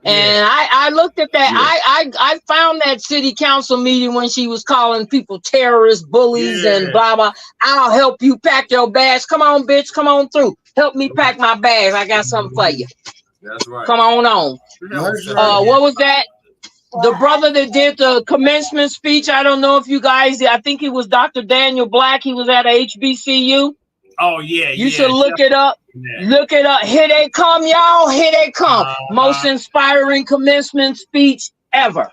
And I looked at that. I found that city council meeting when she was calling people terrorists, bullies, and blah blah. I'll help you pack your bags. Come on, bitch. Come on through. Help me pack my bags. I got something for you. That's right. Come on. What was that? The brother that did the commencement speech. I don't know if you guys. I think it was Dr. Daniel Blacc. He was at HBCU. Oh yeah, You should look it up. Look it up. Here they come, y'all. Here they come. Most inspiring commencement speech ever.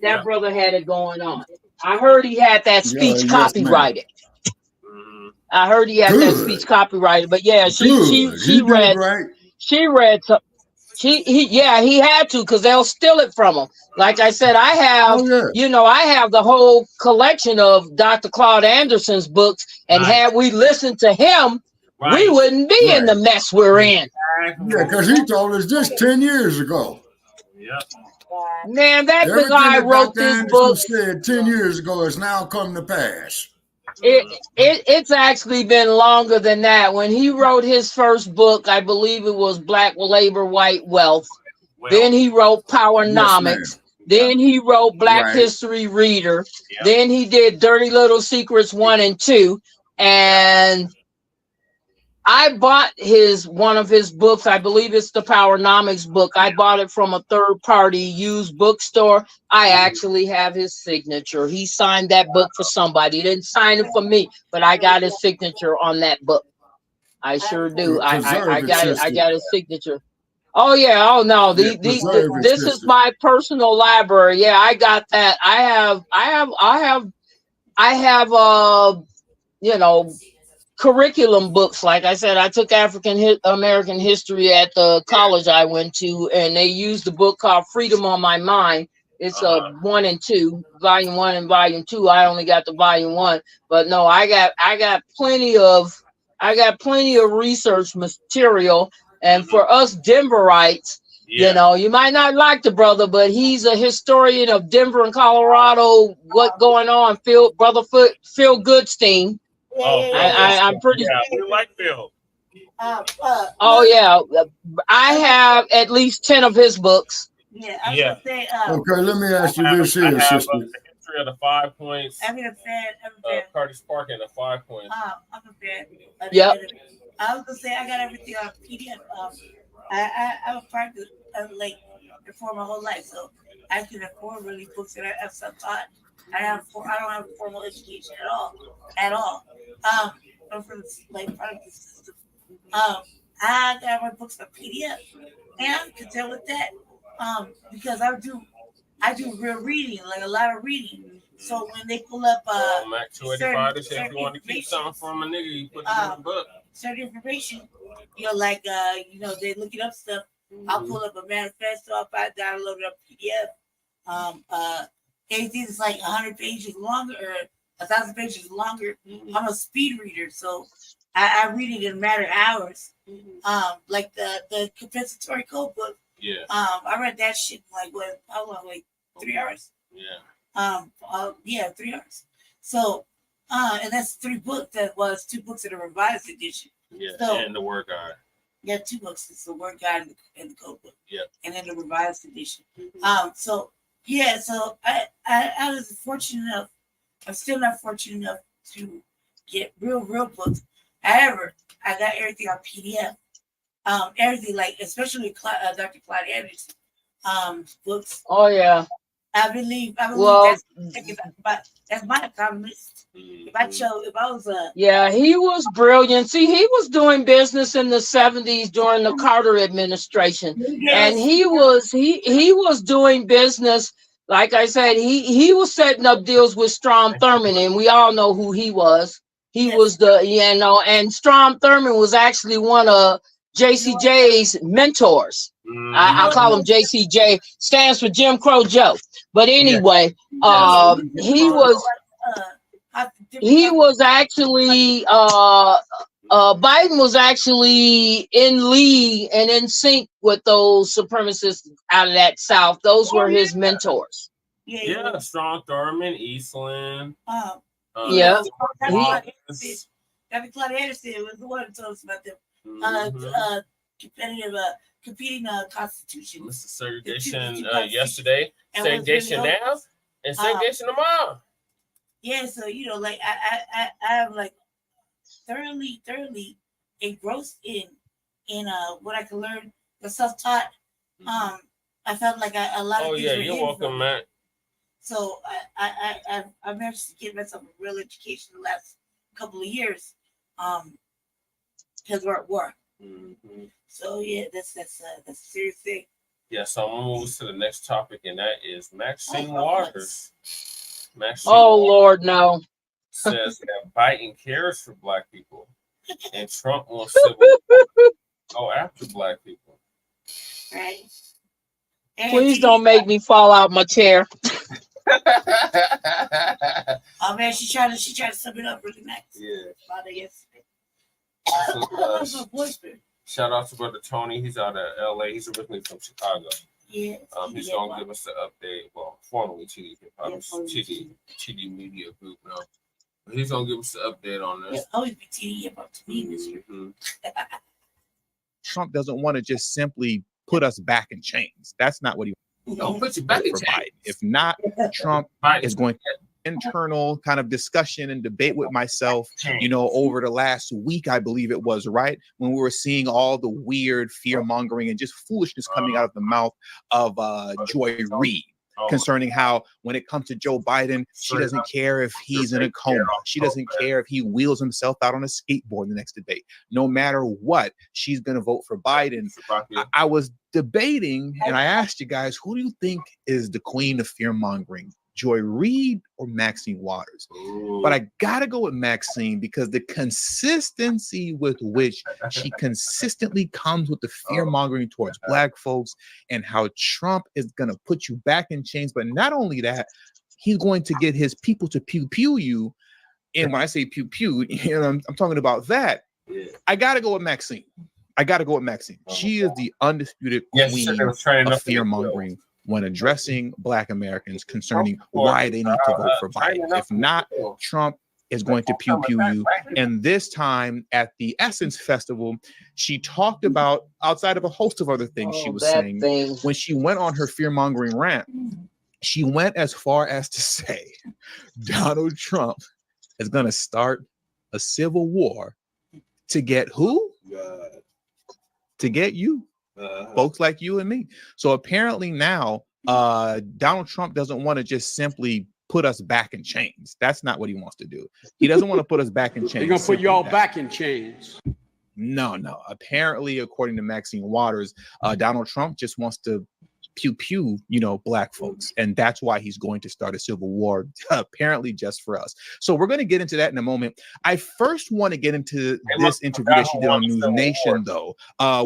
That brother had it going on. I heard he had that speech copyrighted. I heard he had that speech copyrighted. But yeah, she read right. She read some. He had to, because they'll steal it from him. Like I said, I have, I have the whole collection of Dr. Claude Anderson's books, and had we listened to him, we wouldn't be in the mess we're in. Yeah, because he told us this 10 years ago. Yeah. Man, that guy wrote this book. Said 10 years ago has now come to pass. It's actually been longer than that. When he wrote his first book, I believe it was Black Labor, White Wealth. Then he wrote Powernomics. Then he wrote Black History Reader. Then he did Dirty Little Secrets 1 and 2. And I bought one of his books. I believe it's the Powernomics book. I bought it from a third-party used bookstore. I actually have his signature. He signed that book for somebody. He didn't sign it for me, but I got his signature on that book. I sure do. I got his signature. Oh yeah. Oh no. This is my personal library. Yeah, I got that. I have curriculum books. Like I said, I took African American history at the college I went to, and they used a book called Freedom on My Mind. It's 1 and 2, volume 1 and volume 2. I only got the volume 1, but no, I got plenty of research material. And for us Denverites, you might not like the brother, but he's a historian of Denver and Colorado. What going on, Phil Goodstein? I'm pretty. Yeah, we like Phil. Oh yeah, I have at least 10 of his books. Yeah, I was gonna say. Okay, let me ask you this here, sister. The history of the 5 points. I'm a fan. Curtis Park and the 5 points. I'm a fan. Yep. I was gonna say I got everything on PDF. I'm a part of like before my whole life, so I can afford really books that I have self-taught. I don't have formal education at all. I'm from like part of the system. I got my books on PDF, and I can tell with that. Because I do real reading, like a lot of reading. So when they pull up Mac 285, they say if you want to keep something from a nigga, you put it in the book. Certain information, they looking up stuff. I'll pull up a manifesto, I download it up PDF. Anything that's like 100 pages longer or 1,000 pages longer, I'm a speed reader, so I read it in a matter of hours. Like the compensatory code book. Yeah. I read that shit how long? Like 3 hours. Yeah. 3 hours. So, and that's 3 books. That was 2 books in a revised edition. Yeah. So, and the Word Guide. Yeah, 2 books. It's the Word Guide and the code book. Yeah. And then the revised edition. So yeah. So I was fortunate enough. I'm still not fortunate enough to get real books. However, I got everything on PDF. Everything, like especially Dr. Claude Anderson books. Oh yeah. I believe that's my economist. If I was he was brilliant. See, he was doing business in the 70s during the Carter administration. And he was doing business, like I said, he was setting up deals with Strom Thurmond, and we all know who he was. He was and Strom Thurmond was actually one of JCJ's mentors. I'll call him JCJ, stands for Jim Crow Joe. But anyway, he was actually Biden was actually in league and in sync with those supremacists out of that South. Those were his mentors. Yeah, Strom Thurmond, Eastland. Dr. Claude Anderson was the one who told us about them. Competing constitutions. This is segregation yesterday, segregation really now, and segregation tomorrow. Yeah, so like I am like thoroughly engrossed in what I can learn, the self-taught. I felt like a lot of things. Oh yeah, you're welcome, Matt. So I managed to get myself a real education the last couple of years. because we're at war. Mm-hmm. So yeah, that's a serious thing. Yeah, so I'm gonna move to the next topic, and that is Maxine Waters. Maxine Oh Waters Lord, no. says that Biden cares for Black people, and Trump wants civil war go after Black people. Right. And Please don't make me fall out my chair. Oh man, she tried to sum it up really nice. Yeah. About it yesterday. Shout out to brother Tony. He's out of LA. He's originally from Chicago. Yeah. He's gonna give us the update. Well, formerly TD Hip Hop, TD Media Group now. But he's gonna give us the update on this. It'll always be TD Hip Hop to me this year. Trump doesn't want to just simply put us back in chains. That's not what he Don't put you back in for chains. Biden. If not, Trump is going to internal kind of discussion and debate with myself, you know, over the last week, I believe it was, right? When we were seeing all the weird fear mongering and just foolishness coming out of the mouth of Joy Reid concerning how when it comes to Joe Biden, she doesn't care if he's in a coma. She doesn't care if he wheels himself out on a skateboard the next debate. No matter what, she's going to vote for Biden. I was debating and I asked you guys, who do you think is the queen of fear mongering? Joy Reid or Maxine Waters? But I gotta go with Maxine because the consistency with which she consistently comes with the fear mongering towards Black folks and how Trump is gonna put you back in chains. But not only that, he's going to get his people to pew pew you. And when I say pew pew, you know, I'm talking about that. I gotta go with Maxine. She is the undisputed queen of fear mongering when addressing Black Americans concerning why they need to vote for Biden. If not, Trump is going to pew pew you. And this time at the Essence Festival, she talked about, outside of a host of other things she was saying, when she went on her fear mongering rant, she went as far as to say Donald Trump is going to start a civil war to get who? To get you. Folks like you and me. So apparently now Donald Trump doesn't want to just simply put us back in chains. That's not what he wants to do. He doesn't want to put us back in chains. He's gonna put y'all back in chains. No. Apparently, according to Maxine Waters, Donald Trump just wants to pew pew, you know, Black folks, and that's why he's going to start a civil war, apparently just for us. So we're going to get into that in a moment. I first want to get into this interview that she did on News Nation, though,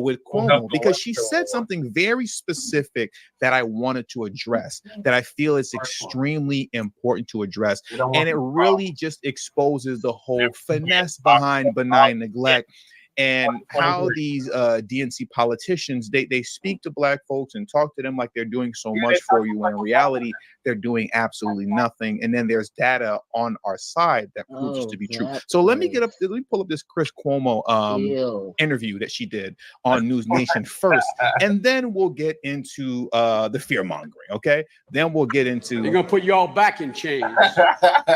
with Cuomo, because she said something very specific that I wanted to address, that I feel is extremely important to address, and it really just exposes the whole finesse behind benign neglect. And how these DNC politicians, they speak to Black folks and talk to them like they're doing so much for you, when in reality, they're doing absolutely nothing. And then there's data on our side that proves it to be true. So let me pull up this Chris Cuomo interview that she did on News Nation first, and then we'll get into the fear mongering, okay? Then we'll get into... They're going to put y'all back in chains.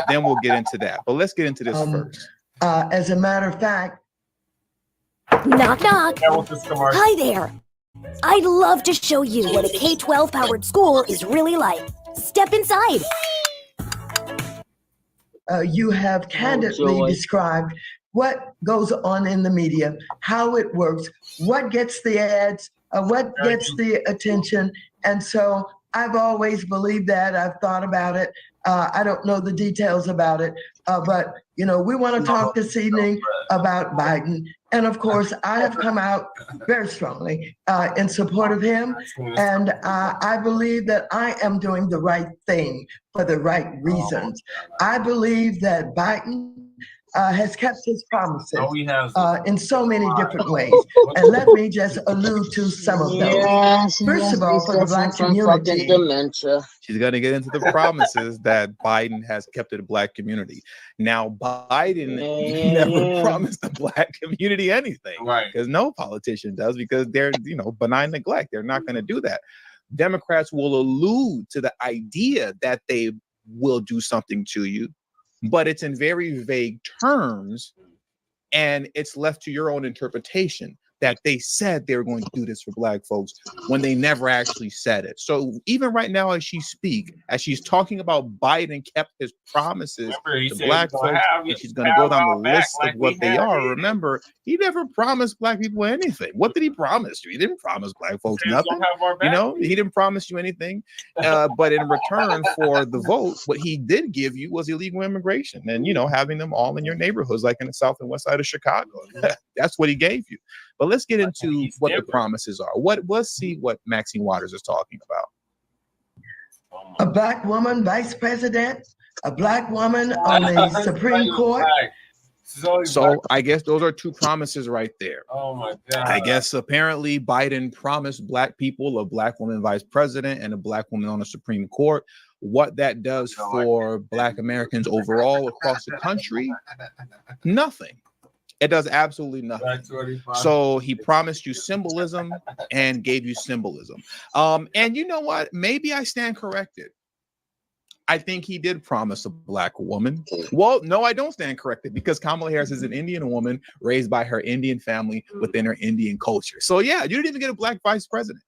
Then we'll get into that. But let's get into this first. As a matter of fact, knock, knock. Hi there. I'd love to show you what a K-12 powered school is really like. Step inside. You have candidly described what goes on in the media, how it works, what gets the ads, what gets the attention. And so I've always believed that. I've thought about it. I don't know the details about it, but, you know, we want to talk this evening about Biden. And of course, I have come out very strongly in support of him. And I believe that I am doing the right thing for the right reasons. I believe that Biden has kept his promises in so many different ways. And let me just allude to some of those. First of all, for the Black community. She's going to get into the promises that Biden has kept to the Black community. Now, Biden never promised the Black community anything, because no politician does, because they're, you know, benign neglect. They're not going to do that. Democrats will allude to the idea that they will do something to you, but it's in very vague terms, and it's left to your own interpretation. that they said they were going to do this for Black folks when they never actually said it. So even right now, as she's talking about Biden kept his promises to Black folks, and she's going to go down the list of what they are. Remember, he never promised Black people anything. What did he promise you? He didn't promise Black folks nothing. You know, he didn't promise you anything. But in return for the vote, what he did give you was illegal immigration and, you know, having them all in your neighborhoods, like in the south and west side of Chicago. That's what he gave you. But let's get into what the promises are. Let's see what Maxine Waters is talking about. A Black woman vice president, a Black woman on the Supreme Court. So I guess those are two promises right there. Oh my God. I guess apparently Biden promised Black people a Black woman vice president and a Black woman on the Supreme Court. What that does for Black Americans overall across the country, nothing. It does absolutely nothing. So he promised you symbolism and gave you symbolism. And you know what? Maybe I stand corrected. I think he did promise a Black woman. Well, no, I don't stand corrected because Kamala Harris is an Indian woman raised by her Indian family within her Indian culture. So yeah, you didn't even get a Black vice president.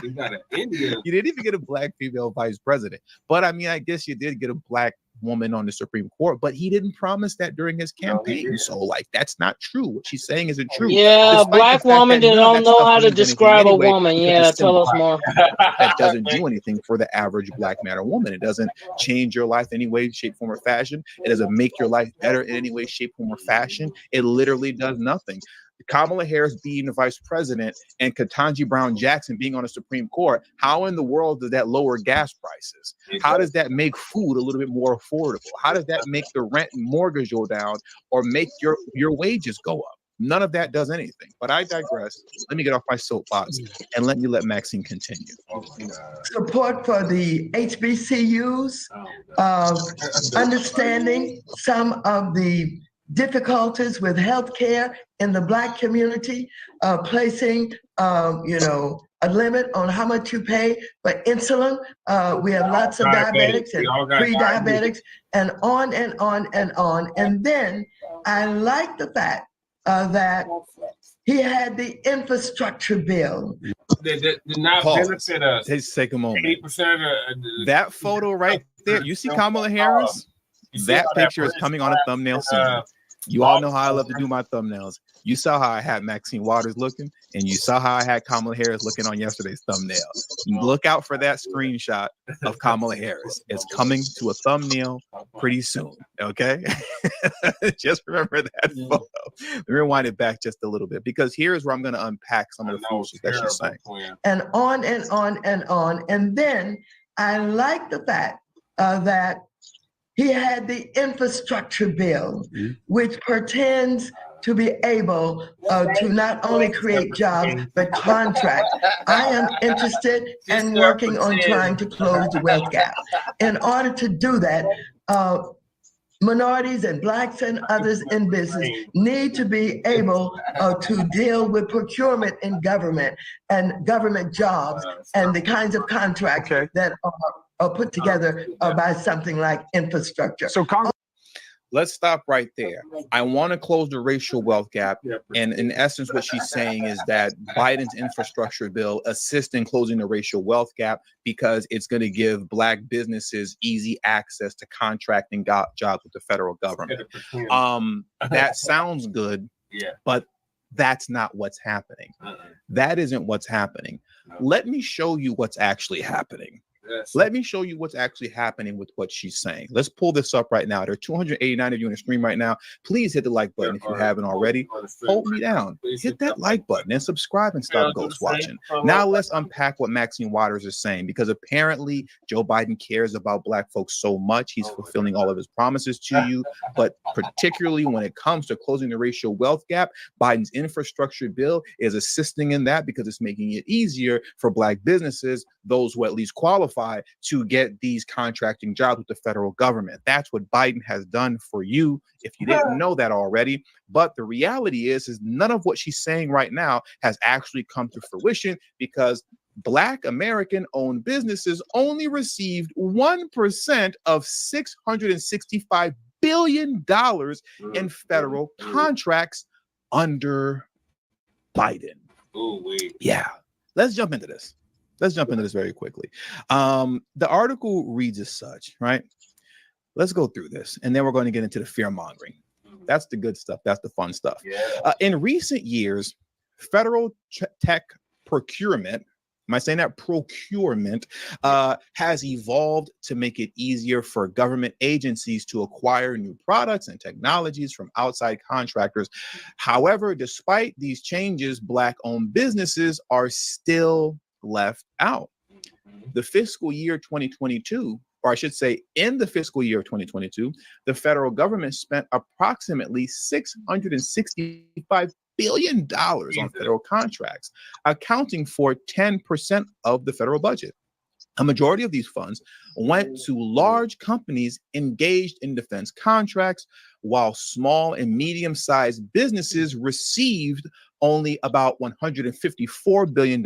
You got an Indian. You didn't even get a Black female vice president. But I mean, I guess you did get a Black woman on the Supreme Court, but he didn't promise that during his campaign. So like, that's not true. What she's saying isn't true. Yeah, Black woman that don't know how to describe a woman. Yeah, tell us more. That doesn't do anything for the average Black man or woman. It doesn't change your life in any way, shape, form, or fashion. It doesn't make your life better in any way, shape, form, or fashion. It literally does nothing. Kamala Harris being the vice president and Ketanji Brown Jackson being on the Supreme Court, how in the world does that lower gas prices? How does that make food a little bit more affordable? How does that make the rent and mortgage go down or make your wages go up? None of that does anything. But I digress. Let me get off my soapbox and let Maxine continue. Support for the HBCUs, understanding some of the difficulties with healthcare in the Black community, placing, a limit on how much you pay for insulin. We have lots of diabetics and pre-diabetics and on and on and on. And then I like the fact that he had the infrastructure bill. That did not benefit us. Let's take a moment. 80% of that photo right there. You see Kamala Harris? That picture is coming on a thumbnail soon. You all know how I love to do my thumbnails. You saw how I had Maxine Waters looking, and you saw how I had Kamala Harris looking on yesterday's thumbnail. Look out for that screenshot of Kamala Harris. It's coming to a thumbnail pretty soon, okay? Just remember that photo. Let me rewind it back just a little bit, because here's where I'm going to unpack some of the foolishness that she's saying. And on and on and on. And then I like the fact that he had the infrastructure bill, which pertains to be able to not only create jobs, but contract. I am interested in working on trying to close the wealth gap. In order to do that, minorities and Blacks and others in business need to be able to deal with procurement in government and government jobs and the kinds of contracts that are put together by something like infrastructure. So let's stop right there. I want to close the racial wealth gap. And in essence, what she's saying is that Biden's infrastructure bill assists in closing the racial wealth gap because it's going to give Black businesses easy access to contracting jobs with the federal government. That sounds good, but that's not what's happening. That isn't what's happening. Let me show you what's actually happening. Let me show you what's actually happening with what she's saying. Let's pull this up right now. There are 289 of you in the stream right now. Please hit the like button if you haven't already. Hold me down. Hit that like button and subscribe and stop ghost watching. Now let's unpack what Maxine Waters is saying, because apparently Joe Biden cares about Black folks so much. He's fulfilling all of his promises to you. But particularly when it comes to closing the racial wealth gap, Biden's infrastructure bill is assisting in that because it's making it easier for Black businesses, those who at least qualify, to get these contracting jobs with the federal government. That's what Biden has done for you, if you didn't know that already. But the reality is none of what she's saying right now has actually come to fruition, because Black American-owned businesses only received 1% of $665 billion in federal contracts under Biden. Ooh, wait. Yeah. Let's jump into this. Let's jump into this very quickly. The article reads as such, right? Let's go through this, and then we're going to get into the fear mongering. That's the good stuff. That's the fun stuff. Yeah. In recent years, federal tech procurement, am I saying that? Procurement has evolved to make it easier for government agencies to acquire new products and technologies from outside contractors. However, despite these changes, Black-owned businesses are still left out. The fiscal year 2022, or I should say in the fiscal year of 2022, the federal government spent approximately $665 billion on federal contracts, accounting for 10% of the federal budget. A majority of these funds went to large companies engaged in defense contracts, while small and medium-sized businesses received only about $154 billion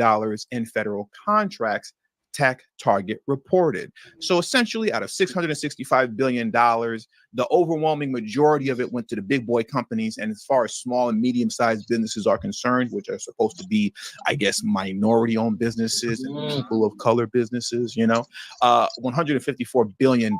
in federal contracts, Tech Target reported. So essentially, out of $665 billion, the overwhelming majority of it went to the big boy companies. And as far as small and medium-sized businesses are concerned, which are supposed to be, I guess, minority-owned businesses and people of color businesses, you know, $154 billion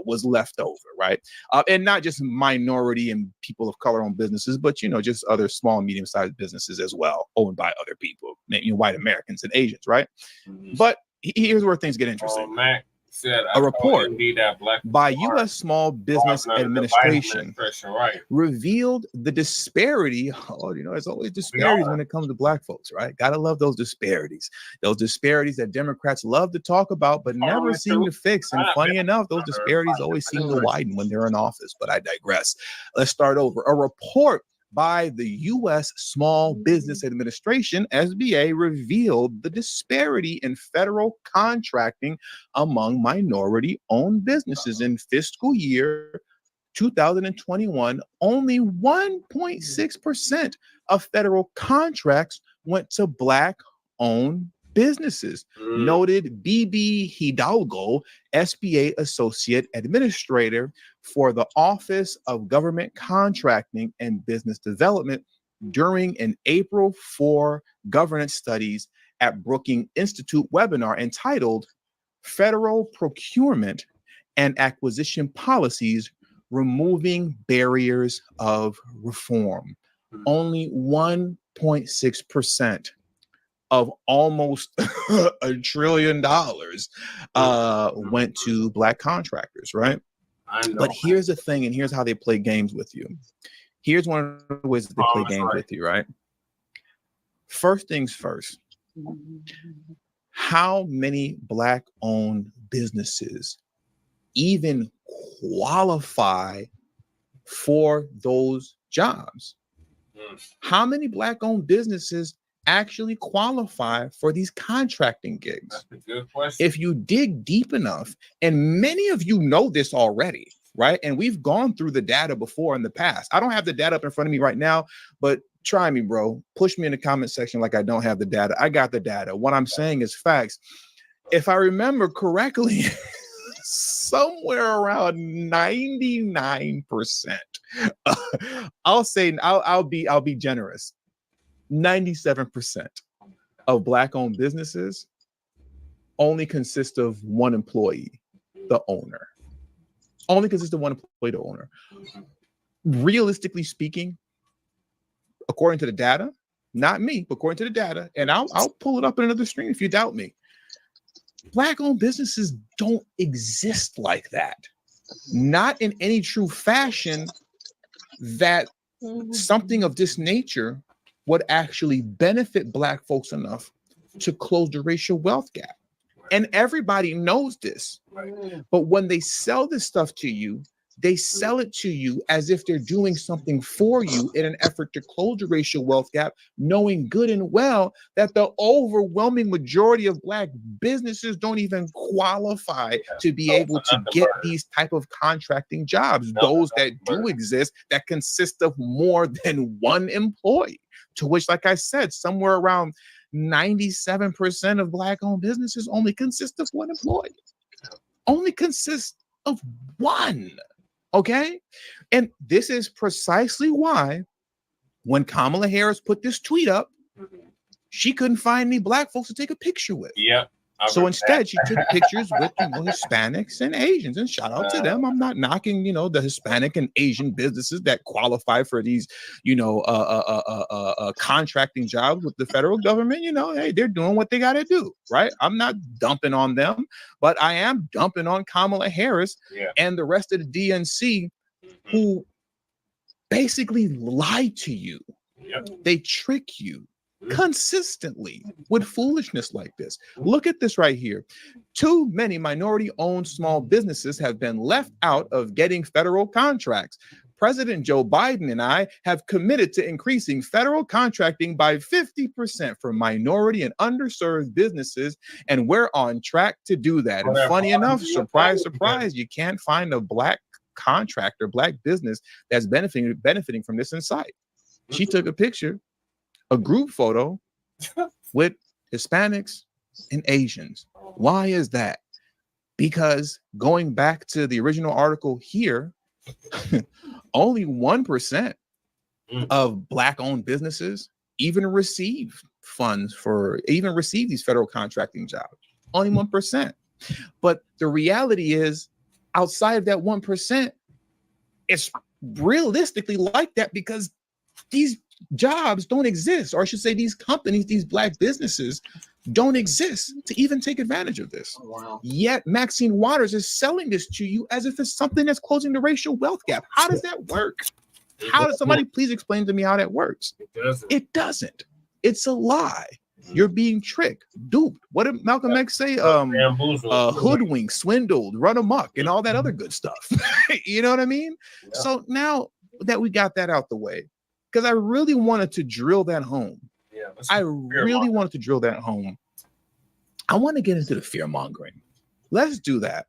was left over, right? And not just minority and people of color-owned businesses, but, you know, just other small and medium-sized businesses as well, owned by other people, you know, white Americans and Asians, right? But here's where things get interesting. Mac said, a report that by U.S. Small Business Administration revealed the disparity. Oh, you know, there's always disparities when it comes to Black folks, right? Gotta love those disparities. Those disparities that Democrats love to talk about, but never seem to fix. And funny enough, those disparities always seem to widen when they're in office. But I digress. Let's start over. A report by the U.S. Small Business Administration, SBA, revealed the disparity in federal contracting among minority-owned businesses in fiscal year 2021. Only 1.6% of federal contracts went to Black-owned businesses, noted BB Hidalgo, SBA Associate Administrator for the Office of Government Contracting and Business Development during an April 4 Governance Studies at Brookings Institute webinar entitled Federal Procurement and Acquisition Policies, Removing Barriers of Reform. Only 1.6% of almost $1 trillion went to Black contractors, right? But here's the thing, and here's how they play games with you. Here's one of the ways that they play games with you, right? First things first. How many Black-owned businesses even qualify for those jobs? How many Black-owned businesses actually qualify for these contracting gigs? That's a good question. If you dig deep enough, and many of you know this already, right? And we've gone through the data before in the past. I don't have the data up in front of me right now, but try me, bro. Push me in the comment section like I don't have the data. I got the data. What I'm saying is facts. If I remember correctly, somewhere around 99%. I'll say I'll be generous. 97% of Black-owned businesses only consist of one employee, the owner. Only consists of one employee, the owner. Realistically speaking, according to the data, not me, but according to the data, and I'll pull it up in another screen if you doubt me. Black-owned businesses don't exist like that. Not in any true fashion that something of this nature would actually benefit Black folks enough to close the racial wealth gap. And everybody knows this. But when they sell this stuff to you, they sell it to you as if they're doing something for you in an effort to close the racial wealth gap, knowing good and well that the overwhelming majority of Black businesses don't even qualify to be able to get these type of contracting jobs. Those that do exist that consist of more than one employee, to which, like I said, somewhere around 97% of Black-owned businesses only consist of one employee. Only consist of one. Okay. And this is precisely why when Kamala Harris put this tweet up, she couldn't find any black folks to take a picture with. Yep. So instead, she took pictures with Hispanics and Asians, and shout out to them. I'm not knocking, the Hispanic and Asian businesses that qualify for these, contracting jobs with the federal government. Hey, they're doing what they got to do, right? I'm not dumping on them, but I am dumping on Kamala Harris and the rest of the DNC, who basically lie to you. Yep. They trick you consistently with foolishness like this. Look at this right here. Too many minority-owned small businesses have been left out of getting federal contracts. President Joe Biden and I have committed to increasing federal contracting by 50% for minority and underserved businesses, and we're on track to do that. And funny enough, surprise, surprise, you can't find a black contractor, black business that's benefiting from this in sight. She took a picture, a group photo with Hispanics and Asians. Why is that? Because going back to the original article here, only 1% of black-owned businesses even receive funds even receive these federal contracting jobs. Only 1%. But the reality is, outside of that 1%, it's realistically like that because these jobs don't exist, or I should say these companies, these black businesses don't exist to even take advantage of this. Wow. Yet Maxine Waters is selling this to you as if it's something that's closing the racial wealth gap. How does that work? How does somebody please explain to me how that works? It doesn't. It's a lie. You're being tricked, duped. What did Malcolm X say? Hoodwinked, swindled, run amok, and all that other good stuff. You know what I mean? Yeah. So now that we got that out the way, because I really wanted to drill that home. Yeah, I really wanted to drill that home. I want to get into the fear mongering. Let's do that.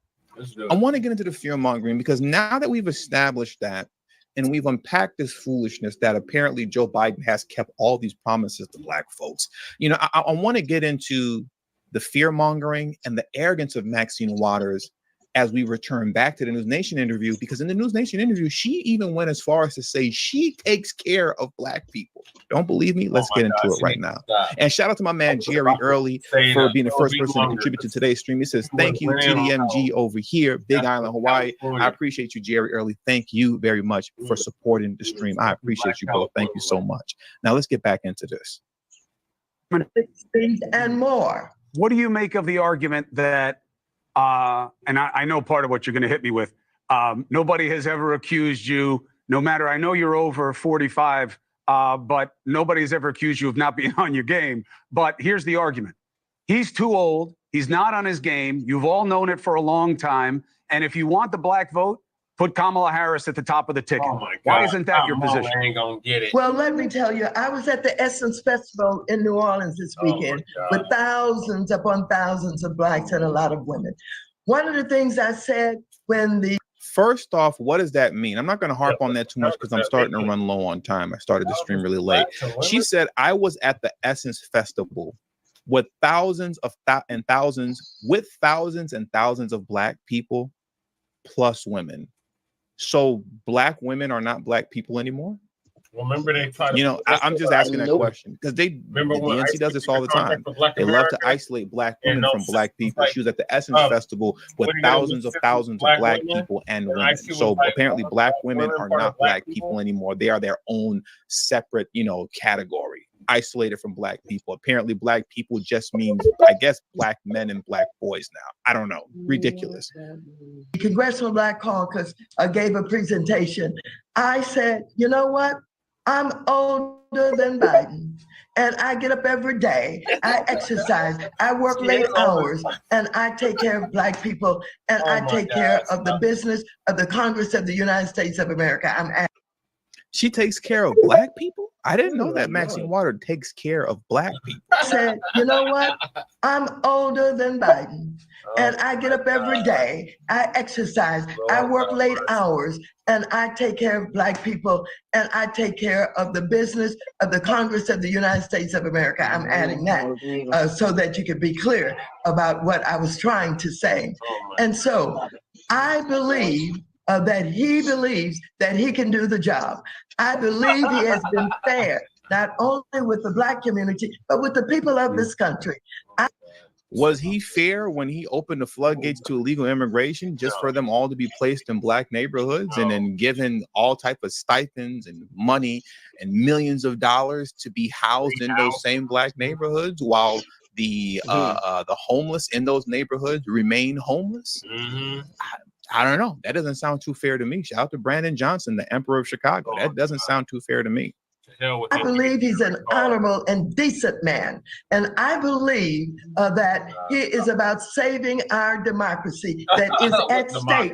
I want to get into the fear mongering because now that we've established that and we've unpacked this foolishness that apparently Joe Biden has kept all these promises to black folks, I want to get into the fear mongering and the arrogance of Maxine Waters as we return back to the News Nation interview, because in the News Nation interview, she even went as far as to say she takes care of black people. Don't believe me? Let's get into it right now. And shout out to my man, Jerry Early, for being the first person to contribute to today's stream. He says, thank you, TDMG over here, Big Island, Hawaii. I appreciate you, Jerry Early. Thank you very much for supporting the stream. I appreciate you both. Thank you so much. Now let's get back into this. And more. What do you make of the argument that and I know part of what you're going to hit me with. Nobody has ever accused you, no matter, I know you're over 45, but nobody's ever accused you of not being on your game. But here's the argument. He's too old. He's not on his game. You've all known it for a long time. And if you want the black vote, put Kamala Harris at the top of the ticket. Oh my God. Why isn't that your position? I ain't gonna get it. Well, let me tell you, I was at the Essence Festival in New Orleans this weekend with thousands upon thousands of blacks and a lot of women. One of the things I said when the First off, what does that mean? I'm not going to harp on that too much because I'm starting to run low on time. I started the stream really late. She said, I was at the Essence Festival with thousands and thousands of black people plus women. So black women are not black people anymore? Remember they try to I'm just asking that question because the DNC does this all the time. They love to isolate black women from black people. She was at the Essence Festival with thousands of black people and women. So apparently black women are not black people anymore. They are their own separate, category, isolated from black people. Apparently black people just means, I guess, black men and black boys now. I don't know. Ridiculous. The Congressional Black Caucus gave a presentation. I said, you know what? I'm older than Biden, and I get up every day. I exercise. I work late hours, and I take care of black people, and I take care of the business of the Congress of the United States of America. She takes care of black people? I didn't know that Maxine Waters takes care of black people. I said, you know what? I'm older than Biden, and I get up every day. I exercise. I work late hours, and I take care of black people, and I take care of the business of the Congress of the United States of America. I'm adding that so that you can be clear about what I was trying to say. And so I believe that he believes that he can do the job. I believe he has been fair, not only with the Black community, but with the people of this country. Was he fair when he opened the floodgates to illegal immigration just for them all to be placed in Black neighborhoods and then given all type of stipends and money and millions of dollars to be housed in those same Black neighborhoods while the homeless in those neighborhoods remain homeless? I don't know. That doesn't sound too fair to me. Shout out to Brandon Johnson, the Emperor of Chicago. That doesn't sound too fair to me. I believe he's an honorable and decent man. And I believe that he is about saving our democracy that is at stake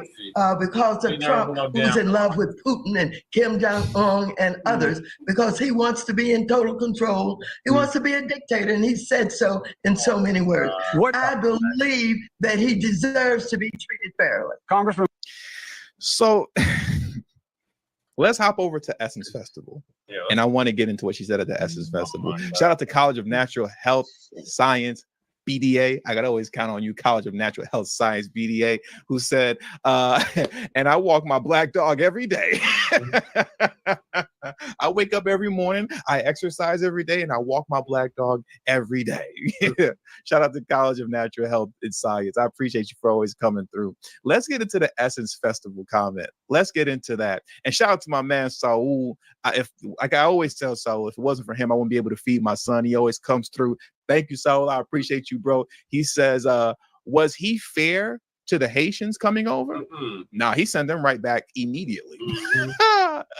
because of Trump, who's in love with Putin and Kim Jong-un and others, because he wants to be in total control. He wants to be a dictator, and he said so in so many words. I believe that he deserves to be treated fairly. Congressman. So let's hop over to Essence Festival. And I want to get into what she said at the Essence Festival. Shout out to College of Natural Health Science, BDA. I gotta always count on you, College of Natural Health Science, BDA, who said, and I walk my black dog every day. I wake up every morning, I exercise every day, and I walk my black dog every day. Shout out to College of Natural Health and Science. I appreciate you for always coming through. Let's get into the Essence Festival comment. Let's get into that. And shout out to my man, Saul. Like I always tell Saul, if it wasn't for him, I wouldn't be able to feed my son. He always comes through. Thank you, Saul. I appreciate you, bro. He says, was he fair to the Haitians coming over? Nah, he sent them right back immediately.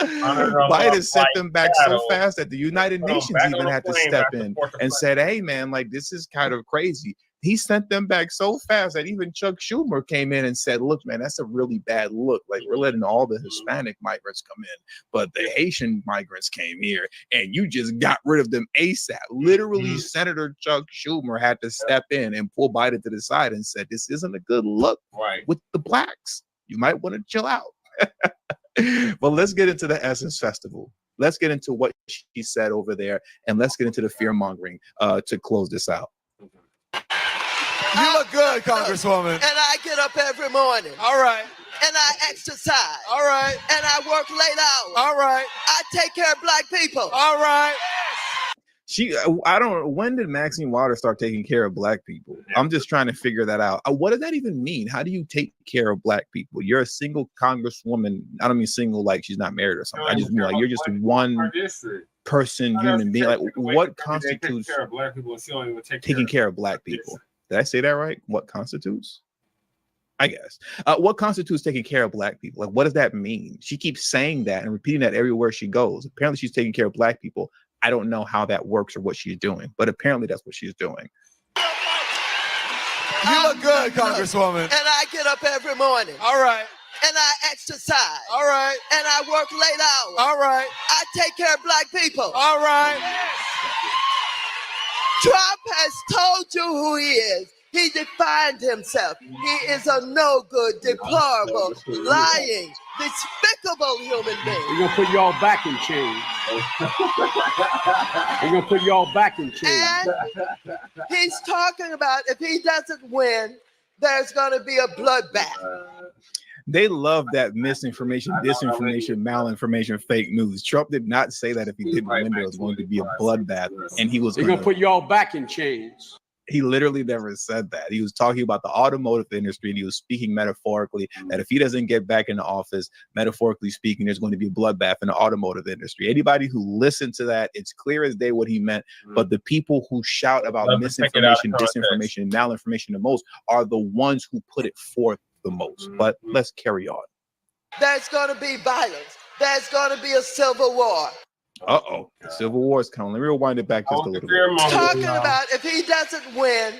Biden sent them back so fast that the United Nations even had to step in and said, hey, man, like, this is kind of crazy. He sent them back so fast that even Chuck Schumer came in and said, look, man, that's a really bad look. Like, we're letting all the Hispanic migrants come in, but the Haitian migrants came here and you just got rid of them ASAP. Literally, Senator Chuck Schumer had to step in and pull Biden to the side and said, this isn't a good look with the blacks. You might want to chill out. But let's get into the Essence Festival. Let's get into what she said over there, and let's get into the fear-mongering to close this out. You look good, Congresswoman. And I get up every morning. All right. And I exercise. All right. And I work late hours. All right. I take care of black people. All right. When did Maxine Waters start taking care of black people? I'm just trying to figure that out. What does that even mean? How do you take care of black people? You're a single congresswoman. I don't mean single like she's not married or something. I just mean like you're just one person, human being. Like what constitutes taking care of black people? Did I say that right? What constitutes? I guess. What constitutes taking care of black people? Like, what does that mean? She keeps saying that and repeating that everywhere she goes. Apparently, she's taking care of black people. I don't know how that works or what she's doing, but apparently that's what she's doing. You look good, Congresswoman. And I get up every morning. All right. And I exercise. All right. And I work late hours. All right. I take care of black people. All right. Trump has told you who he is. He defined himself. He is a no good, deplorable, lying, despicable human being. We're going to put y'all back in chains. We're going to put y'all back in chains. And he's talking about if he doesn't win, there's going to be a bloodbath. They love that misinformation, disinformation, malinformation, fake news. Trump did not say that if he didn't win, there was going to be a bloodbath, and he was going to put y'all back in chains. He literally never said that. He was talking about the automotive industry, and he was speaking metaphorically that if he doesn't get back in the office, metaphorically speaking, there's going to be a bloodbath in the automotive industry. Anybody who listened to that, it's clear as day what he meant. But the people who shout about misinformation, disinformation, and malinformation the most are the ones who put it forth the most. But let's carry on. There's going to be violence. There's going to be a civil war. Uh-oh. Civil war is coming. Let me rewind it back just a little bit. Talking about if he doesn't win,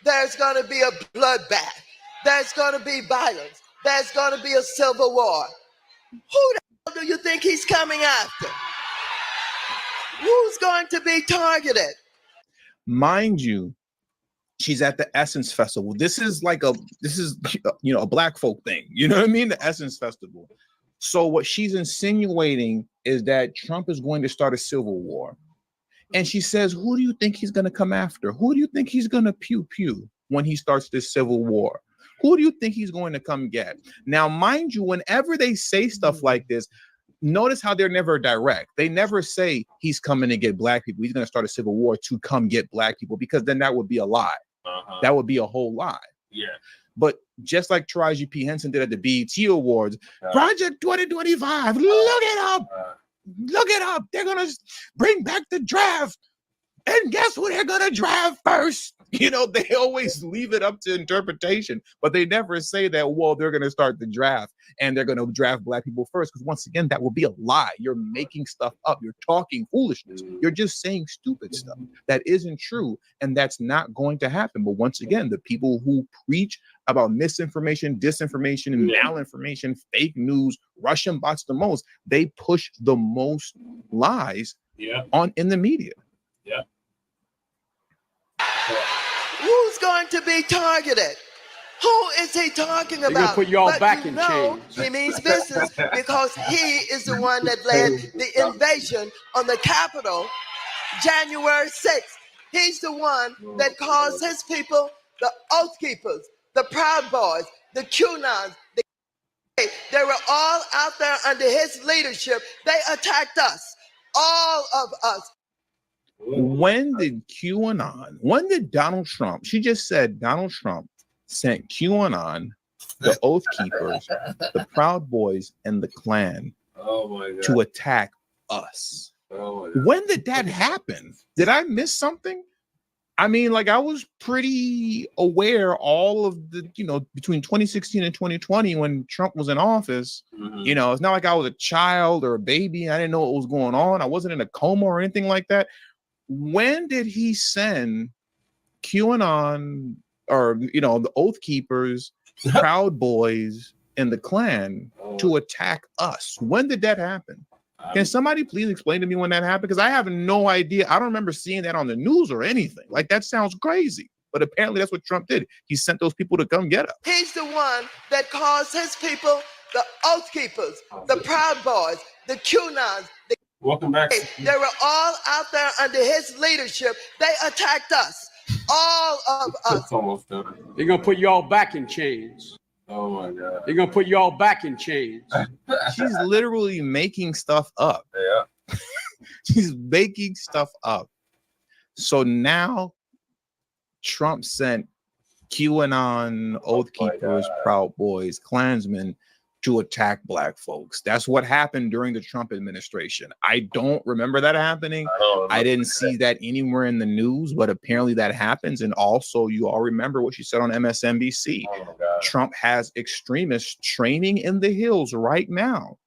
there's going to be a bloodbath. There's going to be violence. There's going to be a civil war. Who the hell do you think he's coming after? Who's going to be targeted? Mind you, she's at the Essence Festival. This is a black folk thing. You know what I mean? The Essence Festival. So what she's insinuating is that Trump is going to start a civil war. And she says, who do you think he's going to come after? Who do you think he's going to pew pew when he starts this civil war? Who do you think he's going to come get? Now, mind you, whenever they say stuff like this, notice how they're never direct. They never say he's coming to get black people. He's going to start a civil war to come get black people, because then that would be a lie. That would be a whole lie. Yeah. But just like Taraji P. Henson did at the BET Awards, Project 2025, look it up. Look it up. They're going to bring back the draft. And guess who they're going to draft first? You know, they always leave it up to interpretation, but they never say that, well, they're going to start the draft and they're going to draft black people first. Because once again, that will be a lie. You're making stuff up. You're talking foolishness. You're just saying stupid stuff that isn't true. And that's not going to happen. But once again, the people who preach about misinformation, disinformation, and malinformation, fake news, Russian bots the most, they push the most lies in the media. Yeah. Who's going to be targeted? Who is he talking about? They're gonna put y'all back in chains. He means business because he is the one that led the invasion on the Capitol January 6th. He's the one that caused his people, the Oath Keepers, the Proud Boys, the QAnons, they were all out there under his leadership. They attacked us, all of us. When did Donald Trump, she just said Donald Trump sent QAnon, the Oath Keepers, the Proud Boys, and the Klan to attack us. When did that happen? Did I miss something? I mean, like, I was pretty aware all of the, between 2016 and 2020 when Trump was in office, it's not like I was a child or a baby. I didn't know what was going on. I wasn't in a coma or anything like that. When did he send QAnon or, the Oath Keepers, the Proud Boys, and the Klan to attack us? When did that happen? Can somebody please explain to me when that happened? Because I have no idea. I don't remember seeing that on the news or anything. Like, that sounds crazy. But apparently that's what Trump did. He sent those people to come get us. He's the one that caused his people, the Oath Keepers, the Proud Boys, the QAnons, welcome back. They were all out there under his leadership. They attacked us, all of us. Almost done. They're going to put y'all back in chains. Oh, my God. They're going to put y'all back in chains. She's literally making stuff up. Yeah. She's making stuff up. So now Trump sent QAnon, Oath Keepers, Proud Boys, Klansmen to attack black folks. That's what happened during the Trump administration. I don't remember that happening. I didn't see that anywhere in the news, but apparently that happens. And also, you all remember what she said on MSNBC. Trump has extremists training in the hills right now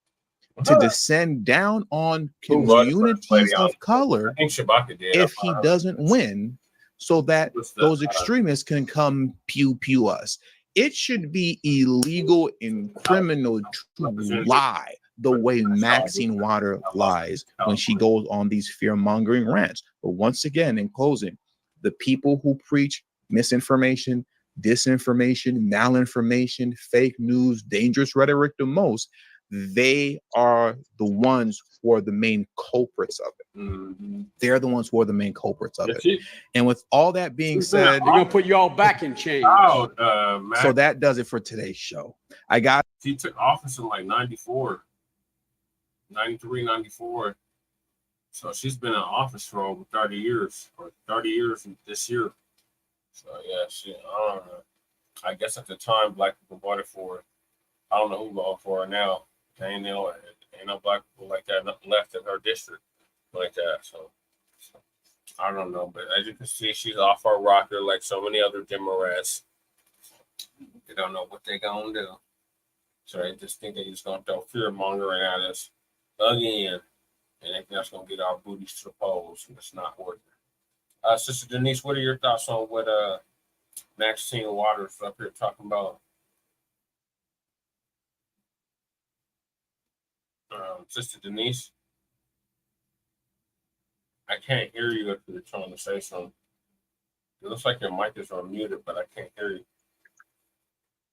to descend down on communities of color if he doesn't win, so that those extremists can come pew us. It should be illegal and criminal to lie the way Maxine Waters lies when she goes on these fear-mongering rants. But once again, in closing, the people who preach misinformation, disinformation, malinformation, fake news, dangerous rhetoric the most, they are the ones who are the main culprits of it. They're the ones who are the main culprits of it. And with all that being said, they're gonna put y'all back in chains. So that does it for today's show. He took office in like 94, 93, 94. So she's been in office for over 30 years, or 30 years this year. So yeah, I don't know. I guess at the time, black people voted for her. I don't know who voted for her now. Ain't no black people like that left in her district like that. So I don't know. But as you can see, she's off her rocker like so many other Democrats. They don't know what they're going to do. So they just think they're just going to throw fear mongering at us again. And they think that's going to get our booties to the polls. And it's not working. Sister Denise, what are your thoughts on what Maxine Waters up here talking about? Sister Denise, I can't hear you if you're trying to say something. It looks like your mic is unmuted, but I can't hear you.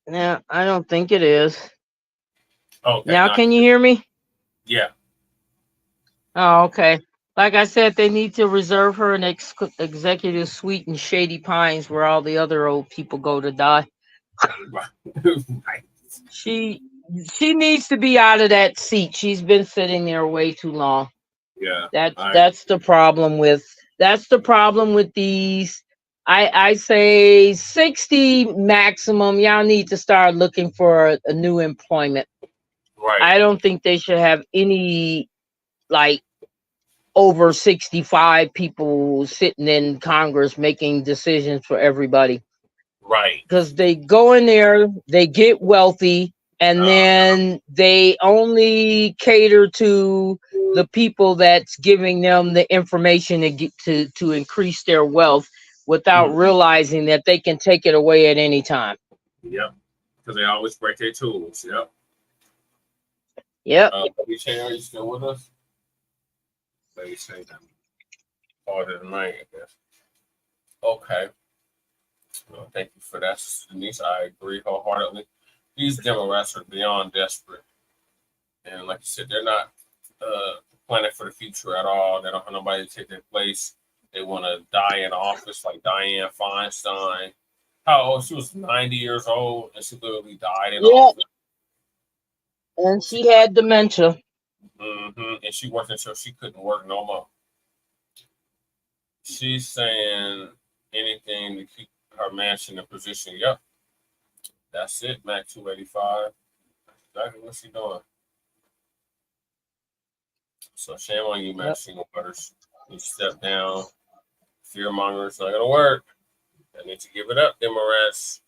No, I don't think it is. Okay, now can you hear me? Yeah. Oh, okay. Like I said, they need to reserve her an executive suite in Shady Pines where all the other old people go to die. Right. She needs to be out of that seat. She's been sitting there way too long. Yeah. That's the problem with these. I say 60 maximum. Y'all need to start looking for a new employment. Right. I don't think they should have any like over 65 people sitting in Congress making decisions for everybody. Right. Because they go in there, they get wealthy, and then they only cater to the people that's giving them the information to get to increase their wealth without realizing that they can take it away at any time. Yep. Because they always break their tools. Yep. Yep. WJ, are you still with us? They say that part of the night, I guess. Okay. Well, thank you for that, Denise. I agree wholeheartedly. These Democrats are beyond desperate. And like you said, they're not planning for the future at all. They don't have nobody to take their place. They want to die in office like Dianne Feinstein. How old? She was 90 years old and she literally died in office. And she had dementia. And she worked until she couldn't work no more. She's saying anything to keep her mansion in position. Yep. That's it, Mac 285. Exactly what she doing. So shame on you, Maxine Waters. You step down. Fear mongers not gonna work. I need to give it up, Democrats.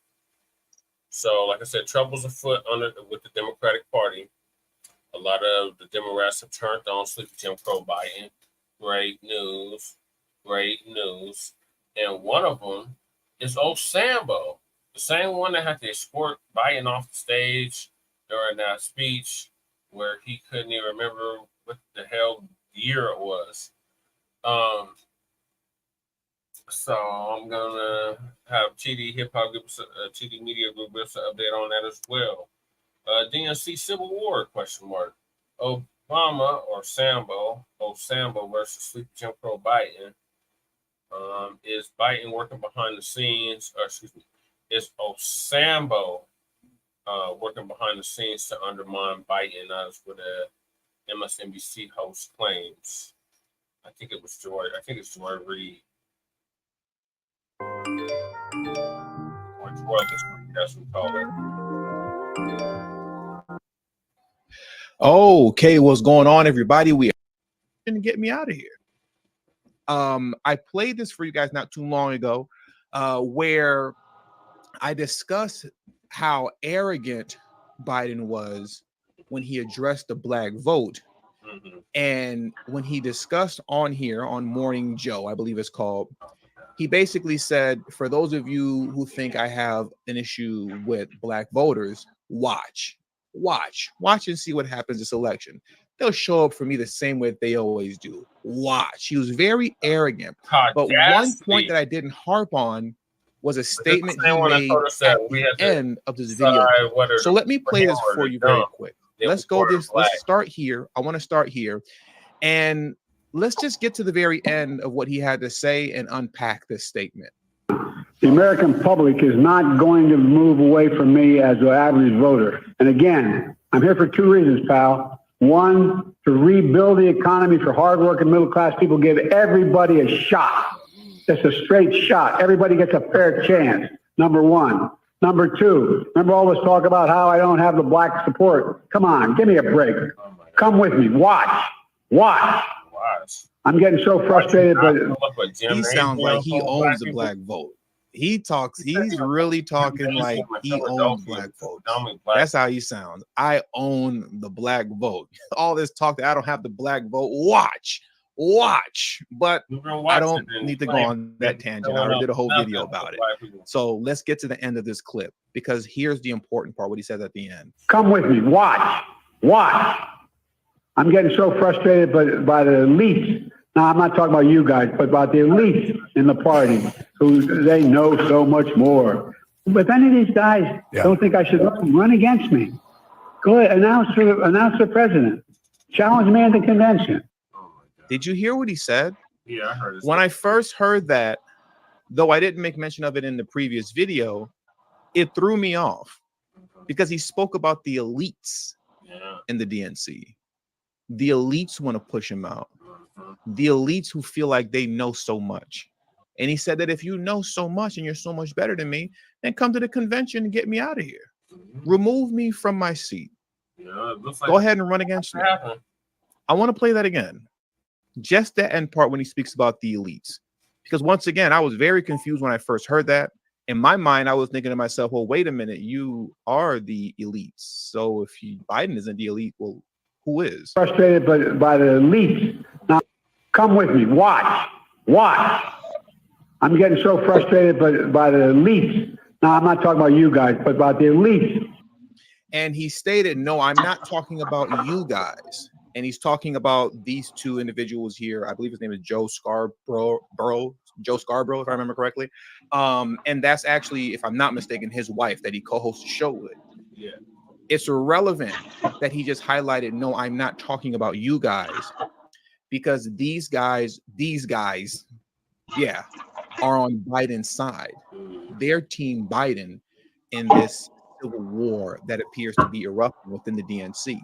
So, like I said, trouble's afoot with the Democratic Party. A lot of the Democrats have turned on Sleepy Jim Crow Biden. Great news. Great news. And one of them is old Sambo, the same one that had to escort Biden off the stage during that speech where he couldn't even remember what the hell year it was. So I'm gonna have TD Hip Hop give us TD Media Group give us an update on that as well. DNC Civil War ? Obama or Sambo versus Sleepy Jim Crow Biden. Is Biden working behind the scenes? Or excuse me, is Sambo working behind the scenes to undermine Biden? That's what a MSNBC host claims. I think it was Joy. I think it's Joy Reid. Or Joy, that's what we call it. Okay, what's going on, everybody? We didn't get me out of here. I played this for you guys not too long ago, where I discussed how arrogant Biden was when he addressed the Black vote. And when he discussed on here on Morning Joe, I believe it's called, he basically said, for those of you who think I have an issue with Black voters, watch and see what happens this election. They'll show up for me the same way they always do. Watch. He was very arrogant. But one point that I didn't harp on was a statement he made at the end of this video. So let me play this for you very quick. Let's start here. I want to start here. And let's just get to the very end of what he had to say and unpack this statement. The American public is not going to move away from me as an average voter. And again, I'm here for two reasons, pal. One, to rebuild the economy for hardworking middle-class people, give everybody a shot. Just a straight shot. Everybody gets a fair chance, number one. Number two, remember all this talk about how I don't have the Black support? Come on, give me a break. Come with me. Watch. I'm getting so frustrated. But he sounds like he owns the Black vote. He's really talking like he owns Black vote. That's how he sounds. I own the Black vote. All this talk that I don't have the Black vote. Watch. But I don't need to go on that tangent. I already did a whole video about it. So let's get to the end of this clip, because here's the important part, what he says at the end. Come with me. Watch. I'm getting so frustrated by the elites. Now, I'm not talking about you guys, but about the elites in the party who they know so much more. But if any of these guys don't think I should run against me, go ahead, announce for president. Challenge me at the convention. Did you hear what he said? Yeah, I heard it. When I first heard that, though I didn't make mention of it in the previous video, it threw me off because he spoke about the elites in the DNC. The elites want to push him out. The elites who feel like they know so much. And he said that if you know so much and you're so much better than me, then come to the convention and get me out of here. Remove me from my seat. Go ahead and run against me. I want to play that again. Just that end part when he speaks about the elites. Because once again, I was very confused when I first heard that. In my mind, I was thinking to myself, well, wait a minute, you are the elites. So if Biden isn't the elite, well, who is? Frustrated by the elites. Now, come with me. Watch. I'm getting so frustrated by the elites. Now, I'm not talking about you guys, but about the elites. And he stated, no, I'm not talking about you guys. And he's talking about these two individuals here. I believe his name is Joe Scarborough, if I remember correctly. And that's actually, if I'm not mistaken, his wife that he co-hosts the show with. Yeah. It's irrelevant that he just highlighted, no, I'm not talking about you guys, because these guys, yeah, are on Biden's side. They're Team Biden in this civil war that appears to be erupting within the DNC.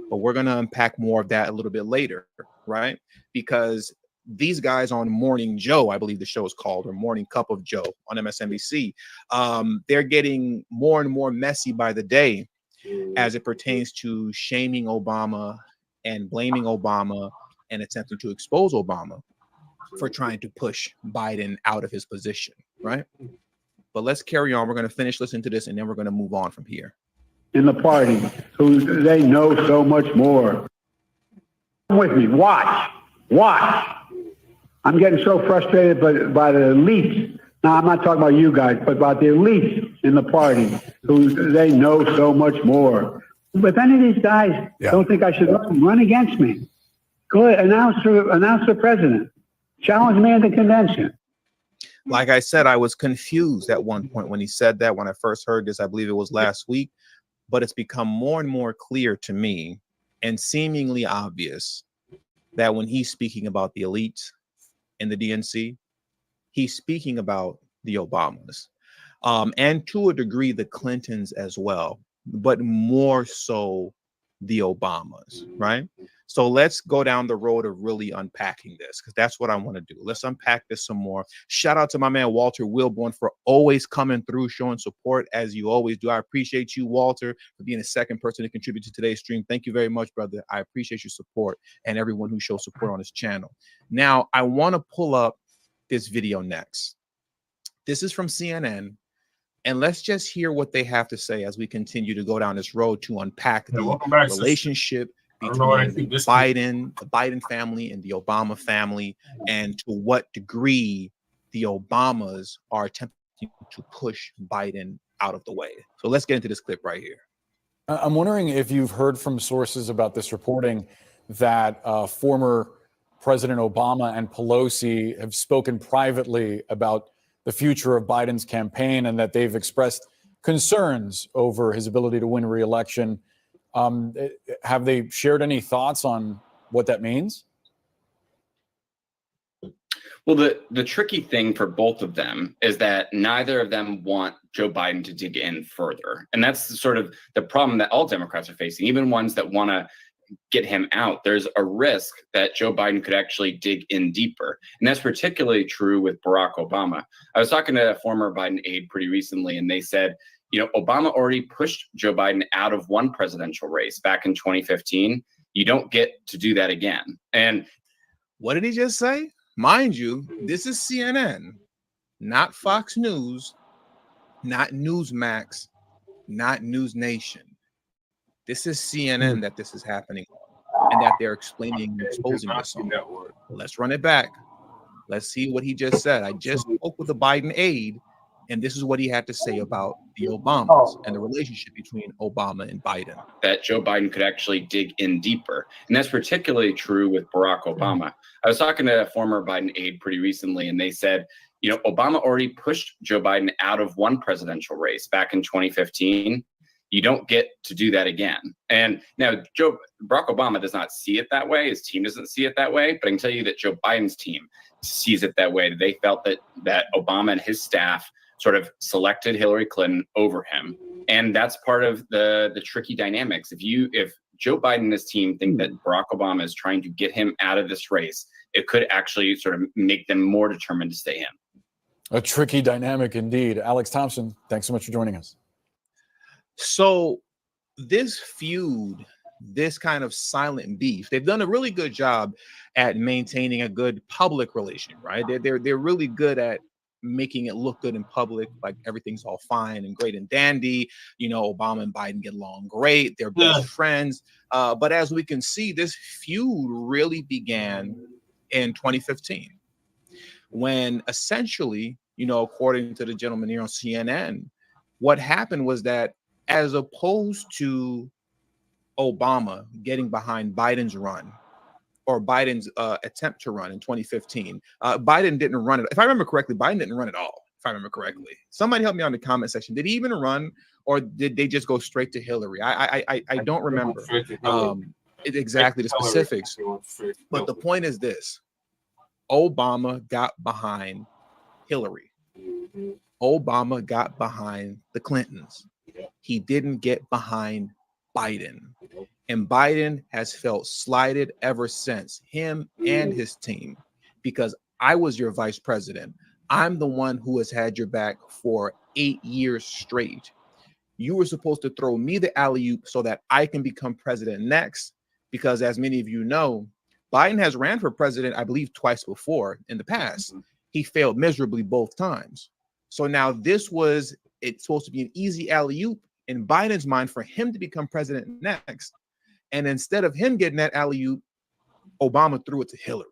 But we're going to unpack more of that a little bit later, right? Because these guys on Morning Joe, I believe the show is called, or Morning Cup of Joe on MSNBC, they're getting more and more messy by the day as it pertains to shaming Obama and blaming Obama and attempting to expose Obama for trying to push Biden out of his position, right? But let's carry on. We're going to finish listening to this, and then we're going to move on from here. In the party, who they know so much more. Come with me. Watch. I'm getting so frustrated by the elites. Now, I'm not talking about you guys, but about the elites in the party, who they know so much more. But if any of these guys don't think I should run against me, go ahead, announce the president. Challenge me at the convention. Like I said, I was confused at one point when he said that. When I first heard this, I believe it was last week. But it's become more and more clear to me and seemingly obvious that when he's speaking about the elites in the DNC, he's speaking about the Obamas, and to a degree, the Clintons as well, but more so the Obamas, right? So let's go down the road of really unpacking this, because that's what I want to do. Let's unpack this some more. Shout out to my man, Walter Wilborn, for always coming through, showing support as you always do. I appreciate you, Walter, for being the second person to contribute to today's stream. Thank you very much, brother. I appreciate your support and everyone who shows support on this channel. Now, I want to pull up this video next. This is from CNN. And let's just hear what they have to say as we continue to go down this road to unpack the relationship between the Biden family and the Obama family, and to what degree the Obamas are attempting to push Biden out of the way. So let's get into this clip right here. I'm wondering if you've heard from sources about this reporting that former President Obama and Pelosi have spoken privately about the future of Biden's campaign, and that they've expressed concerns over his ability to win re-election. Have they shared any thoughts on what that means? Well, the tricky thing for both of them is that neither of them want Joe Biden to dig in further. And that's sort of the problem that all Democrats are facing, even ones that want to get him out. There's a risk that Joe Biden could actually dig in deeper. And that's particularly true with Barack Obama. I was talking to a former Biden aide pretty recently, and they said, you know, Obama already pushed Joe Biden out of one presidential race back in 2015. You don't get to do that again. And what did he just say? Mind you, this is CNN, not Fox News, not Newsmax, not News Nation. This is CNN that this is happening on, and that they're explaining and exposing this on. Let's run it back. Let's see what he just said. I just spoke with a Biden aide, and this is what he had to say about the Obamas and the relationship between Obama and Biden. That Joe Biden could actually dig in deeper. And that's particularly true with Barack Obama. I was talking to a former Biden aide pretty recently, and they said, you know, Obama already pushed Joe Biden out of one presidential race back in 2015. You don't get to do that again. And now Barack Obama does not see it that way. His team doesn't see it that way. But I can tell you that Joe Biden's team sees it that way. They felt that Obama and his staff sort of selected Hillary Clinton over him. And that's part of the tricky dynamics. If Joe Biden and his team think that Barack Obama is trying to get him out of this race, it could actually sort of make them more determined to stay in. A tricky dynamic indeed. Alex Thompson, thanks so much for joining us. So this feud, this kind of silent beef, they've done a really good job at maintaining a good public relation, right? They're really good at making it look good in public, like everything's all fine and great and dandy. You know, Obama and Biden get along great. They're best friends. But as we can see, this feud really began in 2015, when essentially, you know, according to the gentleman here on CNN, what happened was that as opposed to Obama getting behind Biden's run, or Biden's attempt to run in 2015. Biden didn't run it. If I remember correctly, Biden didn't run at all, if I remember correctly. Somebody help me out in the comment section. Did he even run, or did they just go straight to Hillary? I don't remember exactly the specifics. But the point is this. Obama got behind Hillary. Obama got behind the Clintons. He didn't get behind Biden. And Biden has felt slighted ever since, him and his team, because I was your vice president. I'm the one who has had your back for 8 years straight. You were supposed to throw me the alley-oop so that I can become president next, because as many of you know, Biden has ran for president, I believe, twice before in the past. He failed miserably both times. So now it's supposed to be an easy alley-oop in Biden's mind for him to become president next. And instead of him getting that alley-oop, Obama threw it to Hillary.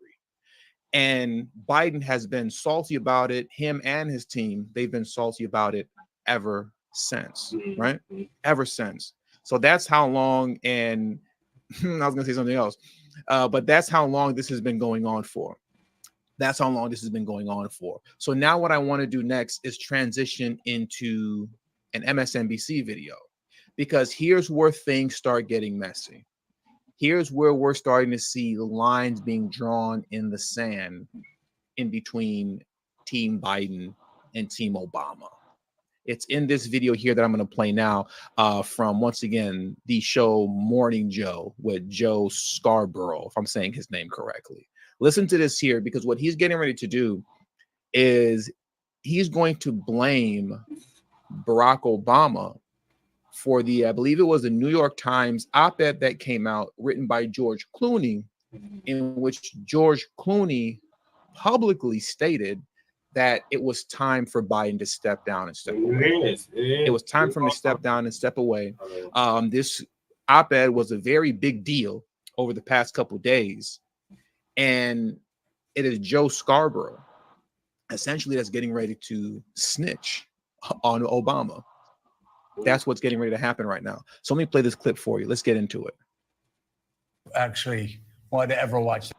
And Biden has been salty about it. Him and his team, they've been salty about it ever since, right? Ever since. So that's how long, and I was going to say something else, but that's how long this has been going on for. That's how long this has been going on for. So now what I want to do next is transition into an MSNBC video, because here's where things start getting messy. Here's where we're starting to see lines being drawn in the sand in between Team Biden and Team Obama. It's in this video here that I'm going to play now from, once again, the show Morning Joe with Joe Scarborough, if I'm saying his name correctly. Listen to this here, because what he's getting ready to do is he's going to blame Barack Obama for the, I believe it was the New York Times op-ed that came out written by George Clooney, in which George Clooney publicly stated that it was time for Biden to step down and step away. It was time for him to step down and step away. This op-ed was a very big deal over the past couple of days. And it is Joe Scarborough, essentially, that's getting ready to snitch on Obama. That's what's getting ready to happen right now. So let me play this clip for you. Let's get into it. Actually, wanted to ever watch.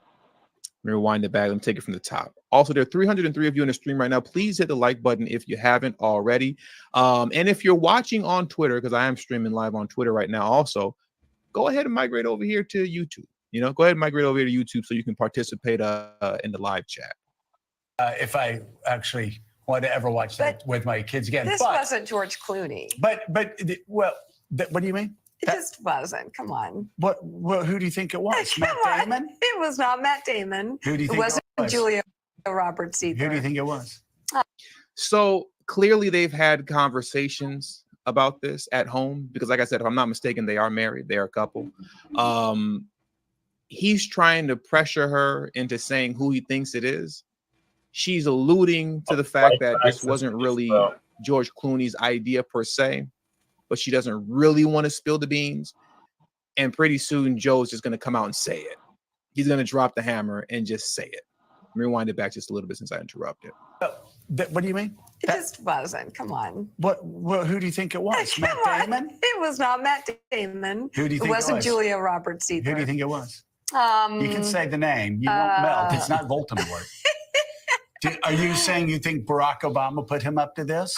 Let me rewind it back. Let me take it from the top. Also, there are 303 of you in the stream right now. Please hit the like button if you haven't already. And if you're watching on Twitter, because I am streaming live on Twitter right now also, go ahead and migrate over here to YouTube. You know, go ahead and migrate over here to YouTube so you can participate in the live chat. If I actually wanted to ever watch that with my kids again. This wasn't George Clooney. What do you mean? It just wasn't. Come on. What? Who do you think it was? Matt Damon? It was not Matt Damon. Who do you think it wasn't it was? Julia Roberts either. Who do you think it was? So clearly they've had conversations about this at home, because like I said, if I'm not mistaken, they are married. They're a couple. He's trying to pressure her into saying who he thinks it is. She's alluding to the fact that this wasn't really George Clooney's idea per se, but she doesn't really want to spill the beans. And pretty soon, Joe's just going to come out and say it. He's going to drop the hammer and just say it. Rewind it back just a little bit since I interrupted. What do you mean? It just wasn't. Come on. What? Who do you think it was? Matt Damon? It was not Matt Damon. Who do you think it wasn't was? Julia Roberts either. Who do you think it was? You can say the name. You won't melt. It's not Voldemort. Are you saying you think Barack Obama put him up to this?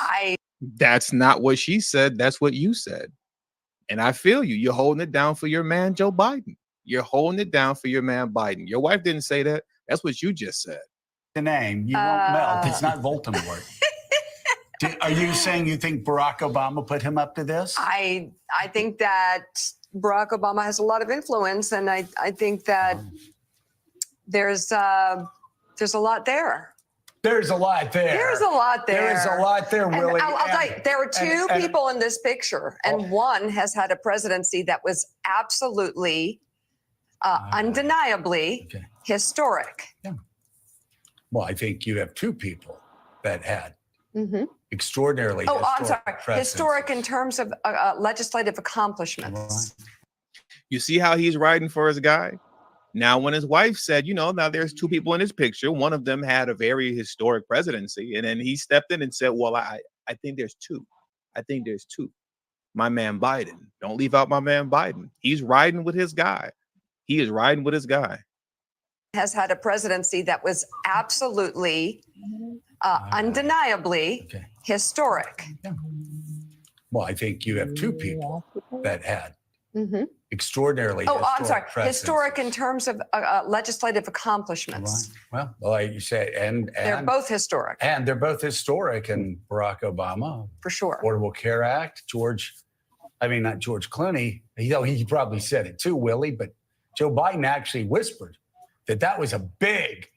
That's not what she said. That's what you said. And I feel you. You're holding it down for your man, Joe Biden. You're holding it down for your man, Biden. Your wife didn't say that. That's what you just said. The name. You won't melt. It's not Voldemort. Are you saying you think Barack Obama put him up to this? I think that Barack Obama has a lot of influence, and I think that there's a lot there. There's a lot there. There's a lot there. There is a lot there, And Willie. I'll tell you, there were two people in this picture, and one has had a presidency that was absolutely, undeniably historic. Yeah. Well, I think you have two people that had Mm-hmm. extraordinarily. Oh, I'm sorry. presidencies. Historic in terms of legislative accomplishments. You see how he's riding for his guy? Now, when his wife said, you know, now there's two people in his picture, one of them had a very historic presidency. And then he stepped in and said, well, I think there's two. I think there's two. My man Biden. Don't leave out my man Biden. He's riding with his guy. He is riding with his guy. Has had a presidency that was absolutely, undeniably historic. Yeah. Well, I think you have two people that had Mm-hmm. extraordinarily. Oh, I'm sorry. presidencies. Historic in terms of legislative accomplishments. Well, like you say, and They're both historic. And they're both historic. And Barack Obama, for sure. Affordable Care Act, not George Clooney. He probably said it too, Willie, but Joe Biden actually whispered that was a big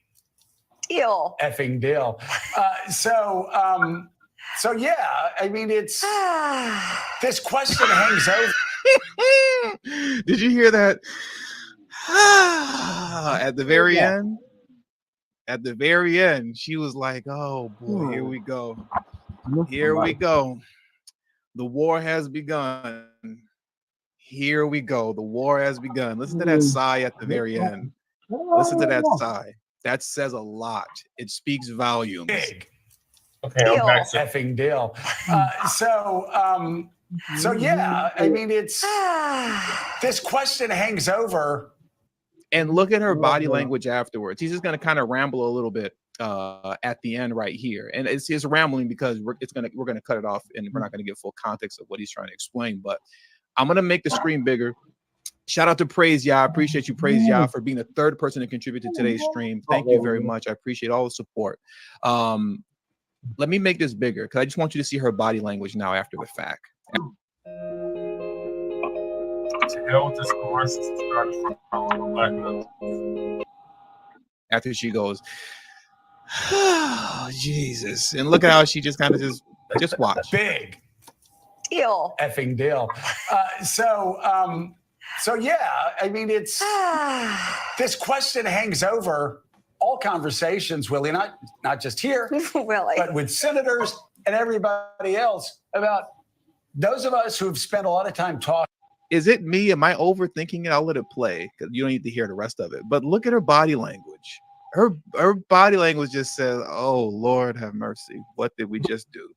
deal. Effing deal. So yeah, I mean, it's this question hangs over. Did you hear that? At the very end? At the very end, she was like, oh boy, here we go. Here we go. The war has begun. Here we go. The war has begun. Listen to that sigh at the very end. Listen to that sigh. That says a lot. It speaks volumes. Big. Okay, deal. okay. Effing deal. So yeah, I mean, it's this question hangs over. And look at her body language afterwards. He's just going to kind of ramble a little bit at the end right here. And it's rambling because we're going to cut it off and we're not going to get full context of what he's trying to explain. But I'm going to make the screen bigger. Shout out to Praise Ya. I appreciate you, Praise Ya, for being the third person to contribute to today's stream. Thank you very much. I appreciate all the support. Let me make this bigger because I just want you to see her body language now after the fact. After she goes, oh, Jesus. And look at how she just kind of just watch. Big deal. Effing deal. So yeah, I mean, it's this question hangs over all conversations, Willie, not just here, Willie, but with senators and everybody else about those of us who have spent a lot of time talking. Is it me? Am I overthinking it? I'll let it play because you don't need to hear the rest of it. But look at her body language. Her body language just says, oh, Lord have mercy. What did we just do?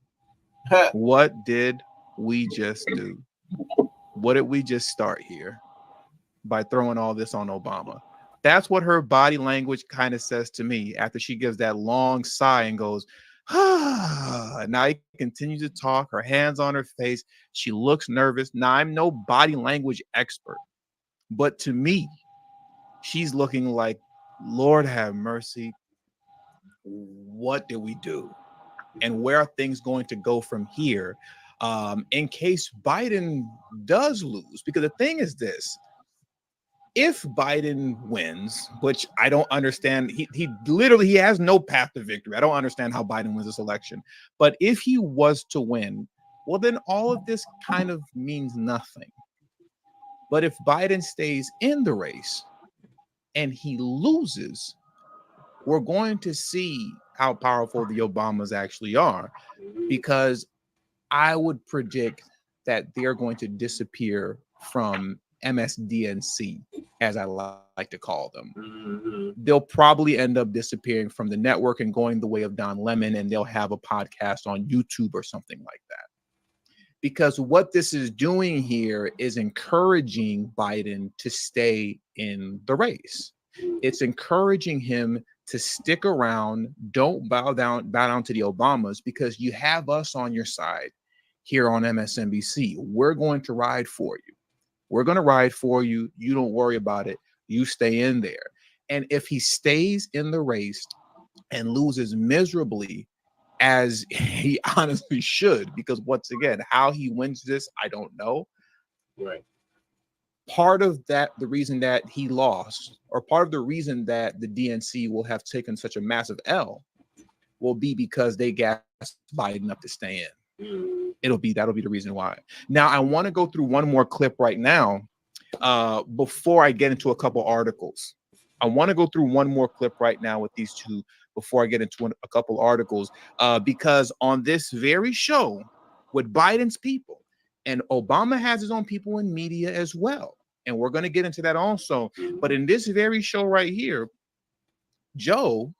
What did we just do? What did we just start here by throwing all this on Obama? That's what her body language kind of says to me after she gives that long sigh and goes, now he continues to talk, her hands on her face. She looks nervous. Now, I'm no body language expert, but to me, she's looking like, Lord have mercy. What did we do? And where are things going to go from here in case Biden does lose? Because the thing is this. If Biden wins, which I don't understand, he literally has no path to victory. I don't understand how Biden wins this election. But if he was to win, well, then all of this kind of means nothing. But if Biden stays in the race and he loses, we're going to see how powerful the Obamas actually are, because I would predict that they're going to disappear from MSDNC, as I like to call them. They'll probably end up disappearing from the network and going the way of Don Lemon, and they'll have a podcast on YouTube or something like that. Because what this is doing here is encouraging Biden to stay in the race. It's encouraging him to stick around, don't bow down to the Obamas, because you have us on your side here on MSNBC. We're going to ride for you. We're going to ride for you. You don't worry about it. You stay in there. And if he stays in the race and loses miserably, as he honestly should, because once again, how he wins this, I don't know. Right. Part of that, the reason that he lost, or part of the reason that the DNC will have taken such a massive L, will be because they gassed Biden up to stay in. That'll be the reason why. Now, I want to go through one more clip right now before I get into a couple articles. I want to go through one more clip right now with these two before I get into a couple articles, because on this very show with Biden's people, and Obama has his own people in media as well, and we're going to get into that also. But in this very show right here, Joe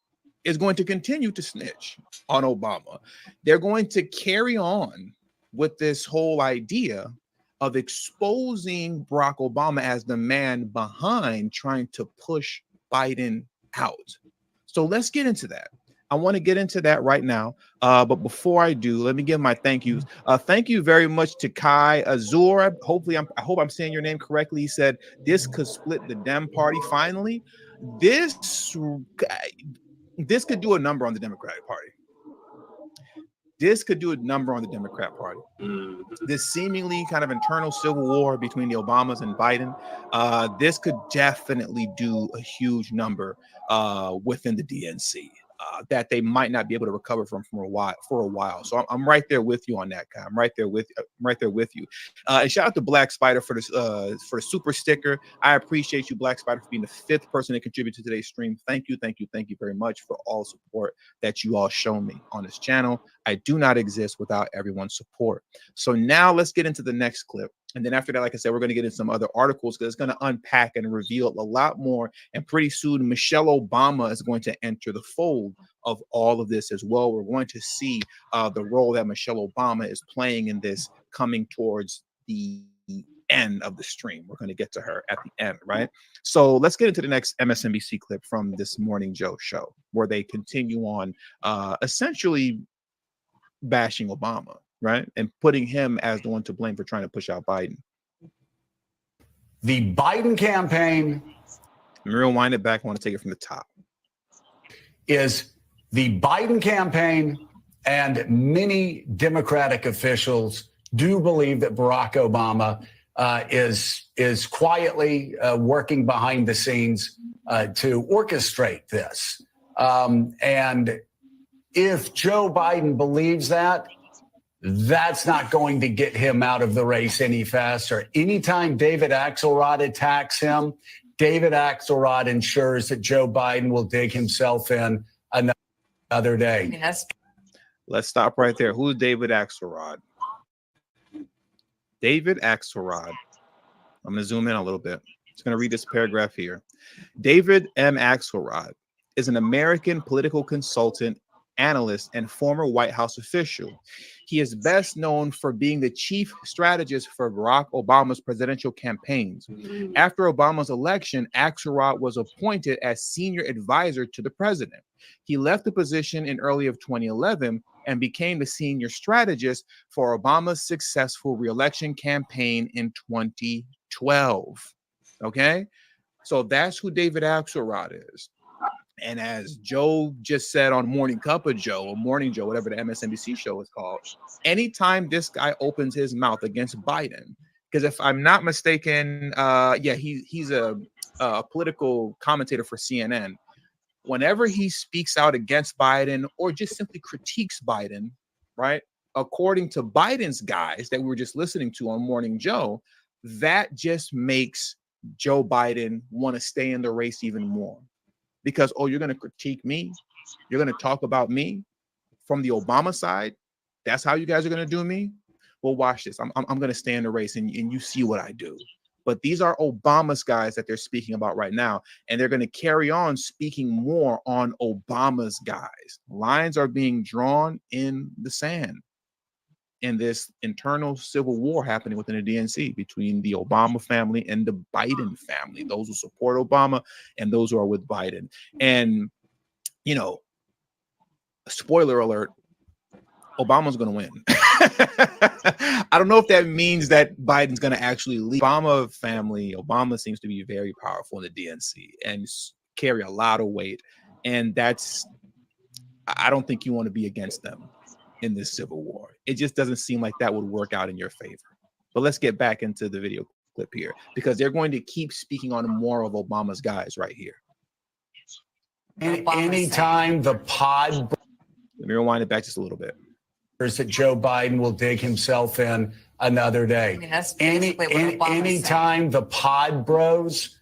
is going to continue to snitch on Obama. They're going to carry on with this whole idea of exposing Barack Obama as the man behind trying to push Biden out. So let's get into that. I want to get into that right now. But before I do, let me give my thank yous. Thank you very much to Kai Azur. I hope I'm saying your name correctly. He said this could split the Dem party finally. This could do a number on the Democratic Party. This could do a number on the Democrat Party. This seemingly kind of internal civil war between the Obamas and Biden, this could definitely do a huge number within the DNC that they might not be able to recover from for a while. So I'm right there with you on that, guy. I'm right there with you. And shout out to Black Spider for the super sticker. I appreciate you, Black Spider, for being the 5th person to contribute to today's stream. Thank you very much for all support that you all show me on this channel. I do not exist without everyone's support. So now let's get into the next clip. And then after that, like I said, we're going to get into some other articles because it's going to unpack and reveal a lot more. And pretty soon, Michelle Obama is going to enter the fold of all of this as well. We're going to see the role that Michelle Obama is playing in this coming towards the end of the stream. We're going to get to her at the end, right? So let's get into the next MSNBC clip from this Morning Joe show, where they continue on essentially bashing Obama, right? And putting him as the one to blame for trying to push out Biden. The Biden campaign. Let me rewind it back. I want to take it from the top. Is the Biden campaign and many Democratic officials do believe that Barack Obama is quietly working behind the scenes to orchestrate this. And if Joe Biden believes that, that's not going to get him out of the race any faster. Anytime David Axelrod attacks him, David Axelrod ensures that Joe Biden will dig himself in another day. Yes. Let's stop right there. Who's David Axelrod? David Axelrod. I'm going to zoom in a little bit. Just going to read this paragraph here. David M. Axelrod is an American political consultant, analyst, and former White House official. He is best known for being the chief strategist for Barack Obama's presidential campaigns. After Obama's election, Axelrod was appointed as senior advisor to the president. He left the position in early of 2011 and became the senior strategist for Obama's successful re-election campaign in 2012. Okay? So that's who David Axelrod is. And as Joe just said on Morning Cup of Joe, or Morning Joe, whatever the MSNBC show is called, anytime this guy opens his mouth against Biden, because if I'm not mistaken, he's a political commentator for CNN. Whenever he speaks out against Biden or just simply critiques Biden, right, according to Biden's guys that we were just listening to on Morning Joe, that just makes Joe Biden want to stay in the race even more. Because, oh, you're going to critique me? You're going to talk about me from the Obama side? That's how you guys are going to do me? Well, watch this. I'm going to stay in the race, and you see what I do. But these are Obama's guys that they're speaking about right now, and they're going to carry on speaking more on Obama's guys. Lines are being drawn in the sand in this internal civil war happening within the DNC between the Obama family and the Biden family, those who support Obama and those who are with Biden. And, you know, spoiler alert, Obama's going to win. I don't know if that means that Biden's going to actually leave. Obama seems to be very powerful in the DNC and carry a lot of weight. And that's I don't think you want to be against them in this civil war. It just doesn't seem like that would work out in your favor. But let's get back into the video clip here, because they're going to keep speaking on more of Obama's guys right here. Anytime the pod, let me rewind it back just a little bit. That Joe Biden will dig himself in another day. Anytime the pod bros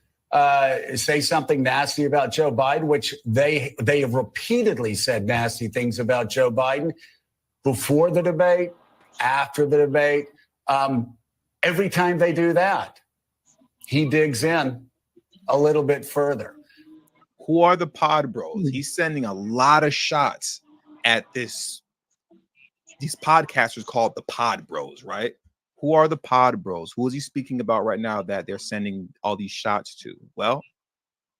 say something nasty about Joe Biden, which they have repeatedly said nasty things about Joe Biden before the debate, after the debate. Every time they do that, he digs in a little bit further. Who are the pod bros? He's sending a lot of shots at these podcasters called the pod bros, right? Who are the pod bros? Who is he speaking about right now that they're sending all these shots to? Well,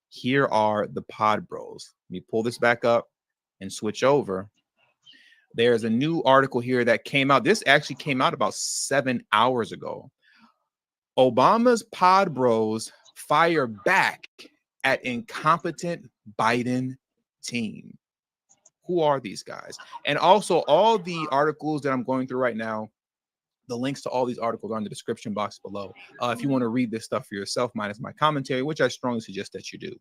here are the pod bros. Let me pull this back up and switch over. There's a new article here that came out. This actually came out about 7 hours ago. Obama's pod bros fire back at incompetent Biden team. Who are these guys? And also, all the articles that I'm going through right now, the links to all these articles are in the description box below. If you want to read this stuff for yourself, minus my commentary, which I strongly suggest that you do.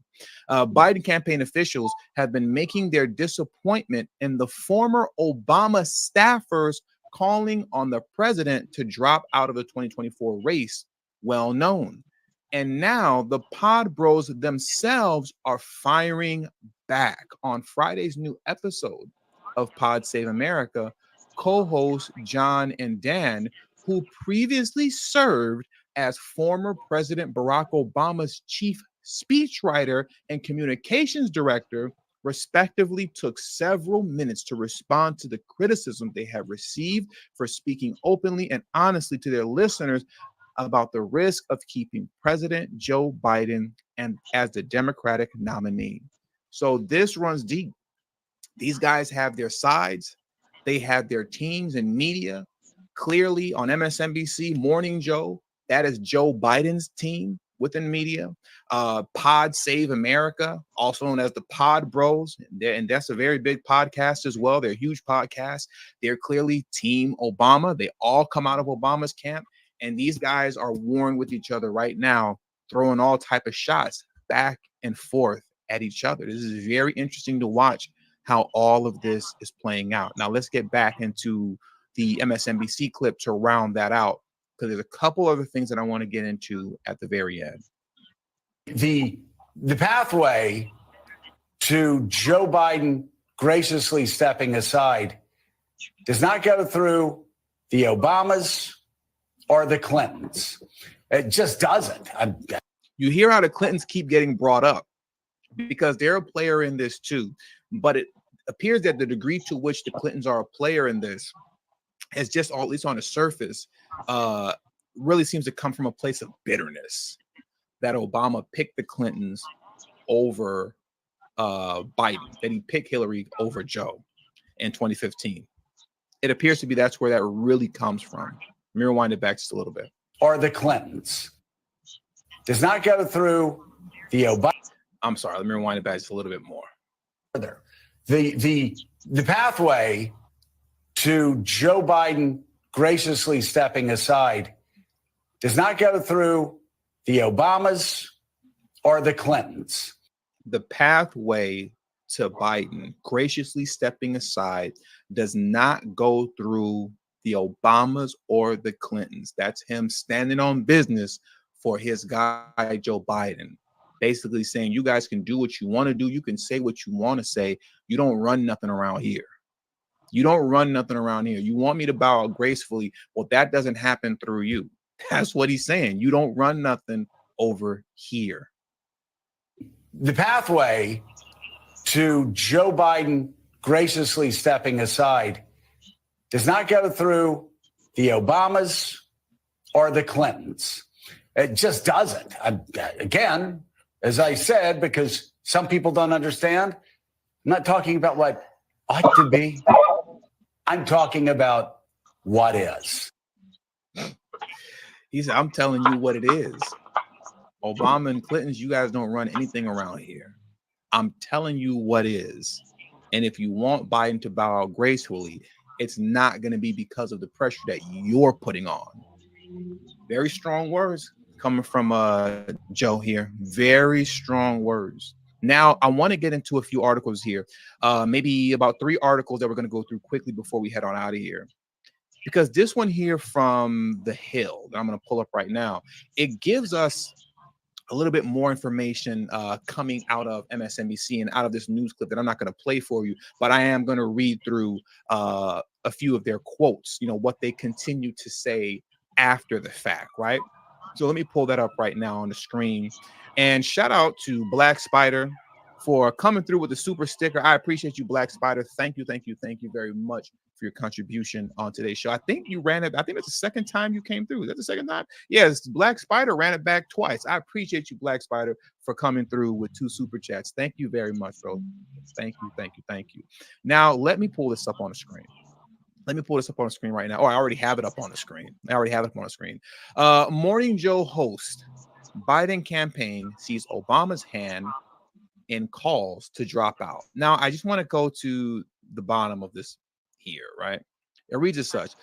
Biden campaign officials have been making their disappointment in the former Obama staffers calling on the president to drop out of the 2024 race well known. And now the pod bros themselves are firing back. On Friday's new episode of Pod Save America, co-hosts John and Dan, who previously served as former President Barack Obama's chief speechwriter and communications director, respectively, took several minutes to respond to the criticism they have received for speaking openly and honestly to their listeners about the risk of keeping President Joe Biden and as the Democratic nominee. So this runs deep. These guys have their sides. They have their teams and media. Clearly on MSNBC, Morning Joe, that is Joe Biden's team within media. Pod Save America, also known as the Pod Bros, and that's a very big podcast as well. They're a huge podcast. They're clearly Team Obama. They all come out of Obama's camp. And these guys are warring with each other right now, throwing all type of shots back and forth at each other. This is very interesting to watch how all of this is playing out. Now let's get back into the MSNBC clip to round that out, because there's a couple other things that I want to get into at the very end. The pathway to Joe Biden graciously stepping aside does not go through the Obamas or the Clintons. It just doesn't. You hear how the Clintons keep getting brought up because they're a player in this too. But it appears that the degree to which the Clintons are a player in this is just, at least on the surface, really seems to come from a place of bitterness that Obama picked the Clintons over Biden, that he picked Hillary over Joe in 2015. It appears to be that's where that really comes from. Let me rewind it back just a little bit. Or the Clintons. Does not go through the Obama. I'm sorry, let me rewind it back just a little bit more. The pathway to Joe Biden graciously stepping aside does not go through the Obamas or the Clintons. The pathway to Biden graciously stepping aside does not go through the Obamas or the Clintons. That's him standing on business for his guy, Joe Biden. Basically saying, you guys can do what you want to do. You can say what you want to say. You don't run nothing around here. You don't run nothing around here. You want me to bow out gracefully? Well, that doesn't happen through you. That's what he's saying. You don't run nothing over here. The pathway to Joe Biden graciously stepping aside does not go through the Obamas or the Clintons. It just doesn't. Again, as I said, because some people don't understand, I'm not talking about what ought to be. I'm talking about what is. He said, I'm telling you what it is. Obama and Clintons, you guys don't run anything around here. I'm telling you what is. And if you want Biden to bow out gracefully, it's not going to be because of the pressure that you're putting on. Very strong words coming from Joe here. Very strong words. Now, I want to get into a few articles here, maybe about 3 articles that we're going to go through quickly before we head on out of here. Because this one here from The Hill that I'm going to pull up right now, it gives us a little bit more information coming out of MSNBC and out of this news clip that I'm not going to play for you, but I am going to read through a few of their quotes, you know, what they continue to say after the fact, right? So let me pull that up right now on the screen. And shout out to Black Spider for coming through with the super sticker. I appreciate you, Black Spider. Thank you very much for your contribution on today's show. I think you ran it. I think it's the second time you came through. Is that the second time? Yes, Black Spider ran it back twice. I appreciate you, Black Spider, for coming through with 2 super chats. Thank you very much, bro. Thank you. Now, let me pull this up on the screen. Let me pull this up on the screen right now. Oh, I already have it up on the screen. Morning Joe host. Biden campaign sees Obama's hand in calls to drop out. Now, I just want to go to the bottom of this here, right? It reads as such.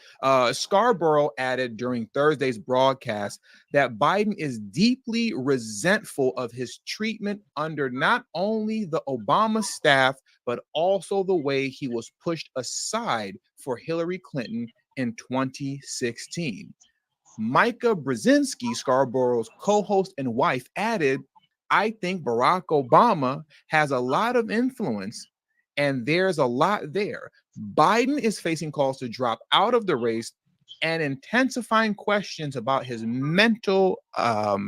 Scarborough added during Thursday's broadcast that Biden is deeply resentful of his treatment under not only the Obama staff, but also the way he was pushed aside for Hillary Clinton in 2016. Micah Brzezinski, Scarborough's co-host and wife, added, I think Barack Obama has a lot of influence and there's a lot there. Biden is facing calls to drop out of the race and intensifying questions about his mental I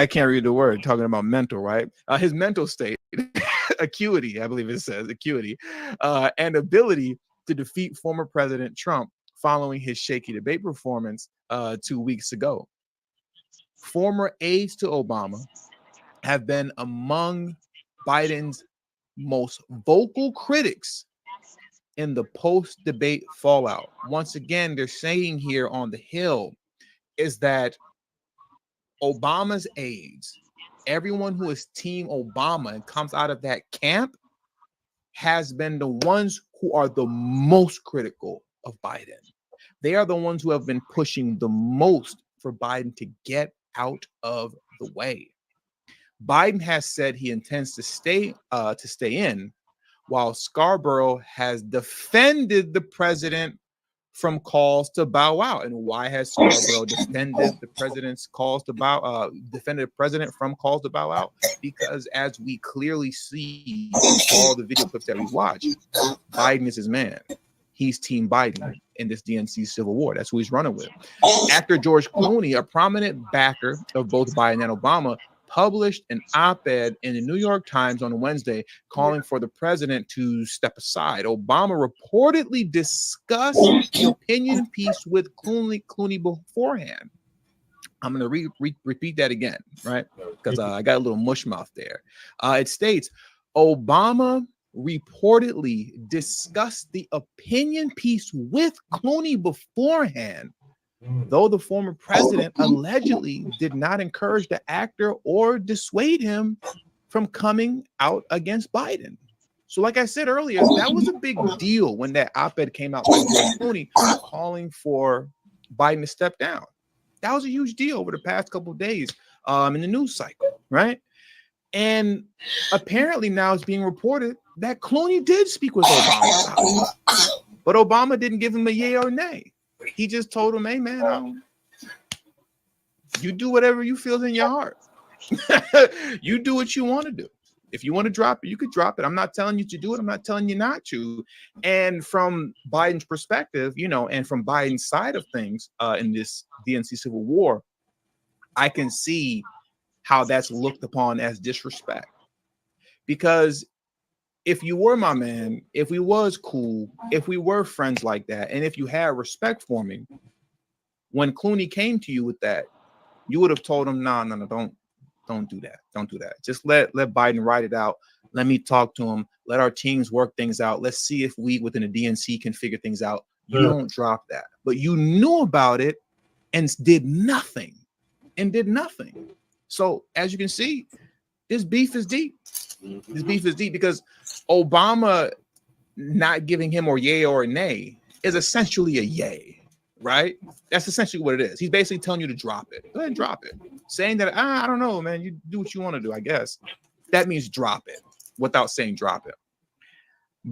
can't read the word talking about mental, right? His mental state, acuity, I believe it says acuity, and ability to defeat former President Trump following his shaky debate performance 2 weeks ago. Former aides to Obama have been among Biden's most vocal critics in the post-debate fallout. Once again, they're saying here on the Hill is that Obama's aides, everyone who is Team Obama and comes out of that camp, has been the ones who are the most critical of Biden. They are the ones who have been pushing the most for Biden to get out of the way. Biden has said he intends to stay in, while Scarborough has defended the president from calls to bow out. And why has Scarborough defended the president's calls to defended the president from calls to bow out? Because as we clearly see in all the video clips that we watch, Biden is his man. He's Team Biden in this DNC civil war. That's who he's running with. Actor George Clooney, a prominent backer of both Biden and Obama, published an op-ed in the New York Times on Wednesday calling for the president to step aside. Obama reportedly discussed the opinion piece with Clooney beforehand. I'm going to repeat that again, right? Because I got a little mush mouth there. It states, Obama reportedly discussed the opinion piece with Clooney beforehand, though the former president allegedly did not encourage the actor or dissuade him from coming out against Biden. So like I said earlier, that was a big deal when that op-ed came out by George Clooney calling for Biden to step down. That was a huge deal over the past couple of days in the news cycle, right? And apparently now it's being reported that Clooney did speak with Obama about it, but Obama didn't give him a yay or nay. He just told him, hey, man, you do whatever you feel in your heart. You do what you want to do. If you want to drop it, you could drop it. I'm not telling you to do it. I'm not telling you not to. And from Biden's perspective, you know, and from Biden's side of things in this DNC civil war, I can see how that's looked upon as disrespect. Because if you were my man, if we was cool, if we were friends like that, and if you had respect for me, when Clooney came to you with that, you would have told him, no, don't do that. Don't do that. Just let Biden write it out. Let me talk to him. Let our teams work things out. Let's see if we within the DNC can figure things out. You don't drop that. But you knew about it and did nothing. So as you can see, this beef is deep. This beef is deep because Obama not giving him or yay or nay is essentially a yay, right? That's essentially what it is. He's basically telling you to drop it. Go ahead and drop it. Saying that, I don't know, man, you do what you want to do, I guess. That means drop it without saying drop it.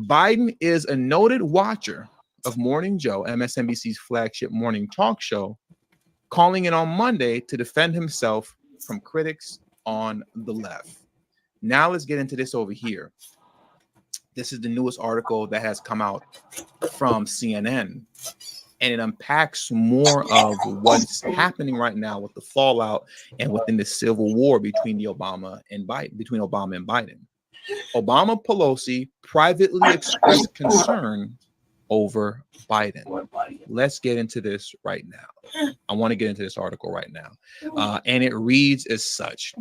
Biden is a noted watcher of Morning Joe, MSNBC's flagship morning talk show, calling in on Monday to defend himself from critics on the left. Now let's get into this over here. This is the newest article that has come out from CNN, and it unpacks more of what's happening right now with the fallout and within the civil war between Obama and Biden. Obama Pelosi privately expressed concern over Biden. Let's get into this right now. I want to get into this article right now. And it reads as such.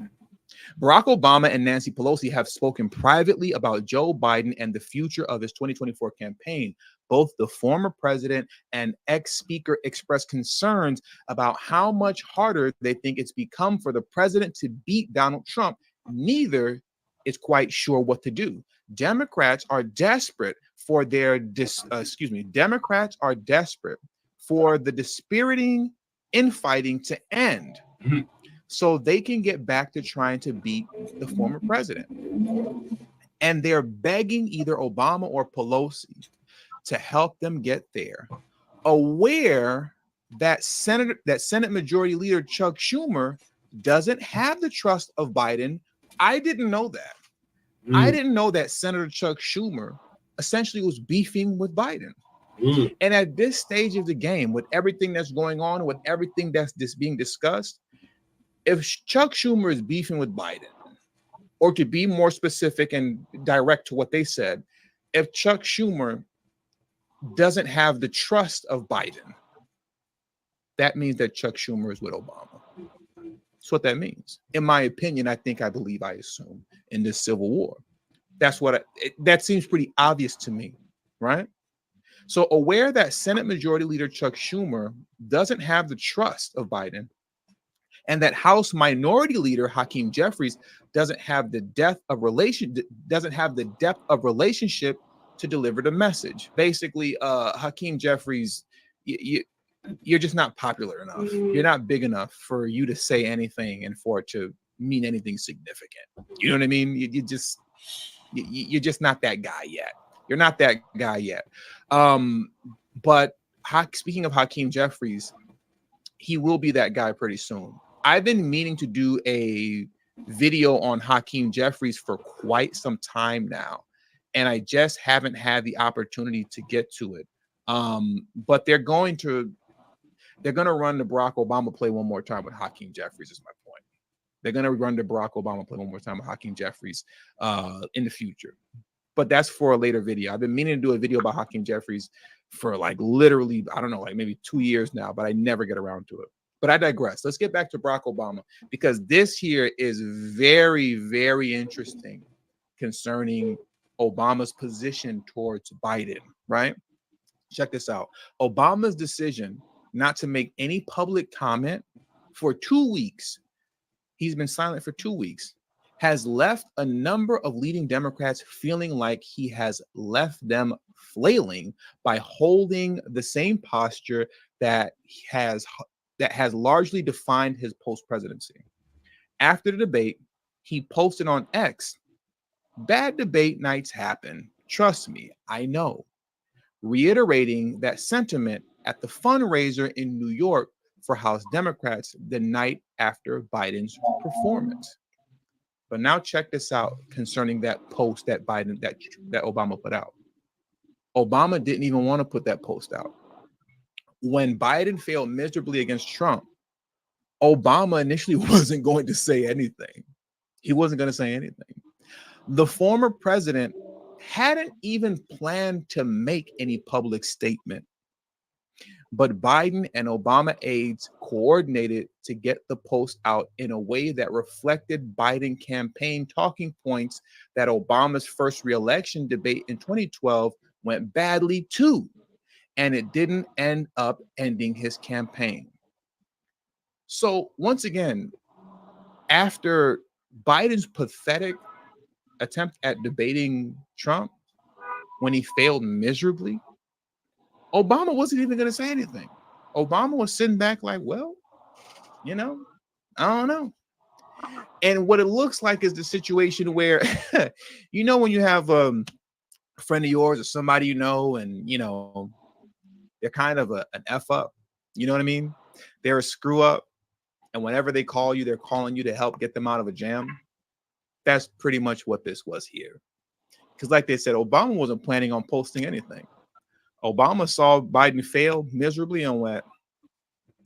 Barack Obama and Nancy Pelosi have spoken privately about Joe Biden and the future of his 2024 campaign. Both the former president and ex-speaker expressed concerns about how much harder they think it's become for the president to beat Donald Trump. Neither is quite sure what to do. Democrats are desperate for the dispiriting infighting to end, so they can get back to trying to beat the former president. And they're begging either Obama or Pelosi to help them get there, aware that Senate Majority Leader Chuck Schumer doesn't have the trust of Biden. I didn't know that. I didn't know that Senator Chuck Schumer essentially was beefing with Biden. And at this stage of the game, with everything that's going on, with everything that's being discussed, if Chuck Schumer is beefing with Biden, or to be more specific and direct to what they said, if Chuck Schumer doesn't have the trust of Biden, that means that Chuck Schumer is with Obama. That's what that means. In my opinion, I assume in this civil war. That's what that seems pretty obvious to me, right? So aware that Senate Majority Leader Chuck Schumer doesn't have the trust of Biden, and that House Minority Leader Hakeem Jeffries doesn't have the depth of relationship to deliver the message. Basically, Hakeem Jeffries, you're just not popular enough. You're not big enough for you to say anything and for it to mean anything significant. You know what I mean? You're just not that guy yet. You're not that guy yet. But speaking of Hakeem Jeffries, he will be that guy pretty soon. I've been meaning to do a video on Hakeem Jeffries for quite some time now, and I just haven't had the opportunity to get to it. But they're going to run the Barack Obama play one more time with Hakeem Jeffries, is my point. They're going to run the Barack Obama play one more time with Hakeem Jeffries in the future. But that's for a later video. I've been meaning to do a video about Hakeem Jeffries for literally, I don't know, maybe 2 years now, but I never get around to it. But I digress. Let's get back to Barack Obama, because this here is very, very interesting concerning Obama's position towards Biden, right? Check this out. Obama's decision not to make any public comment for 2 weeks, he's been silent for 2 weeks, has left a number of leading Democrats feeling like he has left them flailing by holding the same posture that has largely defined his post-presidency. After the debate, he posted on X, "Bad debate nights happen. Trust me, I know," reiterating that sentiment at the fundraiser in New York for House Democrats the night after Biden's performance. But now check this out concerning that post that Obama put out. Obama didn't even want to put that post out. When Biden failed miserably against Trump, Obama initially wasn't going to say anything. He wasn't going to say anything. The former president hadn't even planned to make any public statement. But Biden and Obama aides coordinated to get the post out in a way that reflected Biden campaign talking points that Obama's first re-election debate in 2012 went badly too, and it didn't end up ending his campaign. So once again, after Biden's pathetic attempt at debating Trump, when he failed miserably, Obama wasn't even going to say anything. Obama was sitting back like, well, you know, I don't know. And what it looks like is the situation where, you know, when you have a friend of yours or somebody you know, and, you know, they're kind of an F up, you know what I mean? They're a screw up. And whenever they call you, they're calling you to help get them out of a jam. That's pretty much what this was here. Because like they said, Obama wasn't planning on posting anything. Obama saw Biden fail miserably and went,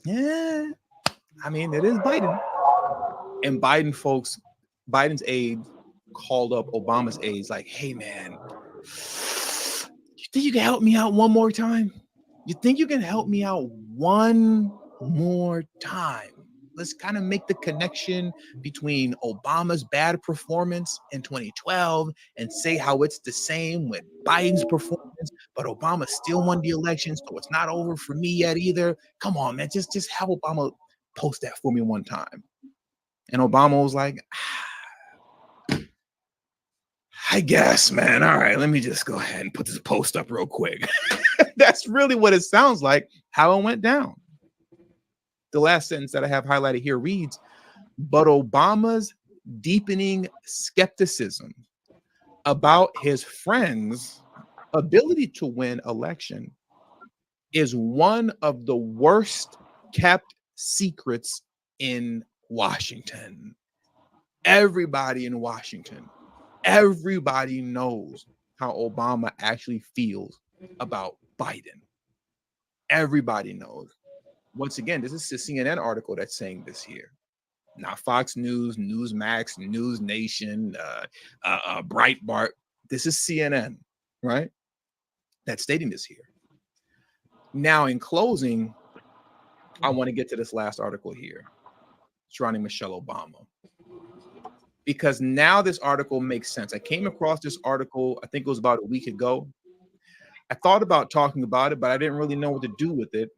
yeah, I mean, it is Biden. And Biden's aide called up Obama's aides like, hey, man, you think you can help me out one more time? You think you can help me out one more time? Let's kind of make the connection between Obama's bad performance in 2012 and say how it's the same with Biden's performance, but Obama still won the election, so it's not over for me yet either. Come on, man, just have Obama post that for me one time. And Obama was like, I guess, man. All right, let me just go ahead and put this post up real quick. That's really what it sounds like, how it went down. The last sentence that I have highlighted here reads, but Obama's deepening skepticism about his friend's ability to win election is one of the worst kept secrets in Washington. Everybody in Washington, everybody knows how Obama actually feels about Biden. Everybody knows. Once again, this is a CNN article that's saying this here, not Fox News, Newsmax, News Nation, Breitbart. This is CNN, right? That's stating this here. Now, in closing, I want to get to this last article here surrounding Michelle Obama, because now this article makes sense. I came across this article, I think it was about a week ago. I thought about talking about it, but I didn't really know what to do with it,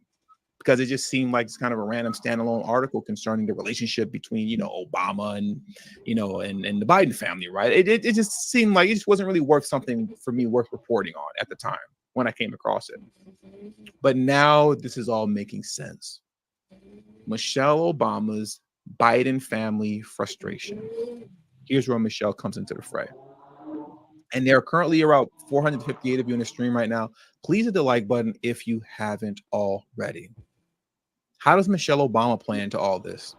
because it just seemed like it's kind of a random standalone article concerning the relationship between, you know, Obama and, you know, and the Biden family, right? It just seemed like it just wasn't really worth something for me worth reporting on at the time when I came across it. But now this is all making sense. Michelle Obama's Biden family frustration. Here's where Michelle comes into the fray. And there are currently around 458 of you in the stream right now. Please hit the like button if you haven't already. How does Michelle Obama play into all this?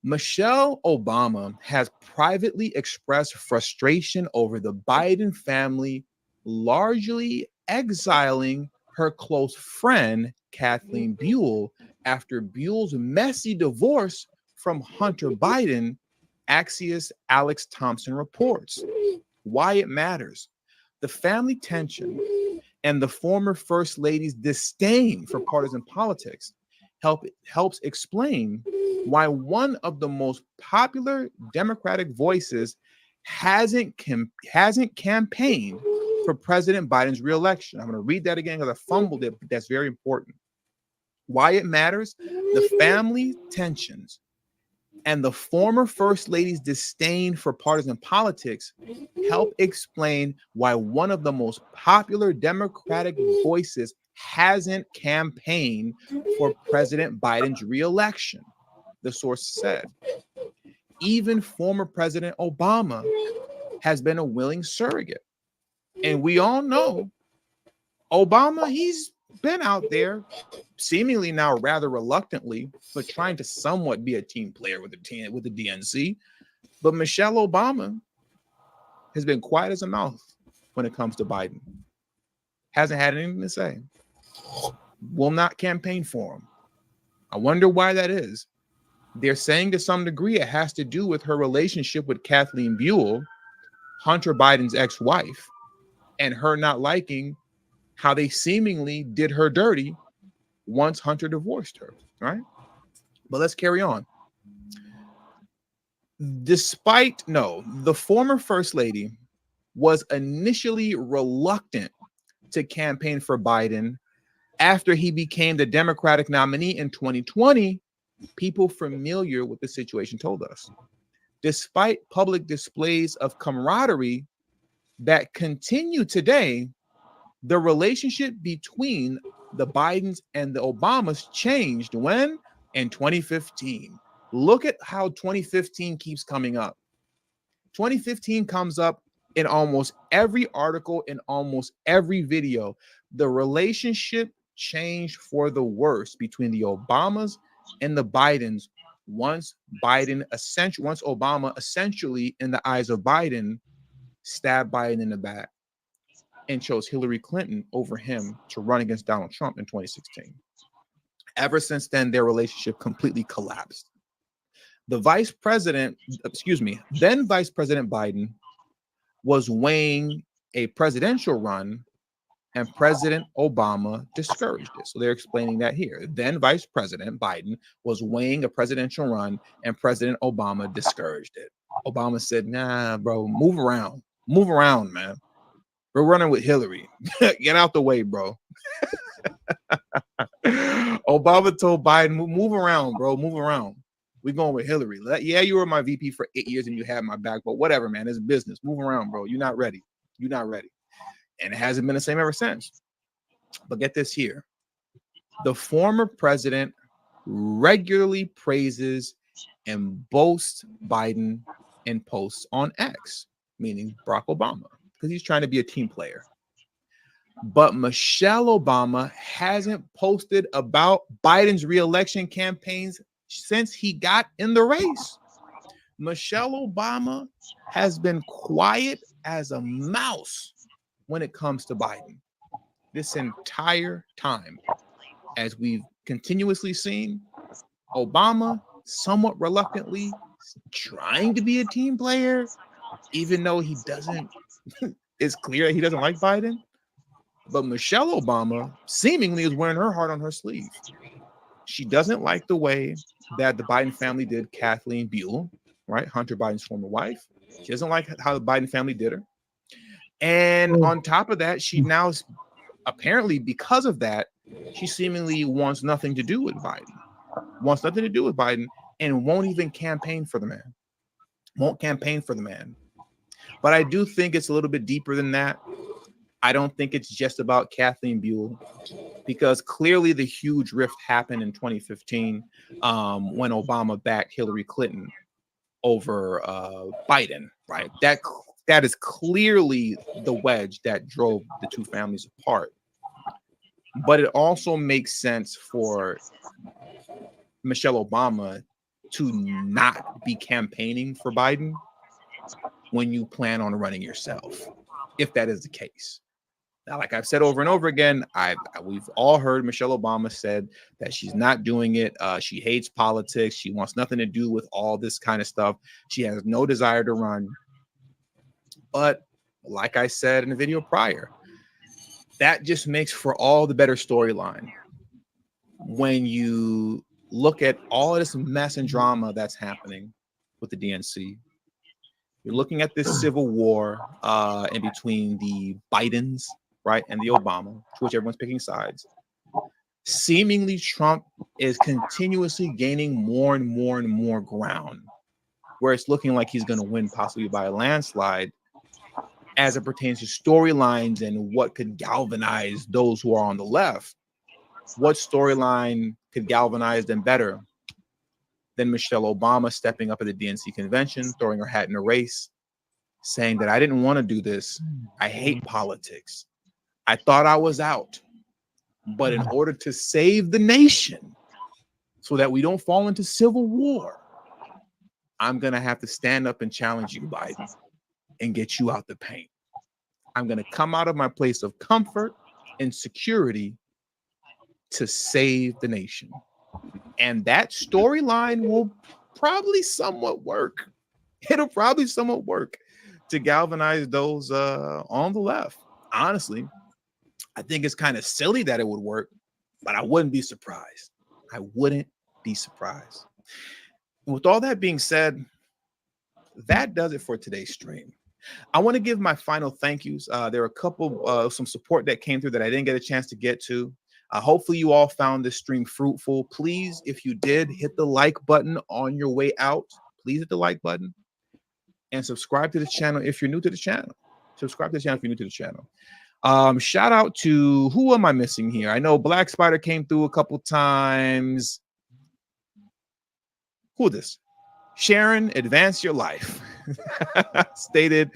Michelle Obama has privately expressed frustration over the Biden family largely exiling her close friend, Kathleen Buell, after Buell's messy divorce from Hunter Biden, Axios' Alex Thompson reports. Why it matters. The family tension and the former First Lady's disdain for partisan politics helps explain why one of the most popular Democratic voices hasn't campaigned for President Biden's reelection. I'm going to read that again because I fumbled it, but that's very important. Why it matters. The family tensions and the former First Lady's disdain for partisan politics help explain why one of the most popular Democratic voices hasn't campaigned for President Biden's reelection, the source said. Even former President Obama has been a willing surrogate. And we all know Obama, he's been out there seemingly now rather reluctantly, but trying to somewhat be a team player with the DNC. But Michelle Obama has been quiet as a mouse when it comes to Biden. Hasn't had anything to say. Will not campaign for him. I wonder why that is. They're saying to some degree it has to do with her relationship with Kathleen Buell, Hunter Biden's ex-wife, and her not liking how they seemingly did her dirty once Hunter divorced her, right? But let's carry on. The former First Lady was initially reluctant to campaign for Biden after he became the Democratic nominee in 2020. People familiar with the situation told us Despite public displays of camaraderie that continue today, the relationship between the Bidens and the Obamas changed when? In 2015. Look at how 2015 keeps coming up. 2015 comes up in almost every article, in almost every video. The relationship changed for the worse between the Obamas and the Bidens once Obama essentially, in the eyes of Biden, stabbed Biden in the back and chose Hillary Clinton over him to run against Donald Trump in 2016. Ever since then, their relationship completely collapsed. Then Vice President Biden was weighing a presidential run, and President Obama discouraged it. So they're explaining that here. Then Vice President Biden was weighing a presidential run, and President Obama discouraged it. Obama said, nah, bro, move around, man. We're running with Hillary. Get out the way, bro. Obama told Biden, move around, bro, move around. We're going with Hillary. Yeah, you were my VP for 8 years and you had my back, but whatever, man, it's business. Move around, bro. You're not ready. And it hasn't been the same ever since. But get this here. The former president regularly praises and boasts Biden in posts on X, meaning Barack Obama, because he's trying to be a team player. But Michelle Obama hasn't posted about Biden's reelection campaigns since he got in the race. Michelle Obama has been quiet as a mouse when it comes to Biden this entire time. As we've continuously seen, Obama somewhat reluctantly trying to be a team player, even though he doesn't, it's clear that he doesn't like Biden. But Michelle Obama seemingly is wearing her heart on her sleeve. She doesn't like the way that the Biden family did Kathleen Buell, right? Hunter Biden's former wife. She doesn't like how the Biden family did her. And on top of that, she now, apparently because of that, she seemingly wants nothing to do with Biden. And won't even campaign for the man. But I do think it's a little bit deeper than that. I don't think it's just about Kathleen Buell, because clearly the huge rift happened in 2015 when Obama backed Hillary Clinton over Biden, right? That is clearly the wedge that drove the two families apart. But it also makes sense for Michelle Obama to not be campaigning for Biden when you plan on running yourself, if that is the case. Now, like I've said over and over again, we've all heard Michelle Obama said that she's not doing it. She hates politics. She wants nothing to do with all this kind of stuff. She has no desire to run. But like I said in the video prior, that just makes for all the better storyline when you look at all of this mess and drama that's happening with the DNC. You're looking at this civil war in between the Bidens, right, and the Obama, to which everyone's picking sides. Seemingly, Trump is continuously gaining more and more and more ground, where it's looking like he's going to win possibly by a landslide as it pertains to storylines and what could galvanize those who are on the left. What storyline could galvanize them better than Michelle Obama stepping up at the DNC convention, throwing her hat in a race, saying that I didn't want to do this. I hate politics. I thought I was out. But in order to save the nation so that we don't fall into civil war, I'm going to have to stand up and challenge you, Biden, and get you out the paint. I'm going to come out of my place of comfort and security to save the nation. And that storyline will probably somewhat work. It'll probably somewhat work to galvanize those on the left. Honestly, I think it's kind of silly that it would work, but I wouldn't be surprised. And with all that being said, that does it for today's stream. I want to give my final thank yous. There are a couple, some support that came through that I didn't get a chance to get to. Hopefully you all found this stream fruitful. Please, if you did, hit the like button on your way out. Please hit the like button. and subscribe to the channel if you're new to the channel. Subscribe to the channel if you're new to the channel. Shout out to, who am I missing here? I know Black Spider came through a couple times. Who is this? Sharon, advance your life. Stated,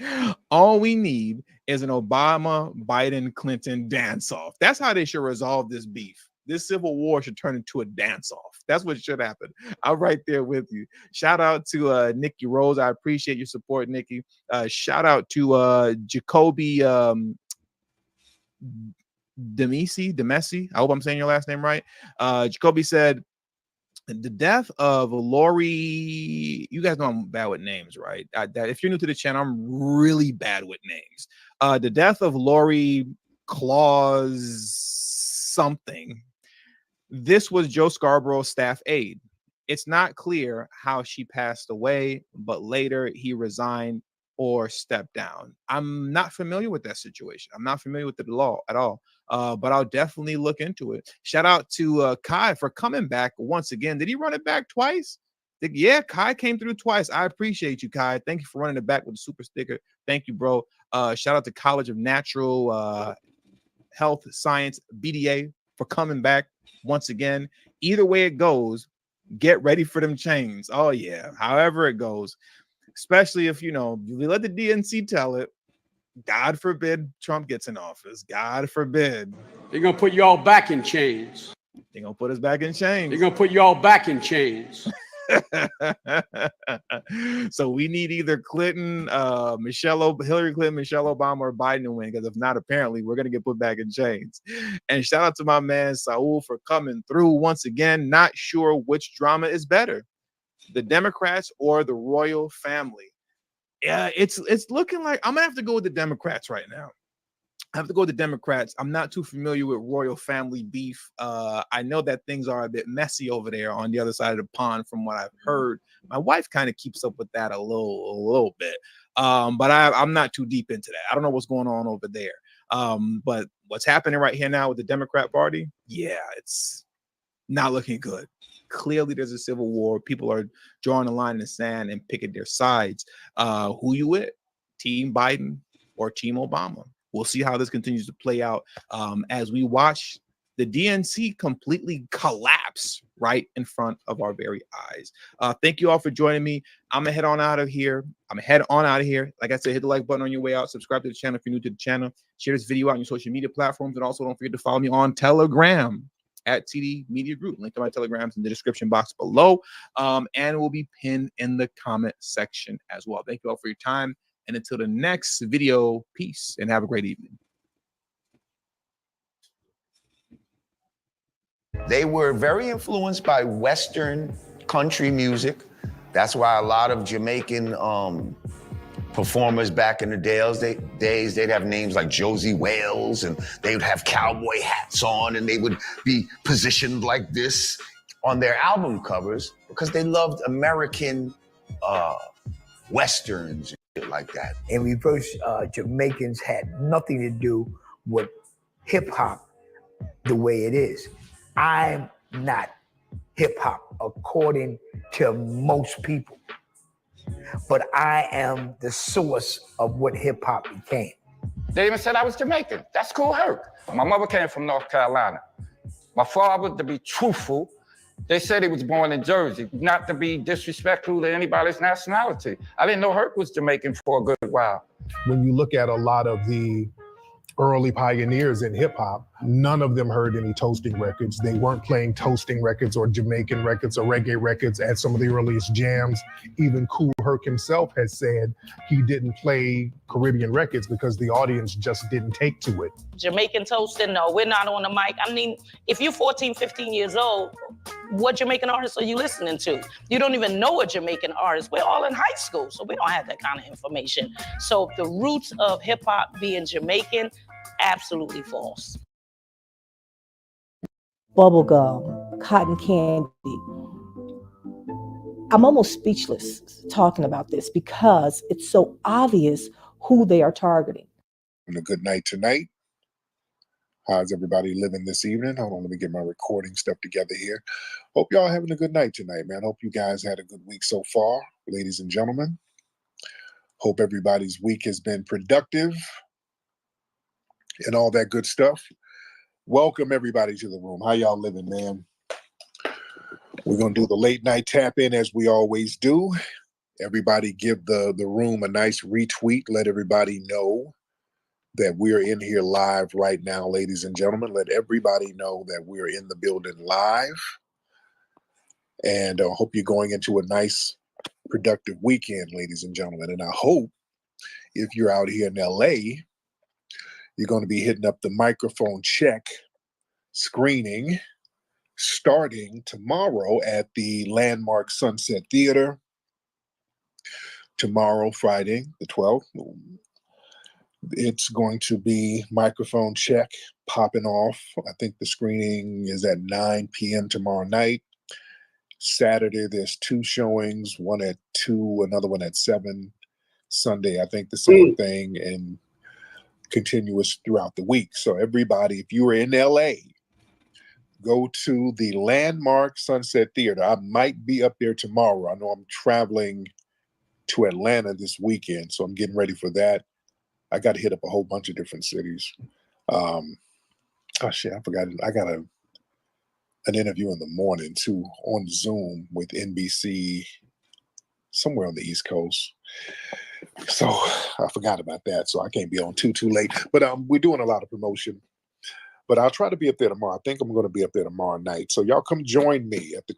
all we need is an Obama, Biden, Clinton dance-off. That's how they should resolve this beef. This civil war should turn into a dance-off. That's what should happen. I'm right there with you. Shout out to Nikki Rose. I appreciate your support, Nikki. Shout out to Jacoby Demesi. I hope I'm saying your last name right. Jacoby said, the death of Lori, you guys know I'm bad with names, right? That if you're new to the channel, I'm really bad with names. The death of Lori Claus something. This was Joe Scarborough's staff aide. It's not clear how she passed away, but later he resigned or stepped down. I'm not familiar with that situation. I'm not familiar with the law at all. But I'll definitely look into it. Shout out to Kai for coming back once again. Did he run it back twice? Yeah, Kai came through twice. I appreciate you, Kai. Thank you for running it back with the super sticker. Thank you, bro. Shout out to College of Natural Health Science, BDA, for coming back once again. Either way it goes, get ready for them chains. Oh, yeah. However it goes, especially if, you know, you let the DNC tell it. God forbid Trump gets in office. God forbid. They're going to put you all back in chains. They're going to put us back in chains. They're going to put you all back in chains. So we need either Clinton, Hillary Clinton, Michelle Obama, or Biden to win, because if not, apparently we're going to get put back in chains. And shout out to my man Saul for coming through once again. Not sure which drama is better, the Democrats or the royal family. Yeah, it's looking like I'm gonna have to go with the Democrats right now. I have to go with the Democrats. I'm not too familiar with royal family beef. I know that things are a bit messy over there on the other side of the pond, from what I've heard. My wife kind of keeps up with that a little bit, but I'm not too deep into that. I don't know what's going on over there. But what's happening right here now with the Democrat Party? Yeah, it's not looking good. Clearly, there's a civil war. People are drawing a line in the sand and picking their sides. Who you with? Team Biden or Team Obama? We'll see how this continues to play out as we watch the DNC completely collapse right in front of our very eyes. Thank you all for joining me. I'm gonna head on out of here. Like I said, hit the like button on your way out. Subscribe to the channel if you're new to the channel. Share this video out on your social media platforms, and also don't forget to follow me on Telegram at TD Media Group. Link to my Telegrams in the description box below, and will be pinned in the comment section as well. Thank you all for your time, and until the next video, peace and have a great evening. They were very influenced by Western country music. That's why a lot of Jamaican performers back in the days, they'd have names like Josie Wales, and they would have cowboy hats on, and they would be positioned like this on their album covers because they loved American Westerns and shit like that. In reverse, Jamaicans had nothing to do with hip hop the way it is. I'm not hip hop according to most people, but I am the source of what hip hop became. They even said I was Jamaican. That's cool, hurt. My mother came from North Carolina. My father, to be truthful, they said he was born in Jersey, not to be disrespectful to anybody's nationality. I didn't know Herc was Jamaican for a good while. When you look at a lot of the early pioneers in hip hop, none of them heard any toasting records. They weren't playing toasting records or Jamaican records or reggae records at some of the earliest jams. Even Kool Herc himself has said he didn't play Caribbean records because the audience just didn't take to it. Jamaican toasting, no, we're not on the mic. I mean, if you're 14, 15 years old, what Jamaican artists are you listening to? You don't even know a Jamaican artist. We're all in high school, so we don't have that kind of information. So the roots of hip hop being Jamaican, absolutely false. Bubblegum, cotton candy. I'm almost speechless talking about this because it's so obvious who they are targeting. And a good night tonight. How's everybody living this evening? Hold on, let me get my recording stuff together here. Hope y'all having a good night tonight, man. Hope you guys had a good week so far, ladies and gentlemen. Hope everybody's week has been productive and all that good stuff. Welcome everybody to the room. How y'all living, man? We're going to do the late night tap in as we always do. Everybody give the room a nice retweet. Let everybody know that we're in here live right now, ladies and gentlemen. Let everybody know that we're in the building live. And I hope you're going into a nice, productive weekend, ladies and gentlemen. And I hope if you're out here in LA, you're going to be hitting up the microphone check screening starting tomorrow at the Landmark Sunset Theater. Tomorrow, Friday, the 12th. It's going to be microphone check popping off. I think the screening is at 9 p.m. tomorrow night. Saturday, there's 2 showings, one at 2, another one at 7. Sunday, I think the same thing, and continuous throughout the week. So everybody, if you are in LA, go to the Landmark Sunset Theater. I might be up there tomorrow. I know I'm traveling to Atlanta this weekend, so I'm getting ready for that. I got to hit up a whole bunch of different cities. Oh shit, I forgot. I got an interview in the morning too on Zoom with NBC somewhere on the East Coast. So I forgot about that. So I can't be on too late. But we're doing a lot of promotion. But I'll try to be up there tomorrow. I think I'm going to be up there tomorrow night. So y'all come join me at the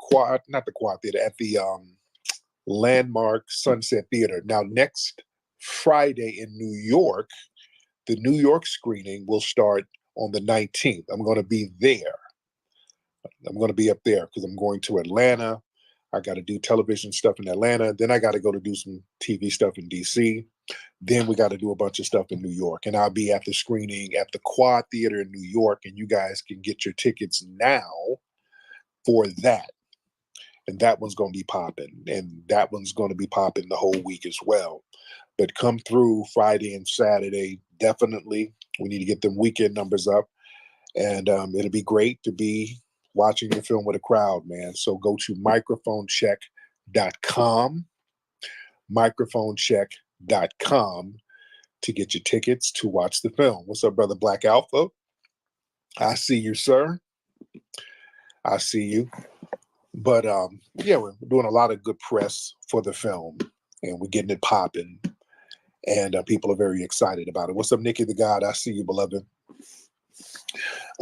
at the Landmark Sunset Theater. Now, next Friday in New York, the New York screening will start on the 19th. I'm going to be there. I'm going to be up there because I'm going to Atlanta. I got to do television stuff in Atlanta. Then I got to go to do some TV stuff in DC. Then we got to do a bunch of stuff in New York. And I'll be at the screening at the Quad Theater in New York. And you guys can get your tickets now for that. And that one's going to be popping. And that one's going to be popping the whole week as well. But come through Friday and Saturday, definitely. We need to get them weekend numbers up. And it'll be great to be watching the film with a crowd, man. So go to microphonecheck.com, microphonecheck.com to get your tickets to watch the film. What's up, brother Black Alpha? I see you, sir. I see you. But yeah, we're doing a lot of good press for the film, and we're getting it popping, and people are very excited about it. What's up, Nikki the God? I see you, beloved.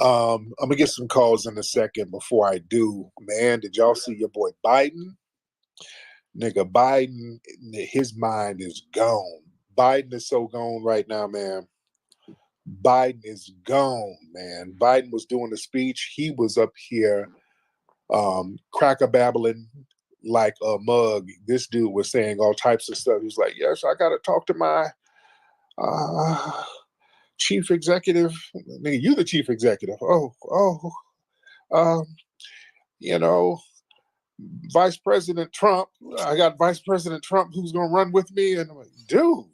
I'm gonna get some calls in a second. Before I do, man, did y'all see your boy Biden? Nigga, Biden, his mind is gone. Biden is so gone right now, man. Biden is gone, man. Biden was doing a speech. He was up here cracker babbling like a mug. This dude was saying all types of stuff. He's like, yes, I gotta talk to my chief executive. Nigga, you the chief executive. You know, Vice President Trump. I got Vice President Trump who's gonna run with me. And I'm like, dude,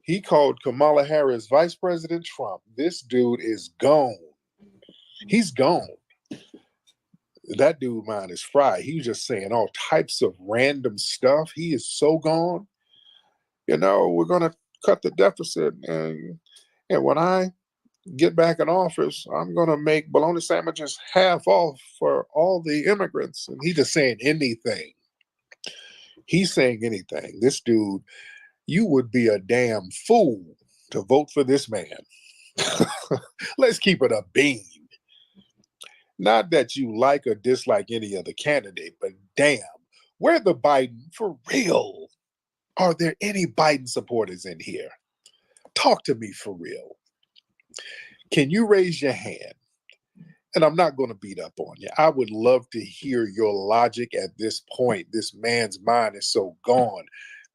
he called Kamala Harris Vice President Trump. This dude is gone. He's gone. That dude mind is fried. He was just saying all types of random stuff. He is so gone. You know, we're gonna cut the deficit, and when I get back in office, I'm gonna make bologna sandwiches half off for all the immigrants. And he just saying anything. He's saying anything. This dude, you would be a damn fool to vote for this man. Let's keep it a bean. Not that you like or dislike any other candidate, but damn, where the Biden for real? Are there any Biden supporters in here? Talk to me for real. Can you raise your hand? And I'm not going to beat up on you. I would love to hear your logic at this point. This man's mind is so gone.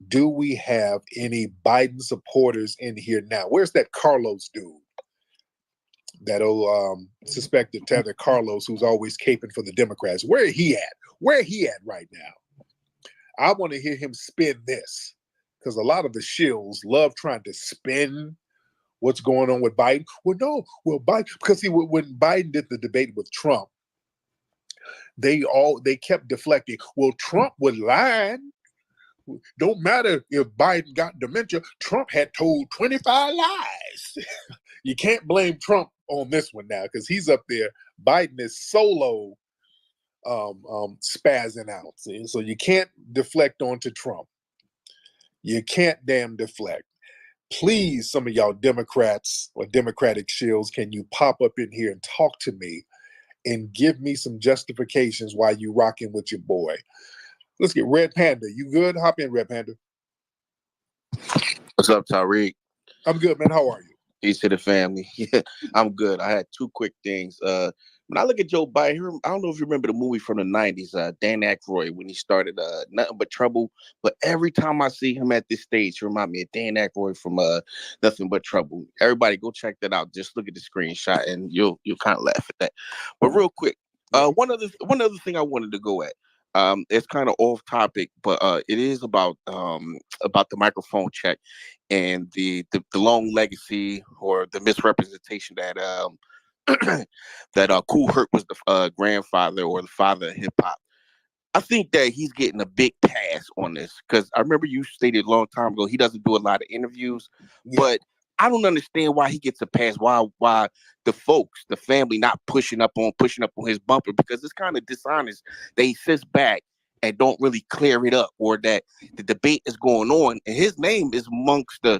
Do we have any Biden supporters in here now? Where's that Carlos dude? That old suspected tether Carlos, who's always caping for the Democrats. Where he at? Where he at right now? I want to hear him spin this, because a lot of the shills love trying to spin what's going on with Biden. Well, Biden, because when Biden did the debate with Trump, they kept deflecting. Well, Trump was lying. don't matter if Biden got dementia. Trump had told 25 lies. You can't blame Trump on this one now because he's up there. Biden is solo spazzing out. See? So you can't deflect onto Trump. You can't damn deflect. Please, some of y'all Democrats or Democratic shills, can you pop up in here and talk to me and give me some justifications why you rocking with your boy? Let's get Red Panda. You good? Hop in, Red Panda. What's up, Tariq? I'm good, man. How are you? Peace to the family. Yeah, I'm good. I had two quick things. When I look at Joe Biden, I don't know if you remember the movie from the 90s, Dan Aykroyd, when he started Nothing But Trouble. But every time I see him at this stage, he remind me of Dan Aykroyd from Nothing But Trouble. Everybody go check that out. Just look at the screenshot and you'll kind of laugh at that. But real quick, one other thing I wanted to go at. It's kind of off topic, but it is about the microphone check and the long legacy or the misrepresentation that that Kool Herc was the grandfather or the father of hip hop. I think that he's getting a big pass on this because I remember you stated a long time ago he doesn't do a lot of interviews, but I don't understand why he gets a pass. Why the folks, the family, not pushing up on his bumper, because it's kind of dishonest that he sits back and don't really clear it up, or that the debate is going on and his name is amongst the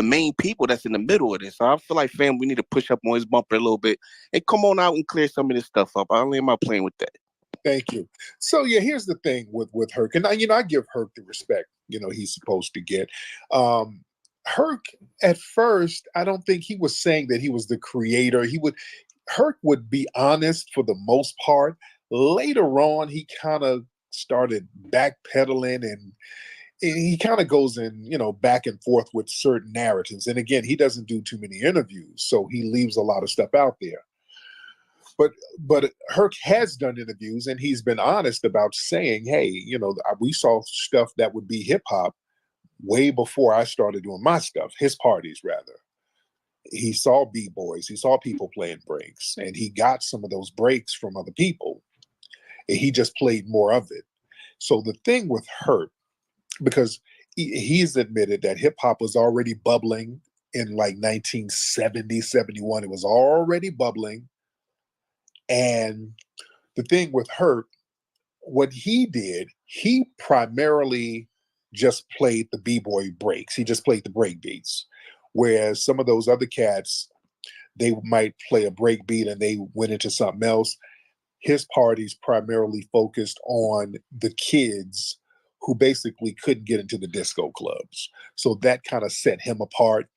main people that's in the middle of this. So I feel like, fam, we need to push up on his bumper a little bit and come on out and clear some of this stuff up. I only am not playing with that. Thank you. So yeah, here's the thing with Herc, and I give Herc the respect he's supposed to get. Herc, at first, I don't think he was saying that he was the creator. Herc would be honest for the most part. Later on, he kind of started backpedaling and he kind of goes in, back and forth with certain narratives. And again, he doesn't do too many interviews, so he leaves a lot of stuff out there. But Herc has done interviews and he's been honest about saying, hey, we saw stuff that would be hip hop way before I started doing my stuff, his parties rather. He saw b-boys, he saw people playing breaks, and he got some of those breaks from other people. And he just played more of it. So the thing with Herc, because he's admitted that hip hop was already bubbling in like 1970, 71. It was already bubbling. And the thing with Herc, what he did, he primarily just played the b-boy breaks. He just played the break beats. Whereas some of those other cats, they might play a break beat and they went into something else. His parties primarily focused on the kids who basically couldn't get into the disco clubs. So that kind of set him apart.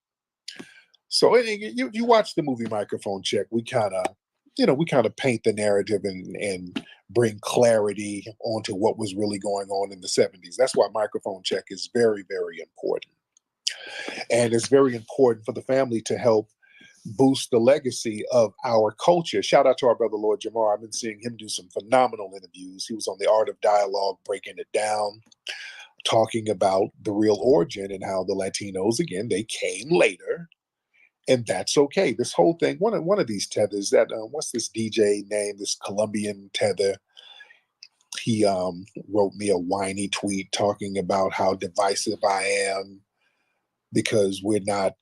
So you watch the movie Microphone Check, we kind of paint the narrative and bring clarity onto what was really going on in the 70s. That's why Microphone Check is very, very important. And it's very important for the family to help boost the legacy of our culture. Shout out to our brother, Lord Jamar. I've been seeing him do some phenomenal interviews. He was on The Art of Dialogue, breaking it down, talking about the real origin and how the Latinos, again, they came later. And that's okay. This whole thing, one of these tethers, that what's this DJ name, this Colombian tether, he wrote me a whiny tweet talking about how divisive I am because we're not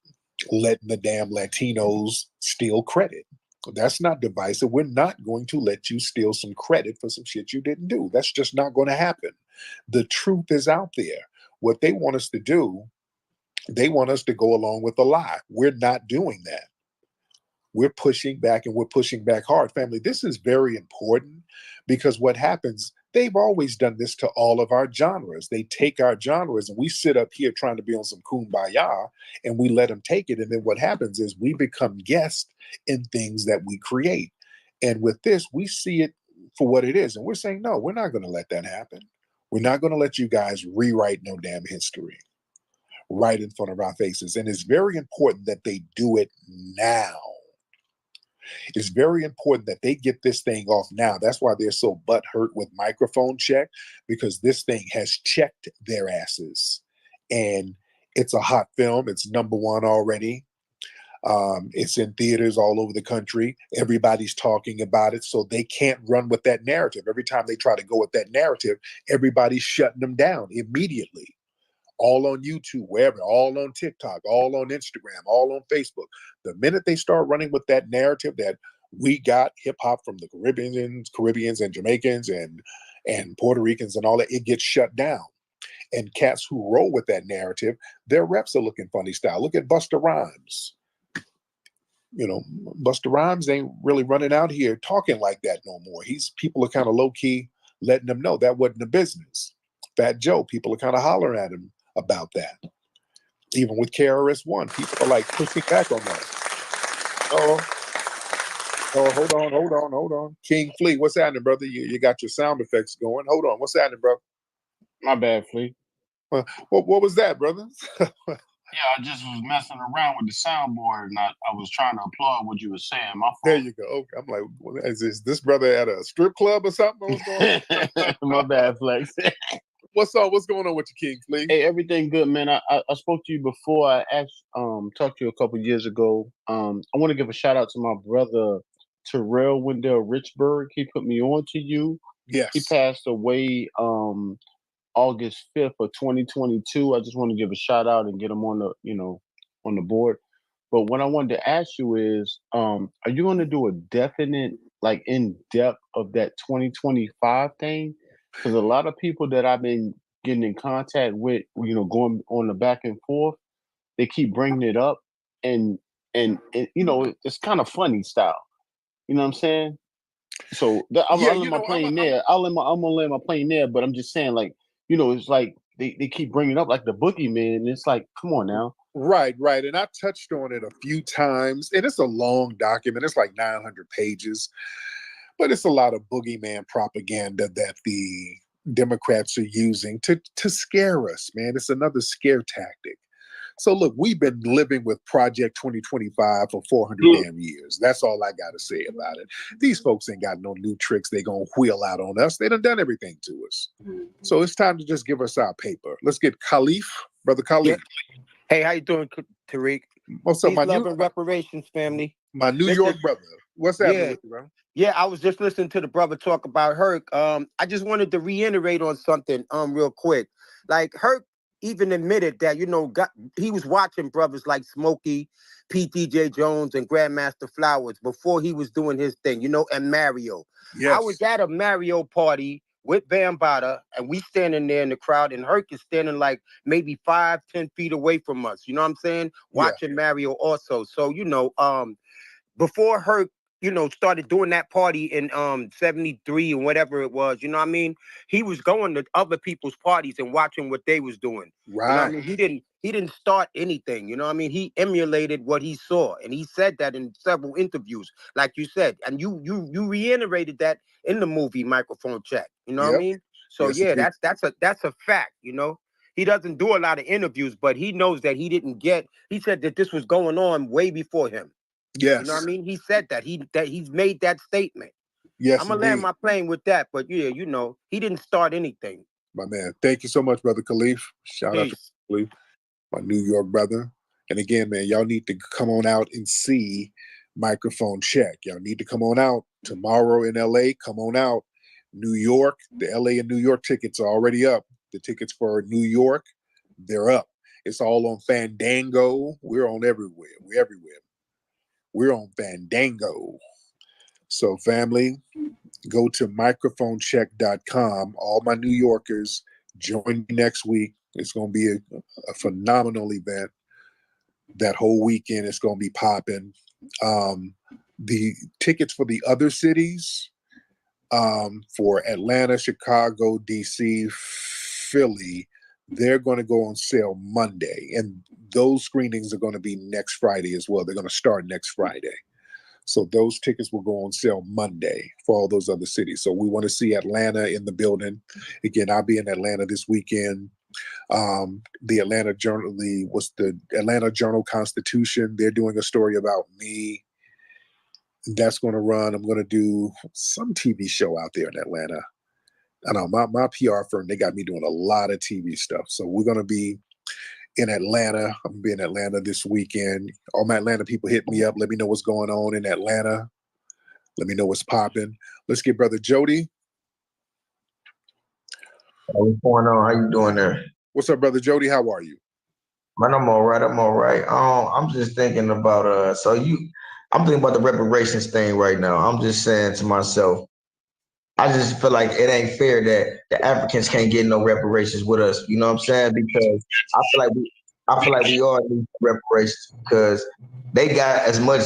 letting the damn Latinos steal credit. That's not divisive. We're not going to let you steal some credit for some shit you didn't do. That's just not going to happen. The truth is out there. What they want us to do, they want us to go along with the lie. We're not doing that. We're pushing back, and we're pushing back hard. Family, this is very important because what happens, they've always done this to all of our genres. They take our genres and we sit up here trying to be on some kumbaya and we let them take it. And then what happens is we become guests in things that we create. And with this, we see it for what it is. And we're saying, no, we're not going to let that happen. We're not going to let you guys rewrite no damn history right in front of our faces. And it's very important that they do it now. It's very important that they get this thing off now. That's why they're so butthurt with Microphone Check, because this thing has checked their asses. And it's a hot film. It's #1 already. It's in theaters all over the country. Everybody's talking about it, so they can't run with that narrative. Every time they try to go with that narrative, everybody's shutting them down immediately. all on YouTube, wherever, all on TikTok, all on Instagram, all on Facebook. The minute they start running with that narrative that we got hip hop from the Caribbeans and Jamaicans and Puerto Ricans and all that, it gets shut down. And cats who roll with that narrative, their reps are looking funny style. Look at Busta Rhymes. You know, Busta Rhymes ain't really running out here talking like that no more. People are kind of low key letting them know that wasn't a business. Fat Joe, people are kind of hollering at him about that. Even with KRS-One, people are like pushing back on that. Hold on. King Flea, what's happening, brother? You got your sound effects going. Hold on, what's happening, bro? My bad, Flea. What was that, brother? Yeah, I just was messing around with the soundboard, and I was trying to applaud what you were saying. My fault. There you go. Okay. I'm like, is this brother at a strip club or something? What's going on? My bad, Flex. What's up? What's going on with you, King Flea? Hey, everything good, man. I spoke to you before. I asked, talked to you a couple years ago. I want to give a shout out to my brother Terrell Wendell Richburg. He put me on to you. Yes. He passed away August 5th of 2022. I just want to give a shout out and get him on the board. But what I wanted to ask you is, are you going to do a definite, like, in depth of that 2025 thing? Because a lot of people that I've been getting in contact with, going on the back and forth, they keep bringing it up, and it's kind of funny style. You know what I'm saying? So I'll land my plane there. I'm gonna land my plane there. But I'm just saying, like, it's like they keep bringing it up like the boogeyman. And it's like, come on now. Right. And I touched on it a few times, and it's a long document. It's like 900 pages, but it's a lot of boogeyman propaganda that the Democrats are using to scare us, man. It's another scare tactic. So look, we've been living with Project 2025 for 400 damn years. That's all I got to say about it. These folks ain't got no new tricks they gonna wheel out on us. They done everything to us. So it's time to just give us our paper. Let's get Khalif, brother Khalif. Yeah. Hey, how you doing, Tariq? What's up, Peace, love, and reparations, family? My New York brother. What's happening with you, bro? Yeah, I was just listening to the brother talk about Herc. I just wanted to reiterate on something real quick. Like, Herc even admitted that, he was watching brothers like Smokey, P.T.J. Jones, and Grandmaster Flowers before he was doing his thing, and Mario. Yes. I was at a Mario party with Bambaataa, and we standing there in the crowd, and Herc is standing like maybe 5-10 feet away from us. You know what I'm saying? Watching Mario also. So, before Herc, started doing that party in 73 or whatever it was, you know what I mean? He was going to other people's parties and watching what they was doing. Right. You know what I mean? He didn't start anything, you know what I mean? He emulated what he saw, and he said that in several interviews, like you said, and you reiterated that in the movie Microphone Check, you know what I mean? So yes, that's a fact, He doesn't do a lot of interviews, but he knows that he said that this was going on way before him. Yes. You know what I mean? He said that. He's made that statement. Yes. I'm gonna land my plane with that, but he didn't start anything. My man. Thank you so much, brother Khalif. Shout out to Khalif, my New York brother. And again, man, y'all need to come on out and see Microphone Check. Y'all need to come on out tomorrow in LA. Come on out. New York, the LA and New York tickets are already up. The tickets for New York, they're up. It's all on Fandango. We're on everywhere. We're everywhere. We're on Fandango. So family, go to microphonecheck.com. All my New Yorkers, join me next week. It's going to be a phenomenal event. That whole weekend, it's going to be popping. The tickets for the other cities, for Atlanta, Chicago, DC, Philly, they're going to go on sale Monday. And those screenings are going to be next Friday as well. They're going to start next Friday. So those tickets will go on sale Monday for all those other cities. So we want to see Atlanta in the building. Again, I'll be in Atlanta this weekend. The Atlanta Journal-Constitution, they're doing a story about me. That's going to run. I'm going to do some TV show out there in Atlanta. I know my PR firm, they got me doing a lot of TV stuff. So we're going to be in Atlanta. I'm going to be in Atlanta this weekend. All my Atlanta people hit me up. Let me know what's going on in Atlanta. Let me know what's popping. Let's get Brother Jody. What's going on? How you doing there? What's up, brother Jody? How are you? Man, I'm all right. I'm all right. I'm just thinking about I'm thinking about the reparations thing right now. I'm just saying to myself, I just feel like it ain't fair that the Africans can't get no reparations with us. You know what I'm saying? Because I feel like we all need reparations because they got as much,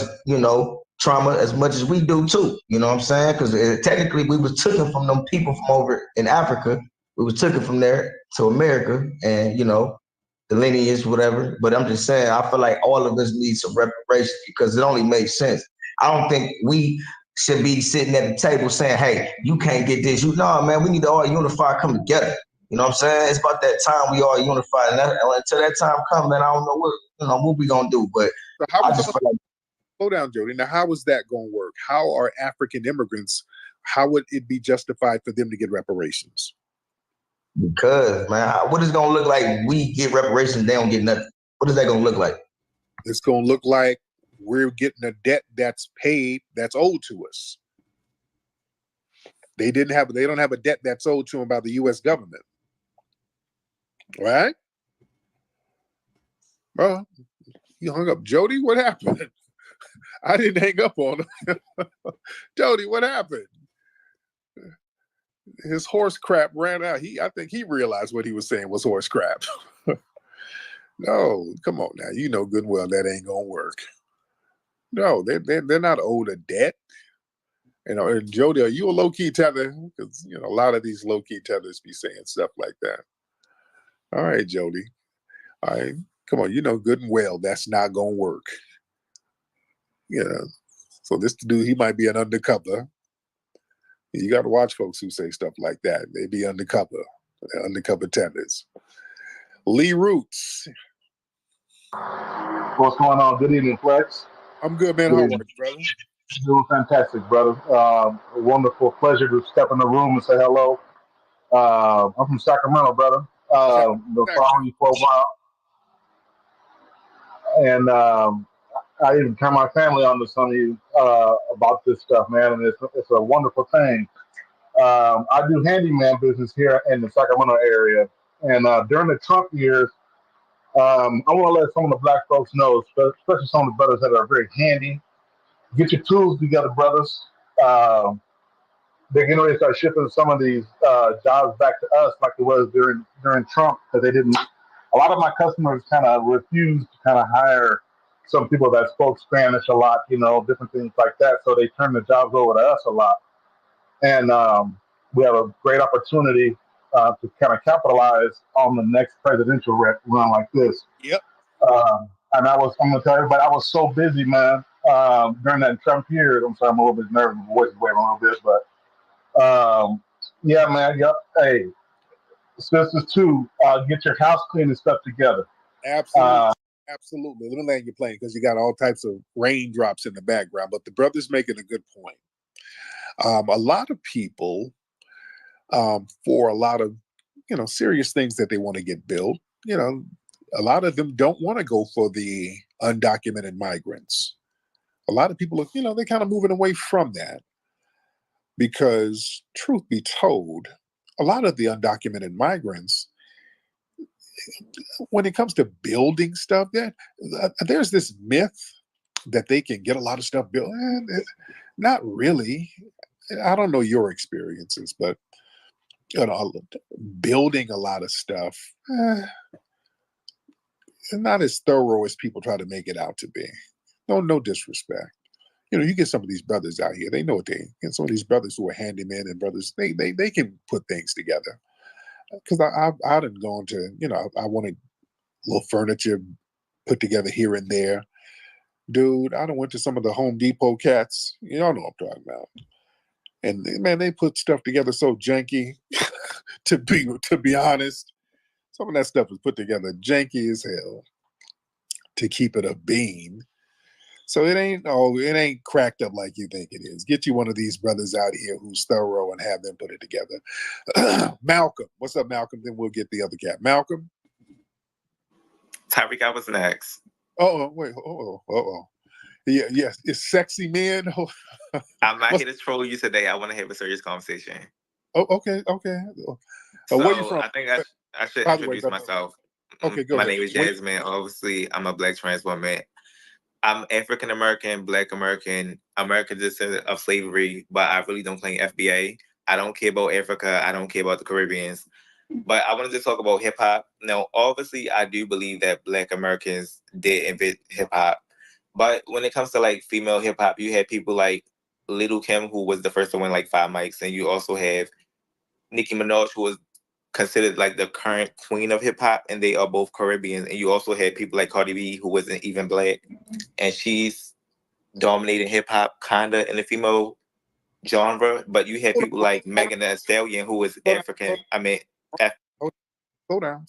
trauma as much as we do too. You know what I'm saying? Because technically we was taken from them people from over in Africa. We was taken from there to America, and the lineage, whatever. But I'm just saying, I feel like all of us need some reparations because it only makes sense. I don't think we should be sitting at the table saying, hey, you can't get this. No, man, we need to all unify, come together. You know what I'm saying? It's about that time we all unify. And until that time comes, man, I don't know what we gonna do. But so slow down, Jody. Now, how is that gonna work? How are African immigrants? How would it be justified for them to get reparations? Because, man, what is it gonna look like? We get reparations, they don't get nothing. What is that gonna look like? It's gonna look like we're getting a debt that's paid, that's owed to us. They don't have a debt that's owed to them by the U.S. government, right? Well, you hung up, Jody. What happened? I didn't hang up on him. Jody, what happened? His horse crap ran out. I think he realized what he was saying was horse crap. No, come on now. You know good and well that ain't gonna work. No, they're not owed a debt. And Jody, are you a low-key tether? Because a lot of these low-key tethers be saying stuff like that. All right, Jody. All right, come on. You know good and well that's not gonna work. So this dude, he might be an undercover. You got to watch folks who say stuff like that. They be undercover. They're undercover tethers. Lee Roots. What's going on? Good evening, Flex. I'm good, man. How are you, brother? Doing fantastic, brother. A wonderful pleasure to step in the room and say hello. I'm from Sacramento, brother. Been following you for a while. And I even turned my family on to some of you about this stuff, man. And it's a wonderful thing. I do handyman business here in the Sacramento area. And during the Trump years, I want to let some of the black folks know, especially some of the brothers that are very handy. Get your tools together, brothers. They're getting ready to start shipping some of these jobs back to us like it was during Trump, because they didn't. A lot of my customers kind of refused to kind of hire some people that spoke Spanish a lot, different things like that. So they turned the jobs over to us a lot. And we have a great opportunity to kind of capitalize on the next presidential run like this. Yep. And I'm going to tell everybody, I was so busy, man, during that Trump period. I'm sorry, I'm a little bit nervous. My voice is waiting a little bit, but yeah, man. Yep. Hey, sisters too, get your house clean and stuff together. Absolutely. Absolutely. Let me land your plane because you got all types of raindrops in the background, but the brother's making a good point. A lot of people, for a lot of, serious things that they want to get built, a lot of them don't want to go for the undocumented migrants. A lot of people, they're kind of moving away from that because, truth be told, a lot of the undocumented migrants, when it comes to building stuff, there's this myth that they can get a lot of stuff built. Not really. I don't know your experiences, but building a lot of stuff, not as thorough as people try to make it out to be. No disrespect. You get some of these brothers out here. They know what some of these brothers who are handymen and brothers. They can put things together. Because I done gone to, I wanted a little furniture put together here and there. Dude, I done went to some of the Home Depot cats. Y'all know what I'm talking about. And man, they put stuff together so janky. to be honest, some of that stuff is put together janky as hell to keep it a beam. So it ain't cracked up like you think it is. Get you one of these brothers out here who's thorough and have them put it together. Malcolm, what's up, Malcolm? Then we'll get the other cat. Malcolm. Tyreek, I was next. Wait. Yeah, yes. It's sexy men. I'm not here to troll you today. I want to have a serious conversation. Oh, okay. So Where you from? I think I should By the way, introduce myself. okay, go My ahead. name is Jasmine. Obviously, I'm a Black trans woman. I'm African American, Black American, American descendant of slavery, but I really don't claim FBA. I don't care about Africa. I don't care about the Caribbeans. But I wanted to talk about hip hop. Now, obviously, I do believe that Black Americans did invent hip hop. But when it comes to like female hip hop, you had people like Little Kim, who was the first to win like 5 mics, and you also have Nicki Minaj, who was considered like the current queen of hip hop, and they are both Caribbean. And you also had people like Cardi B, who wasn't even Black, and she's dominating hip hop kinda in the female genre. But you had people like Megan Thee Stallion, who was African. I mean, Slow down.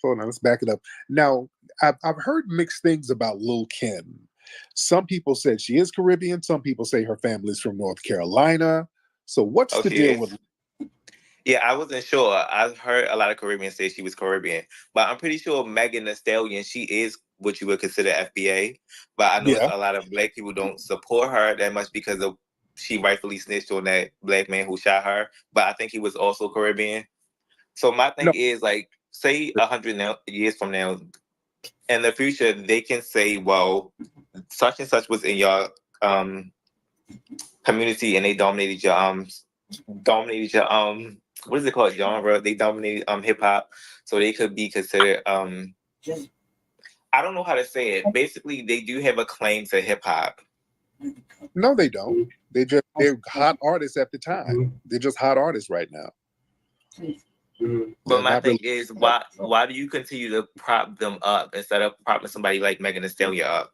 Let's back it up. Now, I've heard mixed things about Lil' Kim. Some people said she is Caribbean. Some people say her family's from North Carolina. So what's the deal with? Yeah, I wasn't sure. I've heard a lot of Caribbeans say she was Caribbean, but I'm pretty sure Megan Thee Stallion, she is what you would consider FBA. But I know a lot of Black people don't support her that much because of she rightfully snitched on that Black man who shot her. But I think he was also Caribbean. So my thing is like, say 100 years from now, in the future, they can say, well, such and such was in your community and they dominated your what is it called, genre? They dominated hip hop, so they could be considered I don't know how to say it. Basically, they do have a claim to hip hop. No, they don't. They're hot artists at the time. They're just hot artists right now. But my thing is, why do you continue to prop them up instead of propping somebody like Megan Thee Stallion up?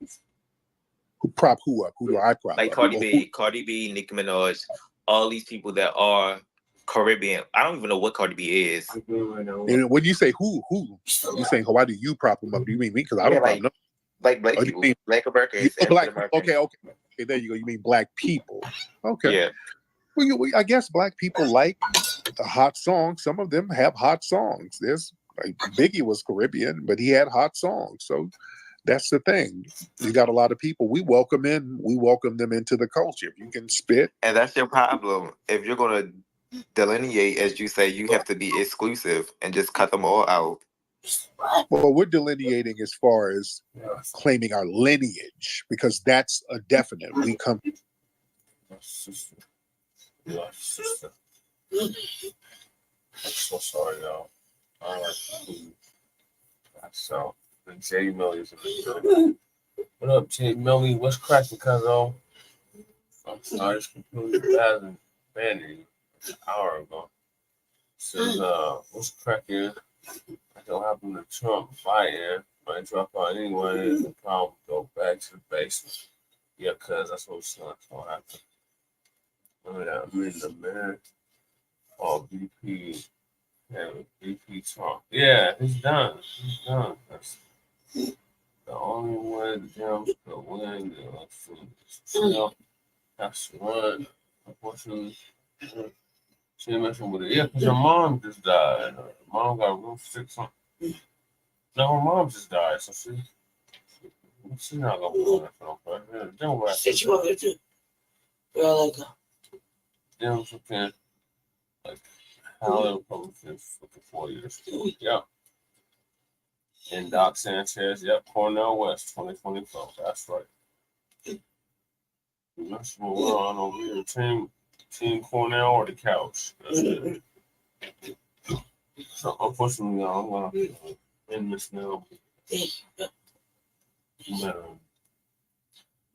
Prop who up? Who do I prop like up? Cardi B, Nicki Minaj, all these people that are Caribbean. I don't even know what Cardi B is. And when you say who, you saying why do you prop them up? Do you mean me? Because I don't prop them up. Like Black people, Black Americans, Black. American. Okay. There you go. You mean Black people? Okay. Yeah. Well, I guess Black people like the hot songs. Some of them have hot songs. There's like Biggie was Caribbean, but he had hot songs. So that's the thing. You got a lot of people. We welcome them into the culture. If you can spit, and that's your problem. If you're gonna delineate, as you say, you have to be exclusive and just cut them all out. Well, we're delineating as far as claiming our lineage because that's a definite. We come. I'm so sorry, y'all. I like food. So, J Millie is in the building. What up, J Millie? What's cracking, cuzzo? I'm sorry, it's completely bad an hour ago. Says, what's cracking? I don't happen to Trump fighting. Might drop out anyway. The problem, go back to the basement. Yeah, cuz that's what's gonna happen. I'm in the minute. Oh, BP. Yeah, BP Trump. Yeah, he's done. That's the only way the Dems could win the election. Still has to run. Unfortunately, she didn't mention with it. Yeah, because her mom just died. Her mom got real sick. No, her mom just died, so she's not gonna run for president. Democrats. Shit, you want me to do? Well, like, Dems can like how the Republicans for 4 years. Yep. And Doc Sanchez, yep, Cornell West 2024. That's right. That's what we're on over here. Team Cornell or the couch. That's it. So unfortunately, I'm gonna end this now.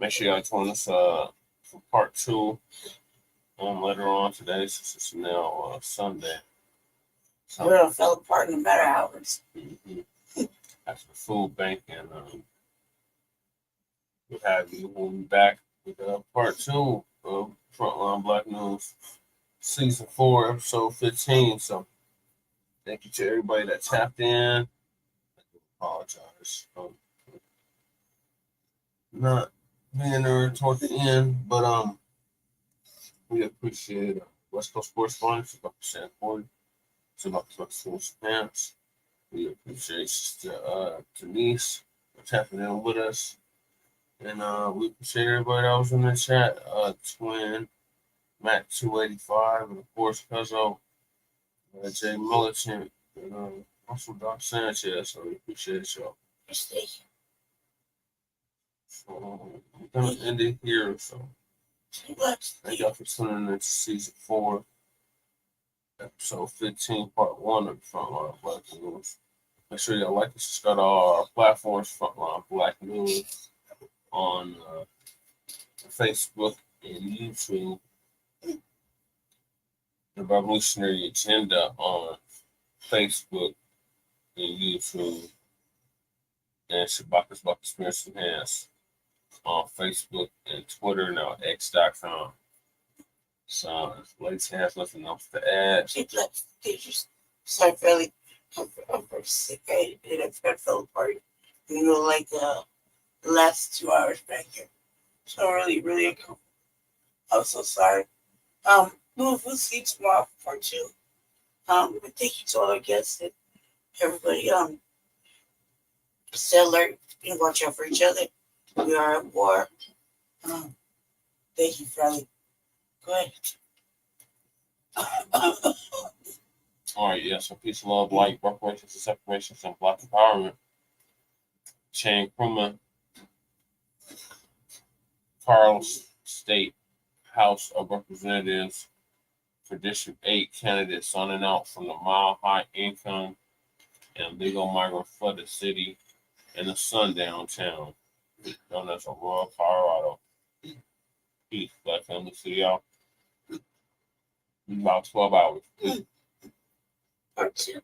Make sure y'all join us for part 2 later on today, since it's now Sunday. we're gonna fell apart in the better hours. That's the food bank, and we'll have you. We'll be back with part 2 of Frontline Black News, season 4, episode 15. So, thank you to everybody that tapped in. I do apologize for not being there toward the end, but we appreciate West Coast correspondence about San Forty. It's about the pants. We appreciate Sister Denise for tapping in with us. And we appreciate everybody that was in the chat. Twin, Matt 285, and of course, Cuzzo, Jay Militant, and Also, Doc Sanchez, so we appreciate y'all. Thank you. So we're gonna end it here. So thank y'all for tuning in to season 4, episode 15, part 1 of Frontline Black News. Make sure y'all like and subscribe to all our platforms, Frontline Black News, on Facebook and YouTube. The Revolutionary Agenda on Facebook and YouTube, and Shabaka's Black Experience Enhanced on Facebook and Twitter, now X.com. So, ladies has nothing else to add. Sorry, Felly. I'm very sick. I fell apart. You know, like the last 2 hours back here. So really, really uncomfortable. I'm so sorry. We'll see you tomorrow for part 2. But thank you to all our guests and everybody. Stay alert and watch out for each other. We are at war. Thank you, Felly. Go ahead. All right, yeah, so peace, love, light, reparations, and separations, and Black empowerment. Shane Krumah, Carlos State House of Representatives for District 8 candidates signing out from the Mile High Income and Legal Migrant Flooded City in the sundown town, known as Aurora, Colorado. Peace, Black family, see y'all in about 12 hours. Part 2.